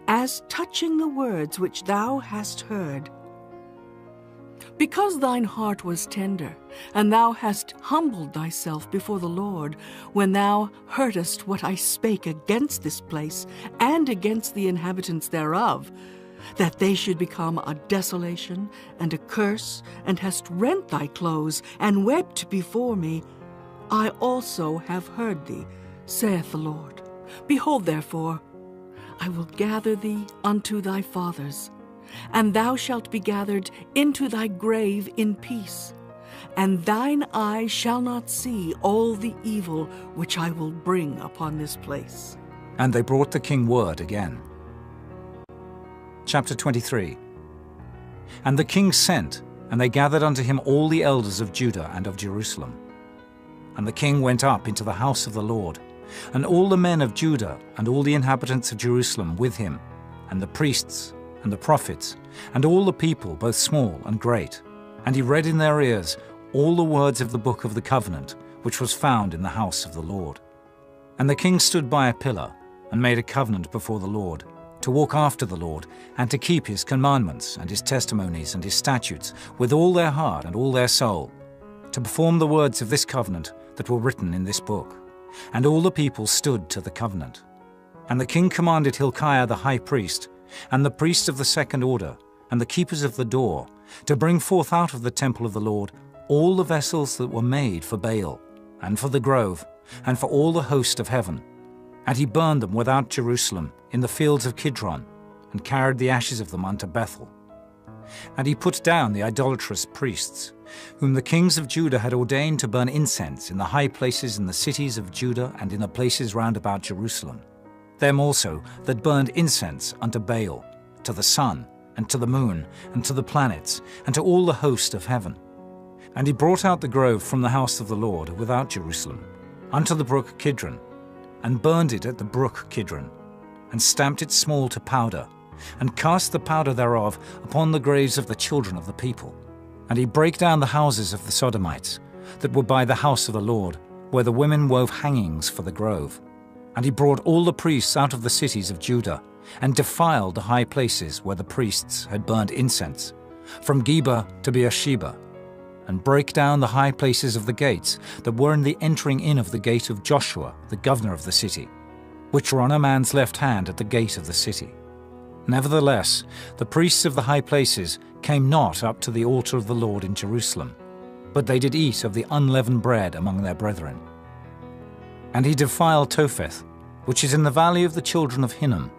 As touching the words which thou hast heard, because thine heart was tender, and thou hast humbled thyself before the Lord, when thou heardest what I spake against this place, and against the inhabitants thereof, that they should become a desolation and a curse, and hast rent thy clothes, and wept before me, I also have heard thee, saith the Lord. Behold, therefore, I will gather thee unto thy fathers, and thou shalt be gathered into thy grave in peace, and thine eye shall not see all the evil which I will bring upon this place. And they brought the king word again. Chapter 23. And the king sent, and they gathered unto him all the elders of Judah and of Jerusalem. And the king went up into the house of the Lord, and all the men of Judah and all the inhabitants of Jerusalem with him, and the priests and the prophets, and all the people, both small and great. And he read in their ears all the words of the book of the covenant, which was found in the house of the Lord. And the king stood by a pillar, and made a covenant before the Lord, to walk after the Lord, and to keep his commandments, and his testimonies, and his statutes, with all their heart and all their soul, to perform the words of this covenant that were written in this book. And all the people stood to the covenant. And the king commanded Hilkiah the high priest, and the priests of the second order, and the keepers of the door, to bring forth out of the temple of the Lord all the vessels that were made for Baal, and for the grove, and for all the host of heaven. And he burned them without Jerusalem, in the fields of Kidron, and carried the ashes of them unto Bethel. And he put down the idolatrous priests, whom the kings of Judah had ordained to burn incense in the high places in the cities of Judah and in the places round about Jerusalem. Them also that burned incense unto Baal, to the sun, and to the moon, and to the planets, and to all the host of heaven. And he brought out the grove from the house of the Lord without Jerusalem, unto the brook Kidron, and burned it at the brook Kidron, and stamped it small to powder, and cast the powder thereof upon the graves of the children of the people. And he brake down the houses of the Sodomites, that were by the house of the Lord, where the women wove hangings for the grove. And he brought all the priests out of the cities of Judah, and defiled the high places where the priests had burned incense, from Geba to Beersheba, and brake down the high places of the gates that were in the entering in of the gate of Joshua, the governor of the city, which were on a man's left hand at the gate of the city. Nevertheless, the priests of the high places came not up to the altar of the Lord in Jerusalem, but they did eat of the unleavened bread among their brethren. And he defiled Topheth, which is in the valley of the children of Hinnom,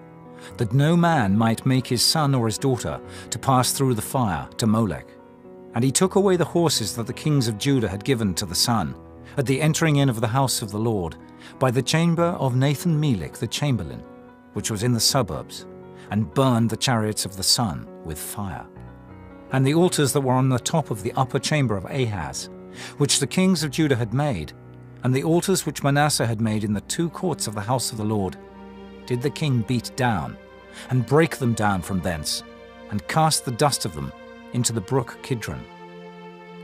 that no man might make his son or his daughter to pass through the fire to Molech. And he took away the horses that the kings of Judah had given to the sun, at the entering in of the house of the Lord, by the chamber of Nathan-Melech the chamberlain, which was in the suburbs, and burned the chariots of the sun with fire. And the altars that were on the top of the upper chamber of Ahaz, which the kings of Judah had made, and the altars which Manasseh had made in the two courts of the house of the Lord, did the king beat down, and break them down from thence, and cast the dust of them into the brook Kidron.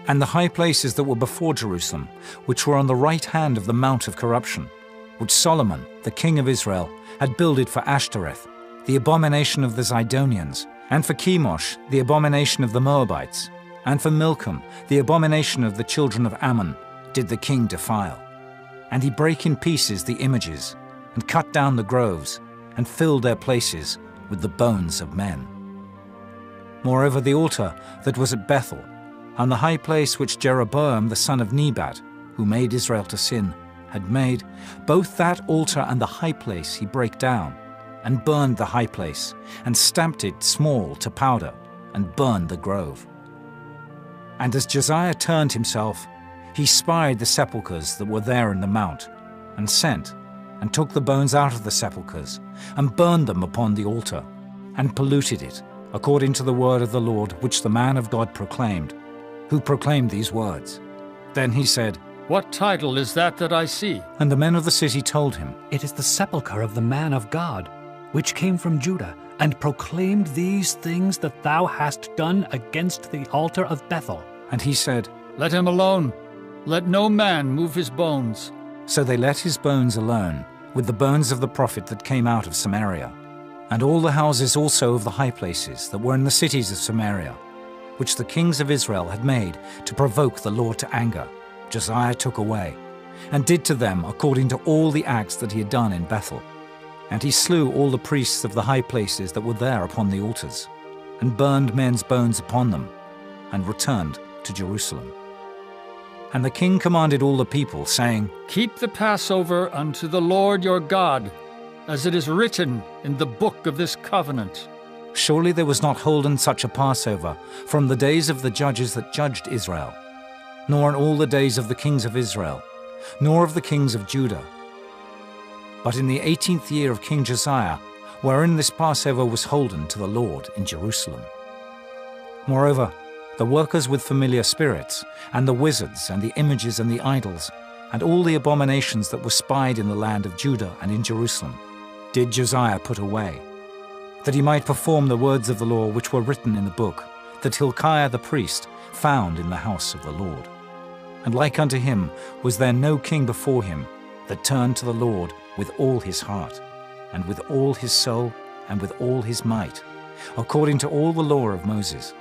And the high places that were before Jerusalem, which were on the right hand of the mount of corruption, which Solomon, the king of Israel, had builded for Ashtoreth, the abomination of the Zidonians, and for Chemosh, the abomination of the Moabites, and for Milcom, the abomination of the children of Ammon, did the king defile. And he brake in pieces the images, and cut down the groves, and filled their places with the bones of men. Moreover, the altar that was at Bethel, and the high place which Jeroboam the son of Nebat, who made Israel to sin, had made, both that altar and the high place he brake down, and burned the high place, and stamped it small to powder, and burned the grove. And as Josiah turned himself, he spied the sepulchres that were there in the mount, and sent, and took the bones out of the sepulchres, and burned them upon the altar, and polluted it, according to the word of the Lord which the man of God proclaimed, who proclaimed these words. Then he said, What title is that I see? And the men of the city told him, It is the sepulchre of the man of God, which came from Judah, and proclaimed these things that thou hast done against the altar of Bethel. And he said, Let him alone. Let no man move his bones. So they let his bones alone, with the bones of the prophet that came out of Samaria, and all the houses also of the high places that were in the cities of Samaria, which the kings of Israel had made to provoke the Lord to anger, Josiah took away, and did to them according to all the acts that he had done in Bethel. And he slew all the priests of the high places that were there upon the altars, and burned men's bones upon them, and returned to Jerusalem. And the king commanded all the people, saying, Keep the Passover unto the Lord your God, as it is written in the book of this covenant. Surely there was not holden such a Passover from the days of the judges that judged Israel, nor in all the days of the kings of Israel, nor of the kings of Judah. But in the 18th year of King Josiah, wherein this Passover was holden to the Lord in Jerusalem. Moreover, the workers with familiar spirits, and the wizards, and the images, and the idols, and all the abominations that were spied in the land of Judah and in Jerusalem, did Josiah put away, that he might perform the words of the law which were written in the book, that Hilkiah the priest found in the house of the Lord. And like unto him was there no king before him that turned to the Lord with all his heart, and with all his soul, and with all his might, according to all the law of Moses.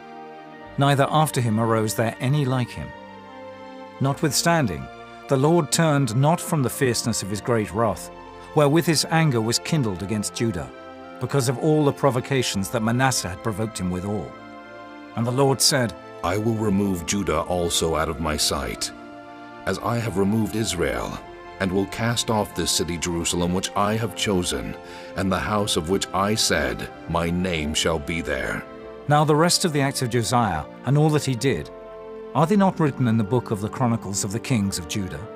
Neither after him arose there any like him. Notwithstanding, the Lord turned not from the fierceness of his great wrath, wherewith his anger was kindled against Judah, because of all the provocations that Manasseh had provoked him withal. And the Lord said, I will remove Judah also out of my sight, as I have removed Israel, and will cast off this city Jerusalem which I have chosen, and the house of which I said, my name shall be there. Now the rest of the acts of Josiah, and all that he did, are they not written in the book of the Chronicles of the kings of Judah?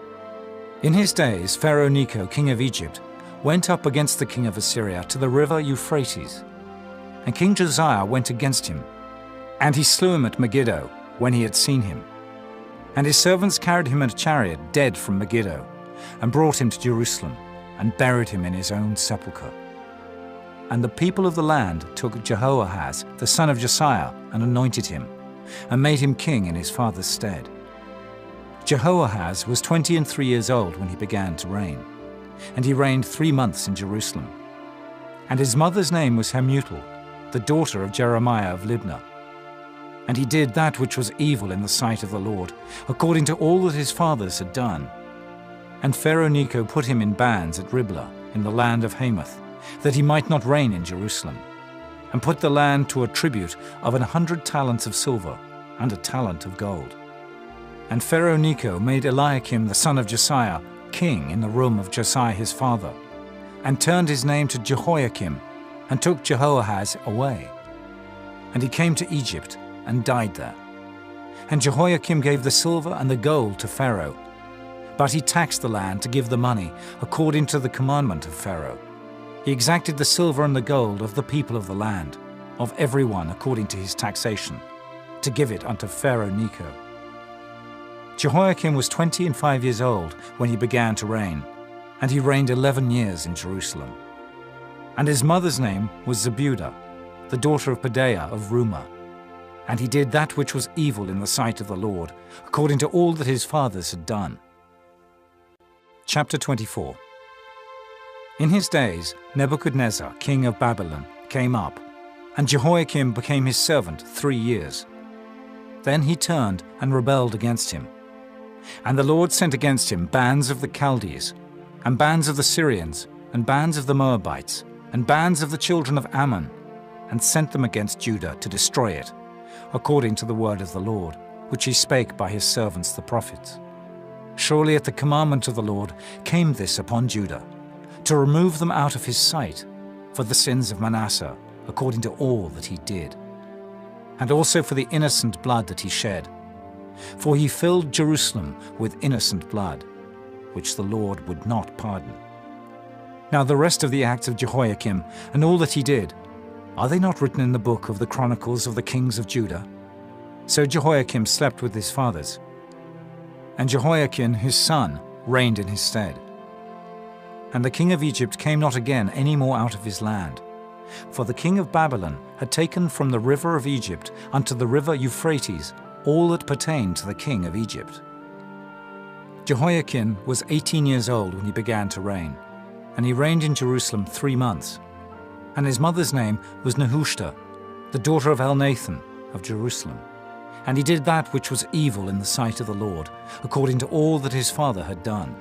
In his days Pharaoh Necho, king of Egypt, went up against the king of Assyria to the river Euphrates. And King Josiah went against him, and he slew him at Megiddo when he had seen him. And his servants carried him in a chariot dead from Megiddo, and brought him to Jerusalem, and buried him in his own sepulchre. And the people of the land took Jehoahaz, the son of Josiah, and anointed him, and made him king in his father's stead. Jehoahaz was 23 years old when he began to reign, and he reigned 3 months in Jerusalem. And his mother's name was Hamutal, the daughter of Jeremiah of Libnah. And he did that which was evil in the sight of the Lord, according to all that his fathers had done. And Pharaoh Necho put him in bands at Riblah, in the land of Hamath, that he might not reign in Jerusalem, and put the land to a tribute of 100 talents of silver, and a talent of gold. And Pharaoh Necho made Eliakim the son of Josiah king in the room of Josiah his father, and turned his name to Jehoiakim, and took Jehoahaz away. And he came to Egypt, and died there. And Jehoiakim gave the silver and the gold to Pharaoh, but he taxed the land to give the money according to the commandment of Pharaoh. He exacted the silver and the gold of the people of the land, of every one according to his taxation, to give it unto Pharaoh Necho. Jehoiakim was 25 years old when he began to reign, and he reigned 11 years in Jerusalem. And his mother's name was Zebudah, the daughter of Pedaiah of Rumah. And he did that which was evil in the sight of the Lord, according to all that his fathers had done. Chapter 24. In his days Nebuchadnezzar, king of Babylon, came up, and Jehoiakim became his servant 3 years. Then he turned and rebelled against him. And the Lord sent against him bands of the Chaldees, and bands of the Syrians, and bands of the Moabites, and bands of the children of Ammon, and sent them against Judah to destroy it, according to the word of the Lord, which he spake by his servants the prophets. Surely at the commandment of the Lord came this upon Judah, to remove them out of his sight, for the sins of Manasseh, according to all that he did, and also for the innocent blood that he shed. For he filled Jerusalem with innocent blood, which the Lord would not pardon. Now the rest of the acts of Jehoiakim, and all that he did, are they not written in the book of the Chronicles of the kings of Judah? So Jehoiakim slept with his fathers, and Jehoiakim his son reigned in his stead. And the king of Egypt came not again any more out of his land, for the king of Babylon had taken from the river of Egypt unto the river Euphrates all that pertained to the king of Egypt. Jehoiakim was 18 years old when he began to reign, and he reigned in Jerusalem 3 months. And his mother's name was Nehushta, the daughter of Elnathan of Jerusalem. And he did that which was evil in the sight of the Lord, according to all that his father had done.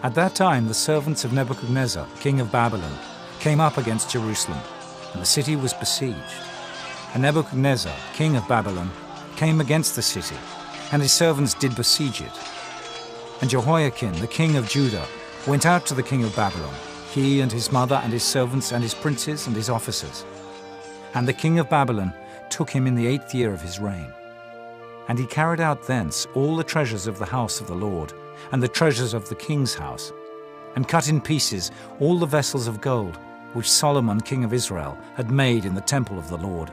At that time the servants of Nebuchadnezzar, king of Babylon, came up against Jerusalem, and the city was besieged. And Nebuchadnezzar, king of Babylon, came against the city, and his servants did besiege it. And Jehoiakim, the king of Judah, went out to the king of Babylon, he and his mother and his servants and his princes and his officers. And the king of Babylon took him in the 8th year of his reign. And he carried out thence all the treasures of the house of the Lord, and the treasures of the king's house, and cut in pieces all the vessels of gold, which Solomon king of Israel had made in the temple of the Lord,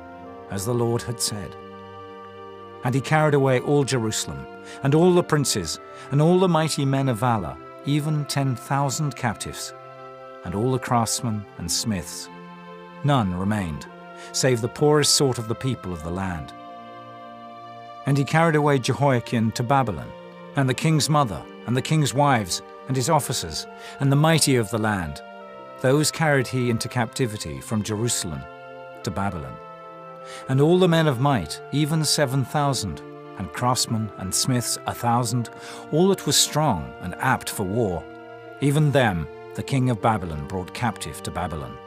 as the Lord had said. And he carried away all Jerusalem, and all the princes, and all the mighty men of valor, even 10,000 captives, and all the craftsmen and smiths. None remained, save the poorest sort of the people of the land. And he carried away Jehoiakim to Babylon, and the king's mother, and the king's wives, and his officers, and the mighty of the land. Those carried he into captivity from Jerusalem to Babylon. And all the men of might, even 7,000, and craftsmen and smiths 1,000, all that was strong and apt for war, even them the king of Babylon brought captive to Babylon.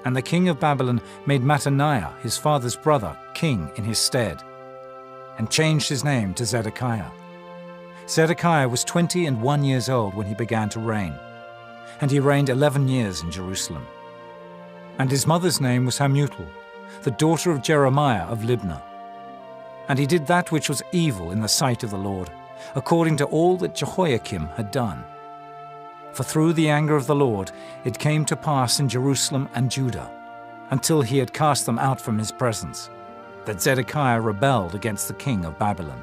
And the king of Babylon made Mattaniah, his father's brother, king in his stead, and changed his name to Zedekiah. Zedekiah was 21 years old when he began to reign, and he reigned 11 years in Jerusalem. And his mother's name was Hamutal, the daughter of Jeremiah of Libnah. And he did that which was evil in the sight of the Lord, according to all that Jehoiakim had done. For through the anger of the Lord it came to pass in Jerusalem and Judah, until he had cast them out from his presence, that Zedekiah rebelled against the king of Babylon.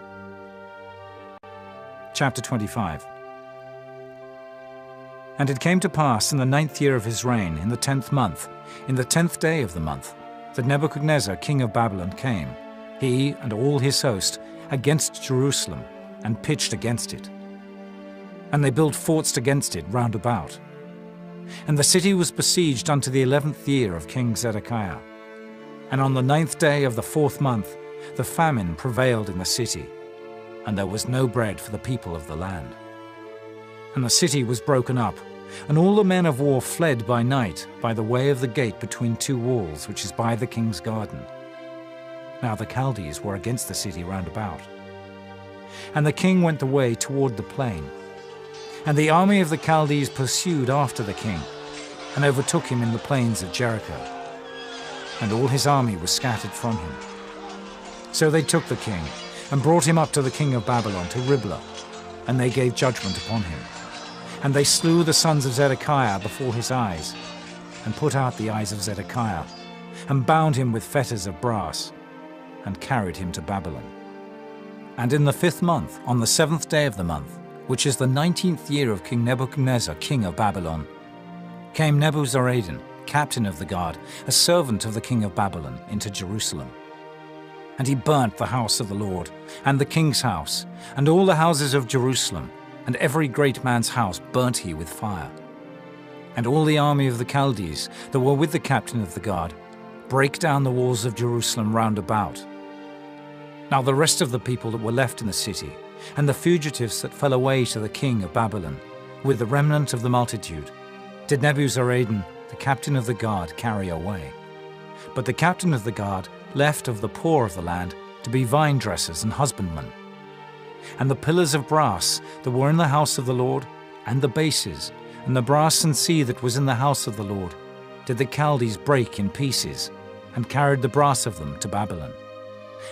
Chapter 25. And it came to pass in the 9th year of his reign, in the 10th month, in the 10th day of the month, that Nebuchadnezzar king of Babylon came, he and all his host, against Jerusalem, and pitched against it. And they built forts against it round about. And the city was besieged unto the 11th year of King Zedekiah. And on the 9th day of the 4th month, the famine prevailed in the city, and there was no bread for the people of the land. And the city was broken up, and all the men of war fled by night by the way of the gate between two walls, which is by the king's garden. Now the Chaldees were against the city round about. And the king went the way toward the plain. And the army of the Chaldees pursued after the king, and overtook him in the plains of Jericho. And all his army was scattered from him. So they took the king, and brought him up to the king of Babylon, to Riblah, and they gave judgment upon him. And they slew the sons of Zedekiah before his eyes, and put out the eyes of Zedekiah, and bound him with fetters of brass, and carried him to Babylon. And in the 5th month, on the 7th day of the month, which is the 19th year of King Nebuchadnezzar, king of Babylon, came Nebuzaradan, captain of the guard, a servant of the king of Babylon, into Jerusalem. And he burnt the house of the Lord, and the king's house, and all the houses of Jerusalem, and every great man's house burnt he with fire. And all the army of the Chaldees that were with the captain of the guard brake down the walls of Jerusalem round about. Now the rest of the people that were left in the city, and the fugitives that fell away to the king of Babylon, with the remnant of the multitude, did Nebuzaradan, the captain of the guard, carry away. But the captain of the guard left of the poor of the land to be vine dressers and husbandmen. And the pillars of brass that were in the house of the Lord, and the bases, and the brass and sea that was in the house of the Lord, did the Chaldees break in pieces, and carried the brass of them to Babylon.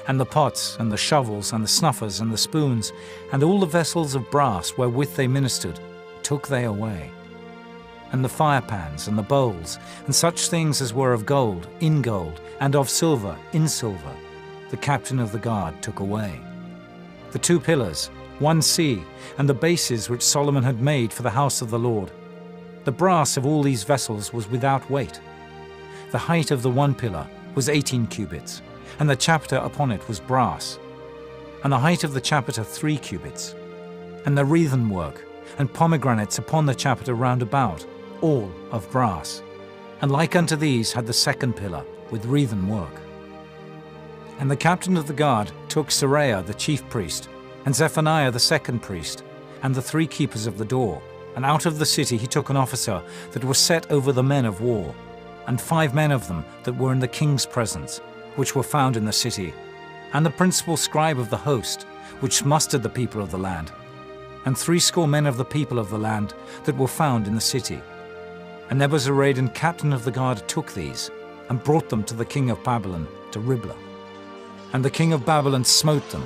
And the pots, and the shovels, and the snuffers, and the spoons, and all the vessels of brass wherewith they ministered, took they away. And the firepans, and the bowls, and such things as were of gold, in gold, and of silver, in silver, the captain of the guard took away. The 2 pillars, 1 sea, and the bases which Solomon had made for the house of the Lord. The brass of all these vessels was without weight. The height of the 1 pillar was 18 cubits, and the chapiter upon it was brass, and the height of the chapiter 3 cubits, and the wreathen work, and pomegranates upon the chapiter round about, all of brass. And like unto these had the 2nd pillar, with wreathen work. And the captain of the guard took Seraiah the chief priest, and Zephaniah the 2nd priest, and the 3 keepers of the door, and out of the city he took an officer that was set over the men of war, and 5 men of them that were in the king's presence, which were found in the city, and the principal scribe of the host, which mustered the people of the land, and 60 men of the people of the land that were found in the city. And Nebuzaradan, captain of the guard, took these, and brought them to the king of Babylon, to Riblah. And the king of Babylon smote them,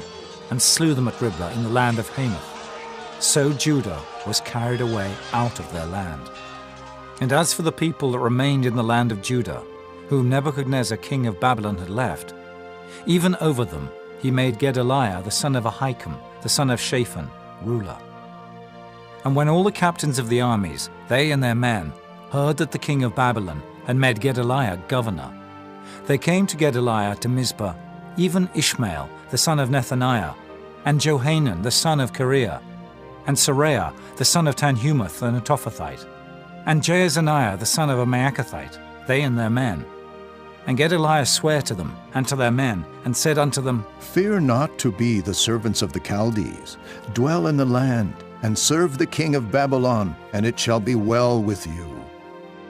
and slew them at Riblah in the land of Hamath. So Judah was carried away out of their land. And as for the people that remained in the land of Judah, whom Nebuchadnezzar king of Babylon had left, even over them he made Gedaliah the son of Ahikam, the son of Shaphan, ruler. And when all the captains of the armies, they and their men, heard that the king of Babylon had made Gedaliah governor, they came to Gedaliah to Mizpah, even Ishmael the son of Nethaniah, and Johanan the son of Kareah, and Seraiah the son of Tanhumath the Netophathite, and Jaazaniah the son of a Maacathite, they and their men. And Gedaliah sware to them and to their men, and said unto them, Fear not to be the servants of the Chaldees. Dwell in the land, and serve the king of Babylon, and it shall be well with you.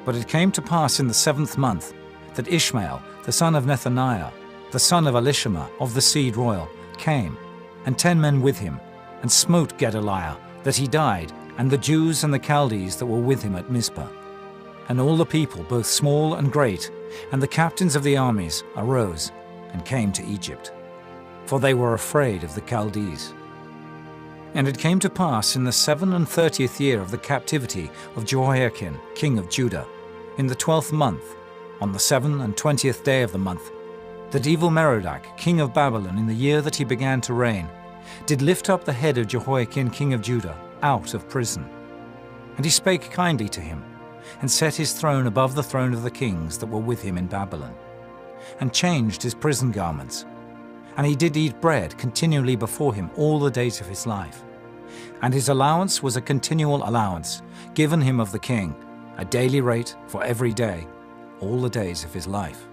But it came to pass in the 7th month that Ishmael, the son of Nethaniah, the son of Elishama of the seed royal, came, and 10 men with him, and smote Gedaliah, that he died, and the Jews and the Chaldees that were with him at Mizpah. And all the people, both small and great, and the captains of the armies, arose and came to Egypt, for they were afraid of the Chaldees. And it came to pass in the 37th year of the captivity of Jehoiakim, king of Judah, in the 12th month, on the 27th day of the month, that Evil-Merodach, king of Babylon, in the year that he began to reign, did lift up the head of Jehoiakim, king of Judah, out of prison. And he spake kindly to him, and set his throne above the throne of the kings that were with him in Babylon, and changed his prison garments. And he did eat bread continually before him all the days of his life. And his allowance was a continual allowance, given him of the king, a daily rate for every day, all the days of his life.